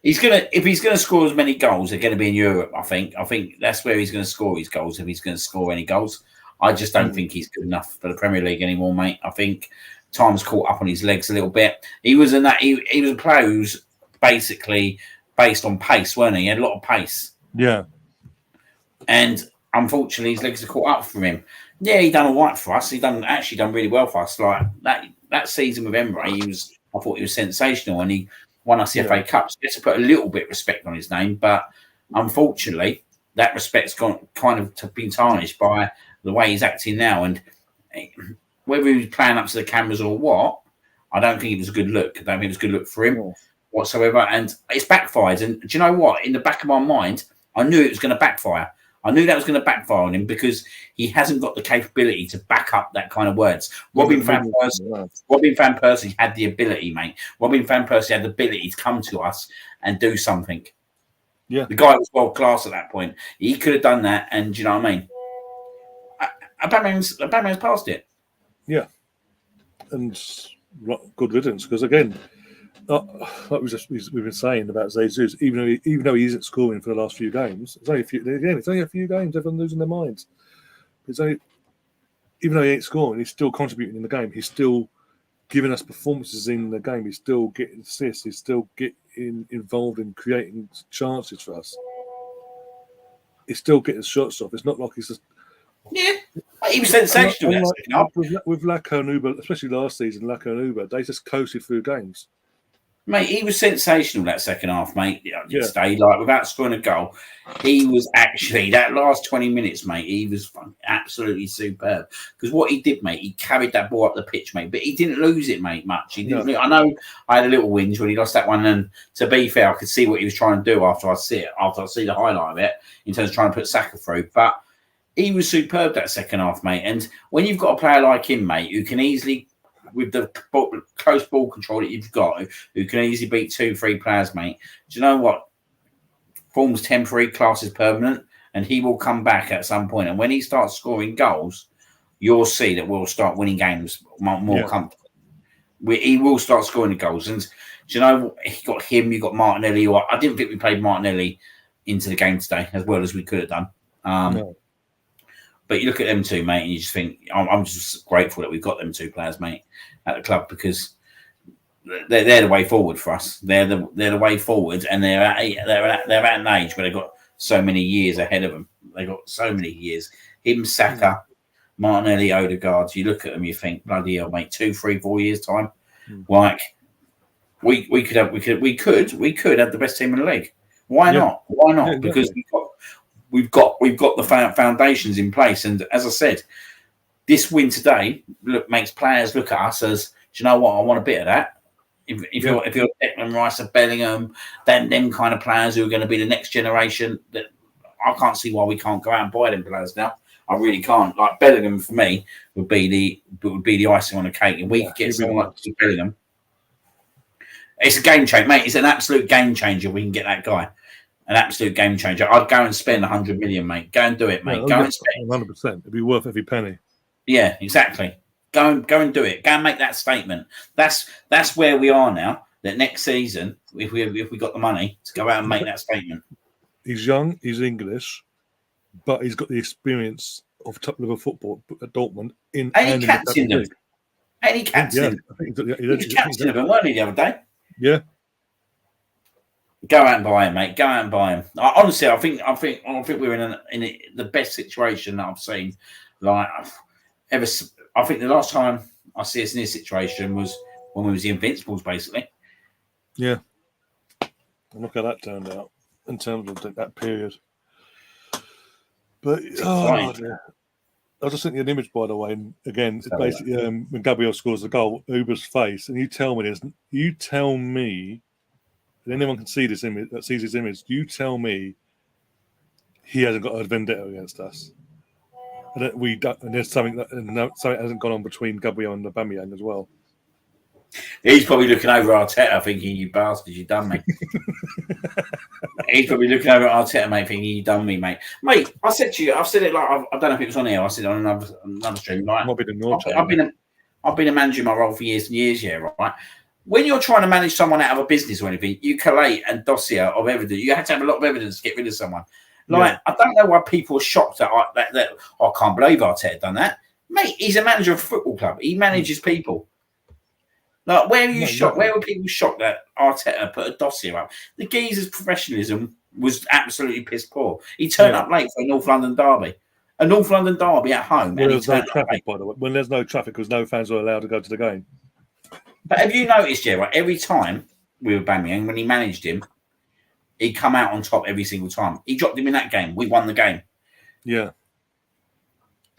He's gonna, if he's gonna score as many goals, they're gonna be in Europe. I think that's where he's gonna score his goals, if he's gonna score any goals. I just don't think he's good enough for the Premier League anymore, mate. I think time's caught up on his legs a little bit. He was a player who's basically based on pace, weren't he? He had a lot of pace. Yeah. And unfortunately his legs are caught up for him. Yeah, he done all right for us. He done really well for us. Like that season with Emery, I thought he was sensational, and he won us the FA Cup. So you have to put a little bit of respect on his name, but unfortunately, that respect's been tarnished by the way he's acting now. And whether he was playing up to the cameras or what, I don't think it was a good look. I don't think it was a good look for him whatsoever. And it's backfired. And do you know what? In the back of my mind, I knew it was going to backfire. I knew that was going to backfire on him because he hasn't got the capability to back up that kind of words. Robin van Persie had the ability, mate. Robin van Persie had the ability to come to us and do something. Yeah. The guy was world class at that point. He could have done that, and do you know what I mean? Batman's past it. Yeah. And good riddance, because again, like we've been saying about Jesus, even though he isn't scoring for the last few games, it's only a few games. Everyone's losing their minds. Even though he ain't scoring, he's still contributing in the game. He's still giving us performances in the game. He's still getting assists. He's still getting involved in creating chances for us. He's still getting shots off. It's not like he's just. Yeah, he was sensational. With Lacko and Uber, especially last season, Lacko and Uber, they just coasted through games. Mate, he was sensational that second half, mate. Stay like without scoring a goal. He was actually that last 20 minutes, mate. He was absolutely superb. Because what he did, mate, he carried that ball up the pitch, mate. But he didn't lose it, mate, much. He didn't. I know I had a little whinge when he lost that one, and to be fair, I could see what he was trying to do after I see the highlight of it in terms of trying to put Saka through. But he was superb that second half, mate. And when you've got a player like him, mate, who can easily, with the close ball control that you've got, who can easily beat 2-3 players, mate. Do you know what? Form's temporary, class is permanent, and he will come back at some point. And when he starts scoring goals, you'll see that we'll start winning games more comfortably. He will start scoring the goals. And do you know, you got him, you got Martinelli. I didn't think we played Martinelli into the game today as well as we could have done. No. But you look at them two, mate, and you just think, I'm just grateful that we've got them two players, mate, at the club, because they're the way forward for us. They're the way forward, and they're at an age where they've got so many years ahead of them. They've got so many years. Him, Saka, Martinelli, Odegaard. You look at them, you think, bloody hell, mate, 2, 3, 4 years time. Like we could have the best team in the league. Why not? Why not? Yeah, because we've got the foundations in place, and as I said, this win today makes players look at us as, do you know what? I want a bit of that. If you're Declan Rice or Bellingham, then them kind of players who are going to be the next generation, that I can't see why we can't go out and buy them players now. I really can't. Like Bellingham for me would be the icing on the cake, and we could get someone like Bellingham. It's a game changer, mate. It's an absolute game changer. We can get that guy. An absolute game changer. I'd go and spend 100 million, mate. Go and do it, mate. Go and spend 100%. It'd be worth every penny. Yeah, exactly. Go and do it. Go and make that statement. That's where we are now. That next season, if we got the money to go out and make that statement. He's young. He's English, but he's got the experience of top level football at Dortmund. And he captained them. And he captained them. He was captain them, weren't he, the other day? Yeah. Go out and buy him, mate. Go out and buy him. Honestly, I think we're in the best situation that I've seen. Like I think the last time I see us in this situation was when we was the Invincibles, basically. Yeah. And look how that turned out in terms of that period. But I was just thinking an image, by the way. And again, it's basically when Gabriel scores the goal, Uber's face, and you tell me. And anyone can see this image, that sees his image. You tell me he hasn't got a vendetta against us, and that we don't, and there's something that hasn't gone on between Gabriel and Aubameyang as well. He's probably looking over Arteta thinking, you bastard, you done me. He's probably looking over at Arteta, mate, thinking, you done me, mate. Mate, I said to you, I've said it like, I don't know if it was on here, I said it on another stream. Like, Might be the North I've been a manager in my role for years and years, yeah, right? When you're trying to manage someone out of a business or anything, you collate a dossier of evidence. You have to have a lot of evidence to get rid of someone. Like, I don't know why people are shocked that I can't believe Arteta done that. Mate, he's a manager of a football club. He manages people. Like, where are you shocked? Where were people shocked that Arteta put a dossier up? The geezer's professionalism was absolutely piss poor. He turned up late for a North London derby. A North London derby at home. Well, there's no traffic, by the way. When there's no traffic, because no fans are allowed to go to the game. But have you noticed, yeah, right? Every time with Aubameyang, when he managed him, he'd come out on top every single time. He dropped him in that game. We won the game. Yeah.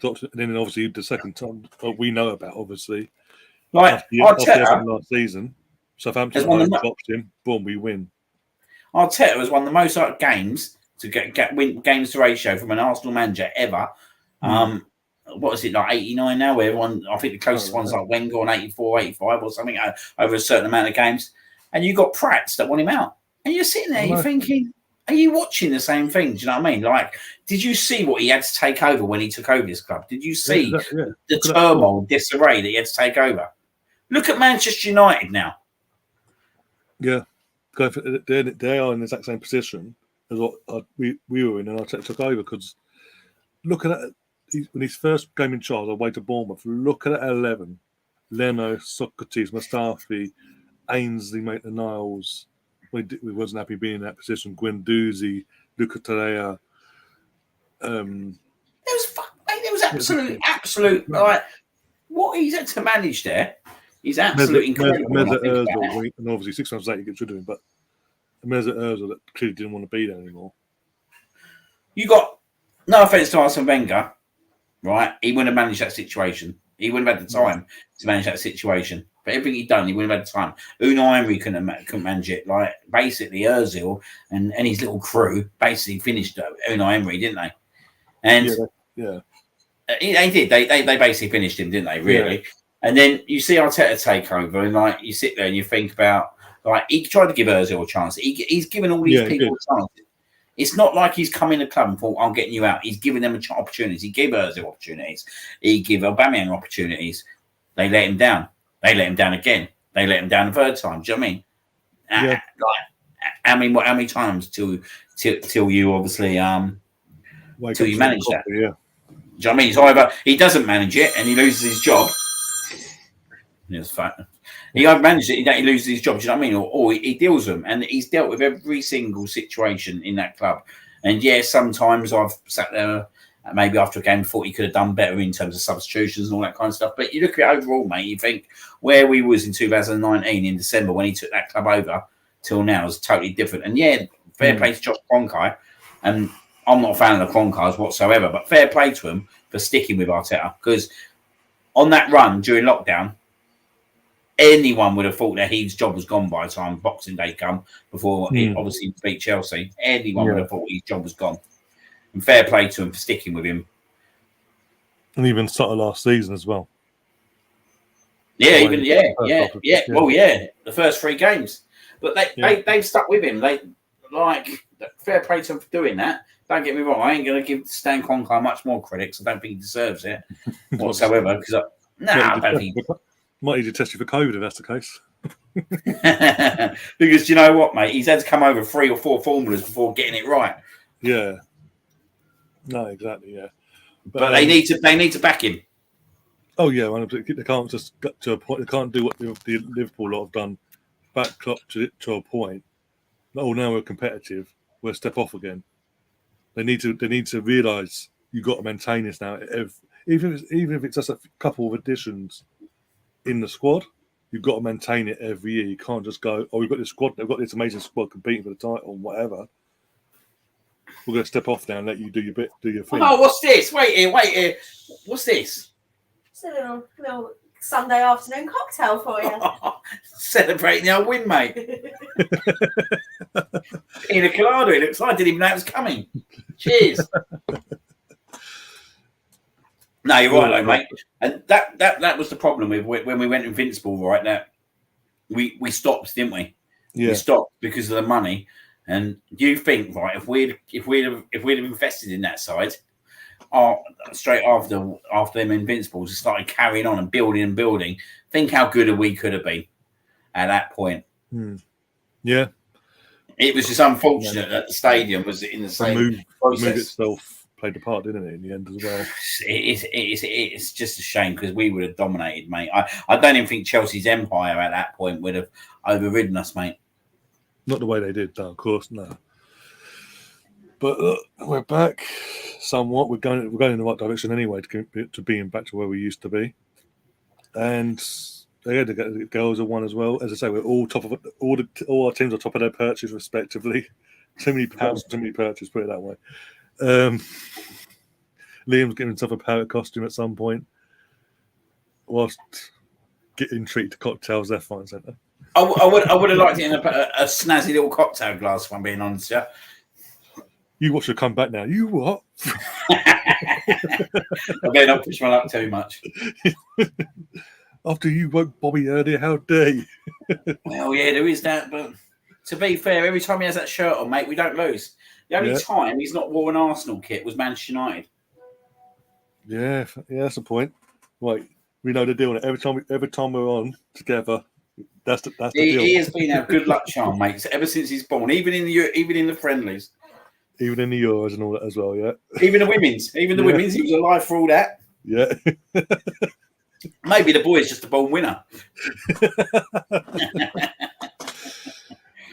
And then obviously the second time we know about, obviously. Like Arteta last season, Southampton dropped him. Boom, we win. Arteta has won the most games to win games to ratio from an Arsenal manager ever. What is it, like 89 now? Where everyone, I think the closest one's like Wenger on 84, 85 or something over a certain amount of games. And you got Prats that want him out. And you're sitting there, you're thinking, are you watching the same thing? Do you know what I mean? Like, did you see what he had to take over when he took over this club? Did you see the turmoil, disarray that he had to take over? Look at Manchester United now. Yeah. They are in the exact same position as what we were in, and Arteta took over. Because look at that. When his first game in charge, away to Bournemouth, look at that 11. Leno, Socrates, Mustafi, Ainsley, Maitland-Niles. We wasn't happy being in that position. Guendouzi, Luca Torreira. There was absolute. Like, what he's had to manage there is absolutely incredible. And obviously 6 times later he gets rid of him, but Mesut Ozil that clearly didn't want to be there anymore. You got, no offense to Arsene Wenger, right? He wouldn't have managed that situation. He wouldn't have had the time to manage that situation. But everything he'd done, he wouldn't have had the time. Unai Emery couldn't manage it. Like, basically, Ozil and his little crew basically finished Unai Emery, didn't they? And they did. They basically finished him, didn't they? Really. Yeah. And then you see Arteta take over, and like you sit there and you think about, like, he tried to give Ozil a chance. He's given all these people a chance. It's not like he's come in the club and thought, I'm getting you out. He's giving them opportunities. He gave Ozil opportunities. He gave Aubameyang opportunities. They let him down. They let him down again. They let him down the third time. Do you know what I mean? How many times till you obviously till you manage that? Yeah. Do you know what I mean? It's either he doesn't manage it and he loses his job. It's fact. He either manages it, he loses his job. Do you know what I mean? Or he deals with them, and he's dealt with every single situation in that club. And sometimes I've sat there. Maybe after a game, thought he could have done better in terms of substitutions and all that kind of stuff. But you look at it overall, mate, you think where we was in 2019 in December when he took that club over till now is totally different. And fair play to Josh Kroenke. And I'm not a fan of the Kroenkes whatsoever, but fair play to him for sticking with Arteta. Because on that run during lockdown, anyone would have thought that his job was gone by the time Boxing Day come before he obviously beat Chelsea. Anyone would have thought his job was gone. And fair play to him for sticking with him. And even Sutter last season as well. Yeah. Well, the first 3 games. But they've stuck with him. Fair play to him for doing that. Don't get me wrong, I ain't going to give Stan Kroenke much more credit because I don't think he deserves it whatsoever. I don't think might need to test you for COVID if that's the case. Because you know what, mate? He's had to come over 3 or 4 formulas before getting it right. Yeah. No, exactly. Yeah. But they need to back him. Oh yeah, they can't just get to a point. They can't do what the Liverpool lot have done, back Klopp to a point. Oh, now we're competitive. We'll step off again. They need to realise you've got to maintain this now. Even if it's just a couple of additions in the squad, you've got to maintain it every year. You can't just go, we've got this squad, they've got this amazing squad competing for the title and whatever. We're going to step off now and let you do your bit, do your thing. Oh, what's this? Wait here. What's this? It's a little Sunday afternoon cocktail for you. Celebrating our win, mate. Pina colada, it looks like. I didn't even know it was coming. Cheers. No, you're right, though, mate. And that was the problem with when we went Invincible, right? That we stopped, didn't we? Yeah. We stopped because of the money. And you think, right, if we'd have invested in that side, straight after them Invincibles, and started carrying on and building, think how good we could have been at that point. Yeah. It was just unfortunate that the stadium was in the same process. Move itself played a part, didn't it, in the end as well? It's just a shame because we would have dominated, mate. I don't even think Chelsea's empire at that point would have overridden us, mate. Not the way they did, no, of course, no. But we're back somewhat. We're going in the right direction anyway to being back to where we used to be. And the girls are one as well. As I say, we're all top of all our teams are top of their perches respectively. Too many pounds, too many perches. Put it that way. Liam's getting himself a parrot costume at some point, whilst getting treated to cocktails left, right, and centre. I would have liked it in a snazzy little cocktail glass, if I'm being honest. Yeah. You watch her come back now. You what? I better not push my luck too much. After you woke Bobby earlier, how dare you? Well, yeah, there is that. But to be fair, every time he has that shirt on, mate, we don't lose. The only time he's not wore an Arsenal kit was Manchester United. Yeah, that's the point. Right, we know the deal. Every time we're on together, that's the deal. He has been our good luck charm, mate, ever since he's born. Even in the friendlies, even in the Euros and all that as well. Yeah, even the women's, he was alive for all that. Yeah. Maybe the boy is just a born winner.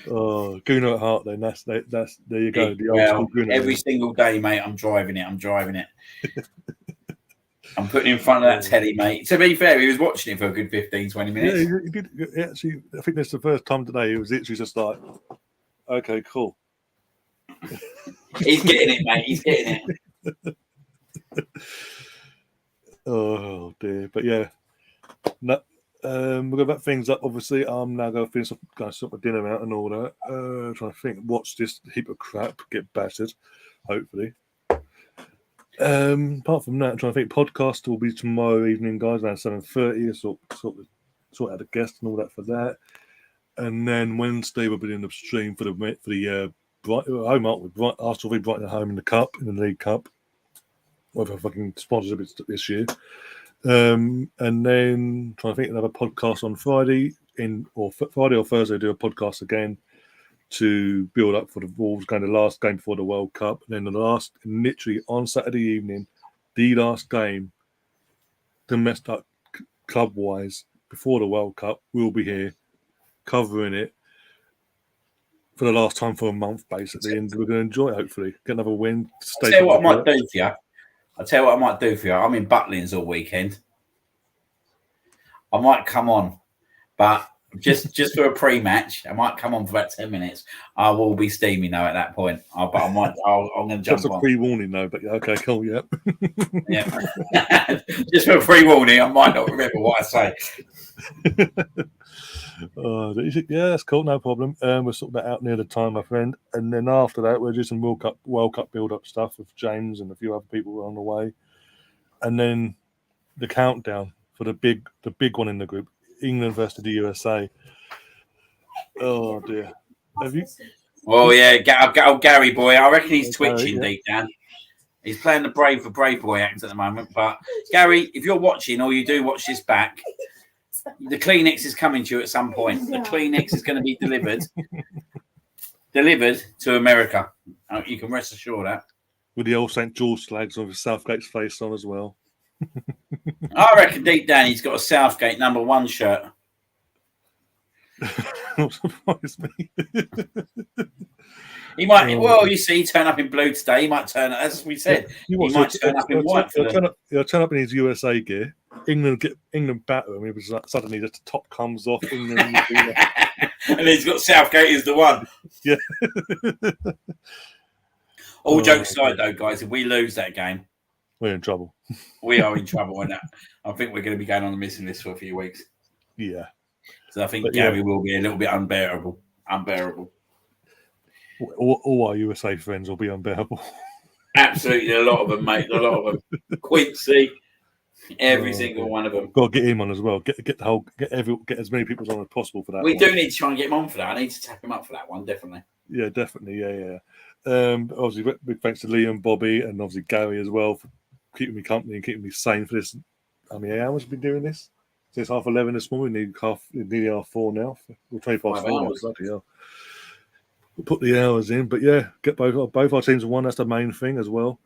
Oh, Gooner at heart. Then that's there. You go. The old school Gooner. Every single day, mate. I'm driving it. I'm putting it in front of that telly, mate. To be fair, he was watching it for a good 15, 20 minutes. Yeah, he did. Actually, I think that's the first time today. It was literally just like, okay, cool. He's getting it, mate. He's getting it. Oh dear, but yeah, no, we're going to wrap things up. Obviously, I'm now going to finish off, going to sort my dinner out and all that. Trying to think, watch this heap of crap get battered, hopefully. Apart from that, I'm trying to think. Podcast will be tomorrow evening, guys, around 7:30. Sort out the guest and all that for that, and then Wednesday we'll be doing the stream for the home, aren't we? Arsenal v Brighton at home in the League Cup. Whether fucking sponsors it this year. And then trying to think another podcast on Friday Friday or Thursday, do a podcast again to build up for the Wolves going the last game before the World Cup. And then literally on Saturday evening, the last game, domestic club wise, before the World Cup, we'll be here covering it for the last time for a month, basically. And we're going to enjoy it, hopefully. Get another win. I'll tell you what I might do for you. I'm in Butlins all weekend. I might come on, but just for a pre-match, I might come on for about 10 minutes. I will be steaming though at that point. I'm going to jump That's a on. pre-warning though, but okay, cool, yeah. Yeah. Just for a pre-warning, I might not remember what I say. Yeah, that's cool, no problem. We'll sort that out near the time, my friend. And then after that, we'll do some World Cup build-up stuff with James and a few other people on the way. And then the countdown for the big one in the group, England versus the USA. Oh dear. Have you? Well, yeah, Gary boy. I reckon he's twitching deep down. He's playing the brave boy act at the moment. But Gary, if you're watching or you do watch this back, the Kleenex is coming to you at some point. The Kleenex is going to be delivered to America. You can rest assured that. With the old St. George flags on his Southgate's face on as well. I reckon deep down he's got a Southgate #1 shirt. Not surprise me. He might. Well, you see, turn up in blue today. He might turn up, as we said. He might turn up in white. He'll turn up in his USA gear. England batter him. It was like suddenly just the top comes off. England, and he's got Southgate as the one. Yeah. All jokes aside, though, guys, if we lose that game, we're in trouble. We are in trouble, and I think we're going to be going on the missing list for a few weeks. Yeah. So I think Gary will be a little bit unbearable. All our USA friends will be unbearable. Absolutely, a lot of them, mate. A lot of them. Quincy. Every Oh, single dear. one of them. Got to get him on as well. Get as many people on as possible for that. We one. do need to try and get him on for that. I need to tap him up for that one, definitely. Yeah, definitely. Yeah. Obviously, big thanks to Liam, Bobby, and obviously Gary as well for keeping me company and keeping me sane for this. How many hours have we been doing this? Since 11:30 this morning. Nearly 4 now. We're 20 past 5 4 now. hours. Bloody hell. We'll put the hours in, but yeah, get both our teams won. That's the main thing as well.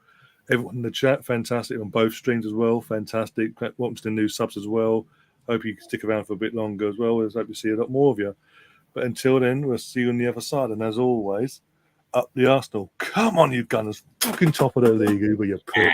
Everyone in the chat, fantastic on both streams as well. Fantastic. Welcome to the new subs as well. Hope you can stick around for a bit longer as well. Hope to see a lot more of you. But until then, we'll see you on the other side. And as always, up the Arsenal. Come on, you Gunners. Fucking top of the league, Uber, you prick.